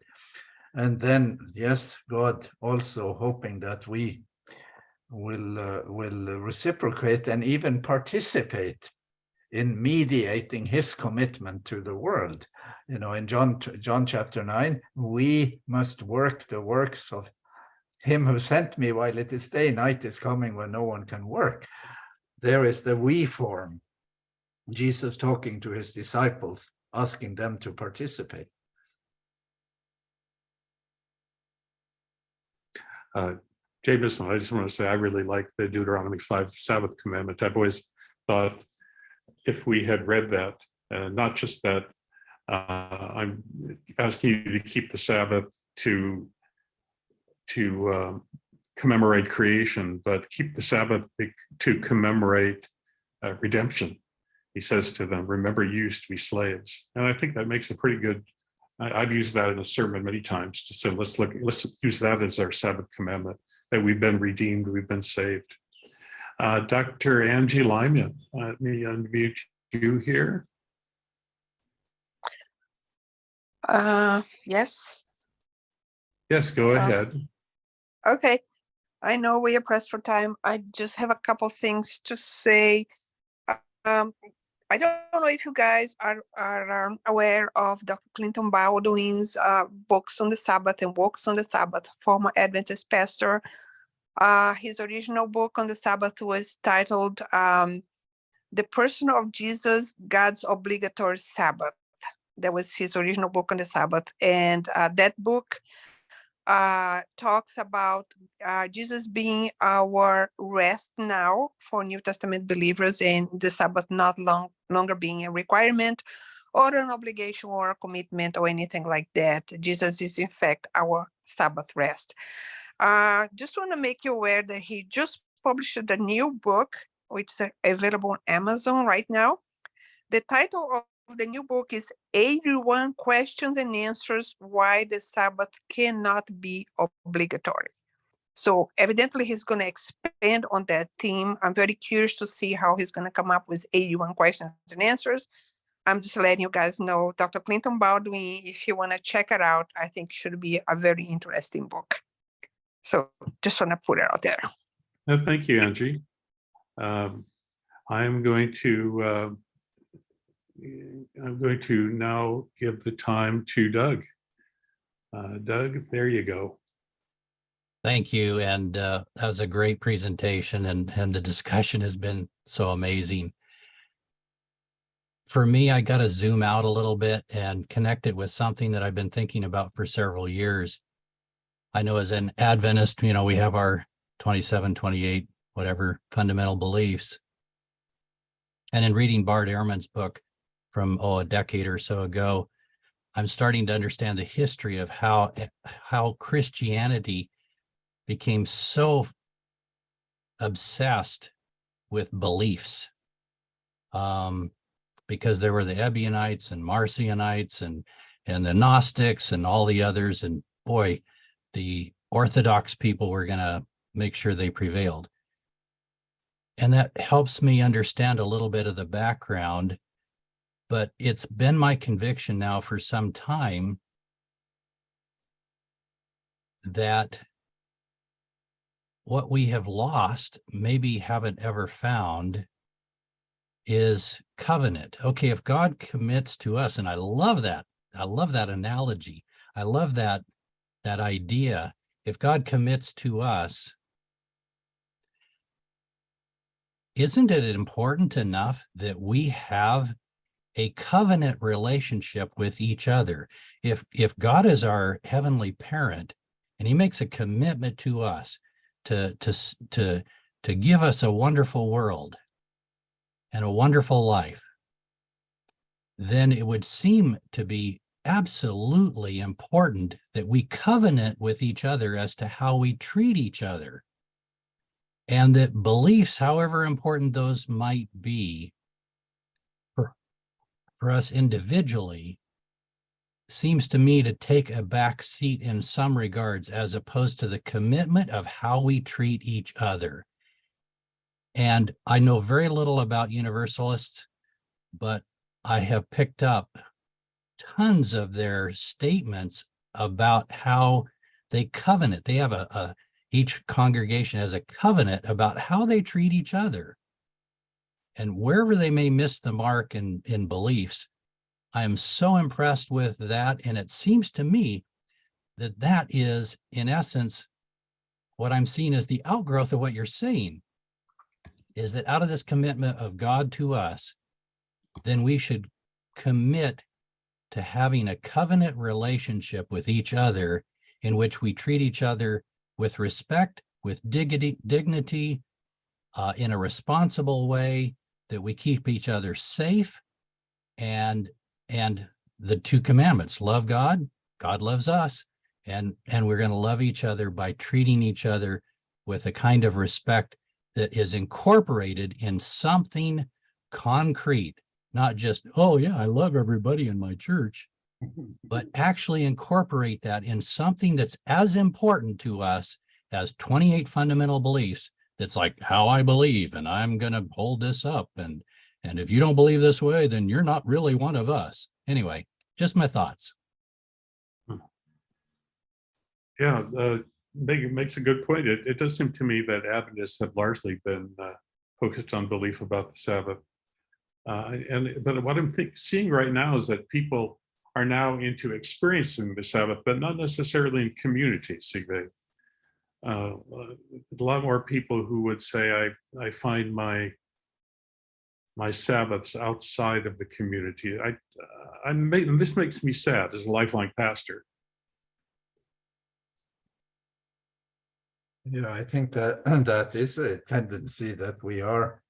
And then, yes, God also hoping that we will reciprocate and even participate in mediating his commitment to the world. In John chapter 9, we must work the works of him who sent me while it is day. Night is coming when no one can work. There is the we form. Jesus talking to his disciples, asking them to participate. Jameson, I just want to say I really like the Deuteronomy 5 Sabbath commandment. I've always thought if we had read that, not just that I'm asking you to keep the Sabbath to commemorate creation, but keep the Sabbath to commemorate redemption. He says to them, remember you used to be slaves. And I think that makes a pretty good, I've used that in a sermon many times to say, let's use that as our Sabbath commandment, that we've been redeemed, we've been saved. Dr. Angie Lyman, let me unmute you here. Yes. Yes, go ahead. Okay. I know we are pressed for time. I just have a couple things to say. I don't know if you guys are aware of Dr. Clinton Baldwin's books on the Sabbath and works on the Sabbath, former Adventist pastor. His original book on the Sabbath was titled The Person of Jesus, God's Obligatory Sabbath. That was his original book on the Sabbath. And that book talks about Jesus being our rest now for New Testament believers, and the Sabbath not longer being a requirement or an obligation or a commitment or anything like that. Jesus is in fact our Sabbath rest. Just want to make you aware that he just published a new book, which is available on Amazon right now. The title of the new book is 81 Questions and Answers Why the Sabbath Cannot Be Obligatory. So evidently he's going to expand on that theme. I'm very curious to see how he's going to come up with 81 questions and answers. I'm just letting you guys know, Dr. Clinton Baldwin, if you want to check it out, I think it should be a very interesting book. So just want to put it out there. Thank you, Angie. I'm going to now give the time to Doug. Doug, there you go. Thank you. And that was a great presentation, and the discussion has been so amazing. For me, I got to zoom out a little bit and connect it with something that I've been thinking about for several years. I know as an Adventist, you know, we have our 27, 28, whatever fundamental beliefs. And in reading Bart Ehrman's book from, a decade or so ago, I'm starting to understand the history of how Christianity became so obsessed with beliefs. Because there were the Ebionites and Marcionites and the Gnostics and all the others. And boy, the Orthodox people were going to make sure they prevailed. And that helps me understand a little bit of the background, but it's been my conviction now for some time that what we have lost, maybe haven't ever found, is covenant. Okay, if God commits to us, and I love that analogy. I love that idea. If God commits to us, isn't it important enough that we have a covenant relationship with each other? If God is our heavenly parent and he makes a commitment to us to give us a wonderful world and a wonderful life, then it would seem to be absolutely important that we covenant with each other as to how we treat each other. And that beliefs, however important those might be for us individually, seems to me to take a back seat in some regards, as opposed to the commitment of how we treat each other. And I know very little about Universalists, but I have picked up tons of their statements about how they covenant. They have each congregation has a covenant about how they treat each other. And wherever they may miss the mark in beliefs, I am so impressed with that. And it seems to me that that is, in essence, what I'm seeing as the outgrowth of what you're saying, is that out of this commitment of God to us, then we should commit to having a covenant relationship with each other in which we treat each other with respect, with dignity, in a responsible way, that we keep each other safe, and the two commandments: love God, God loves us, and we're going to love each other by treating each other with a kind of respect that is incorporated in something concrete, not just, oh yeah, I love everybody in my church, but actually incorporate that in something that's as important to us as 28 fundamental beliefs. That's like how I believe, and I'm going to hold this up. And if you don't believe this way, then you're not really one of us. Anyway, just my thoughts. Yeah, makes a good point. It does seem to me that Adventists have largely been focused on belief about the Sabbath. But what I'm seeing right now is that people are now into experiencing the Sabbath, but not necessarily in community, Sigve. A lot more people who would say, I find my Sabbaths outside of the community. This makes me sad as a lifelong pastor. Yeah, I think that is a tendency, that we are,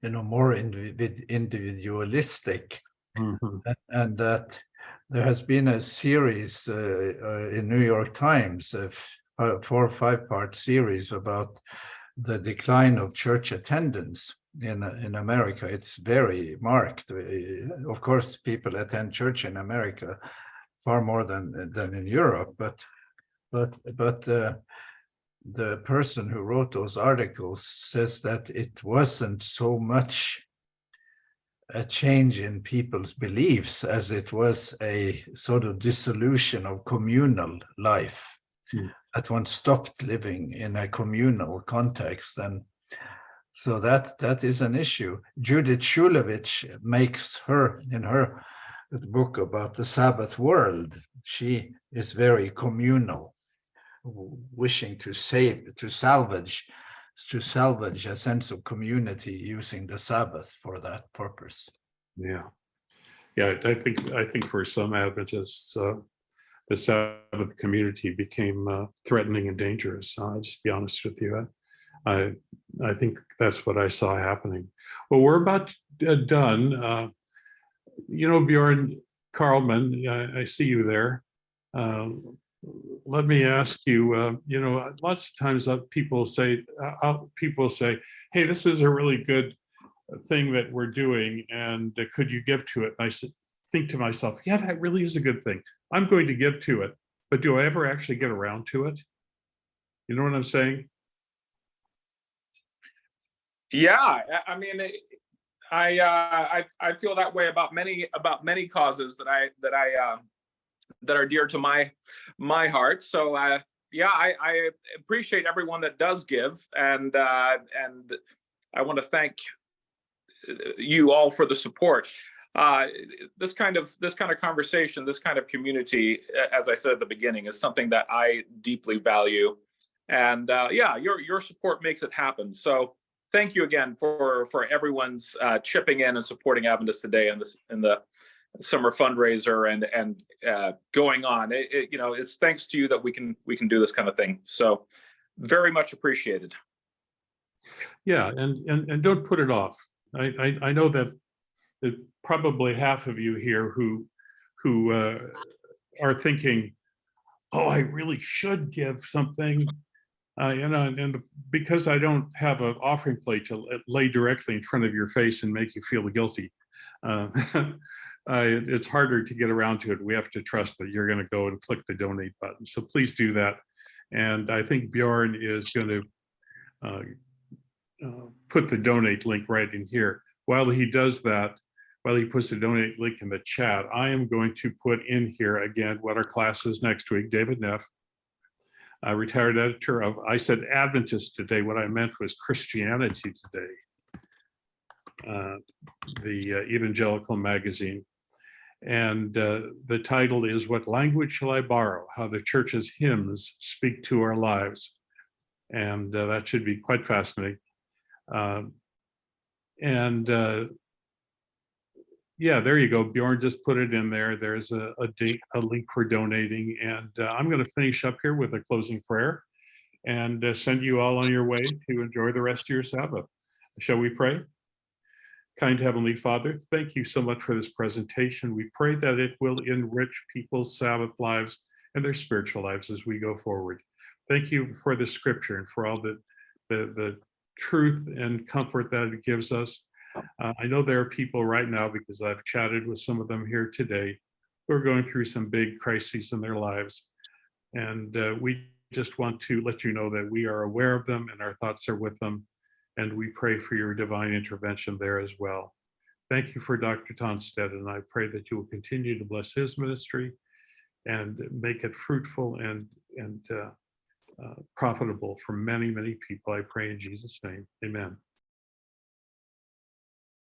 more individualistic, and that there has been a series in New York Times, a 4 or 5 part series about the decline of church attendance in America. It's very marked. Of course, people attend church in America far more than in Europe, but the person who wrote those articles says that it wasn't so much a change in people's beliefs as it was a sort of dissolution of communal life, that one stopped living in a communal context. And so that is an issue. Judith Shulevich makes in her book about the Sabbath world, she is very communal, wishing to salvage a sense of community using the Sabbath for that purpose. Yeah, I think for some Adventists, the Sabbath community became threatening and dangerous. I'll just be honest with you. I think that's what I saw happening. Well, we're about done. Bjorn Carlman, I see you there. Let me ask you, lots of times people say, hey, this is a really good thing that we're doing, and could you give to it? And I think to myself, yeah, that really is a good thing. I'm going to give to it, but do I ever actually get around to it? You know what I'm saying? Yeah, I mean, I feel that way about many causes that are dear to my heart. So yeah, I appreciate everyone that does give, and I want to thank you all for the support. This kind of conversation, this kind of community, as I said at the beginning, is something that I deeply value, and yeah, your support makes it happen. So thank you again for everyone's chipping in and supporting Adventist today in the summer fundraiser and going on. It's thanks to you that we can do this kind of thing. So very much appreciated. Yeah, and don't put it off. I know that probably half of you here who are thinking, oh, I really should give something. And because I don't have an offering plate to lay directly in front of your face and make you feel guilty, it's harder to get around to it. We have to trust that you're going to go and click the donate button. So please do that. And I think Bjorn is going to put the donate link right in here. While he does that, while he puts the donate link in the chat, I am going to put in here again what our class is next week. David Neff, retired editor of, I said Adventist today, what I meant was Christianity Today, the evangelical magazine. And the title is, What Language Shall I Borrow? How the Church's Hymns Speak to Our Lives. And that should be quite fascinating. Yeah, there you go. Bjorn just put it in there. There's a link for donating. And I'm going to finish up here with a closing prayer and send you all on your way to enjoy the rest of your Sabbath. Shall we pray? Kind Heavenly Father, thank you so much for this presentation. We pray that it will enrich people's Sabbath lives and their spiritual lives as we go forward. Thank you for the scripture and for all the truth and comfort that it gives us. I know there are people right now, because I've chatted with some of them here today, who are going through some big crises in their lives. And we just want to let you know that we are aware of them and our thoughts are with them. And we pray for your divine intervention there as well. Thank you for Dr. Tonstad, and I pray that you will continue to bless his ministry and make it fruitful and profitable for many, many people. I pray in Jesus' name, amen.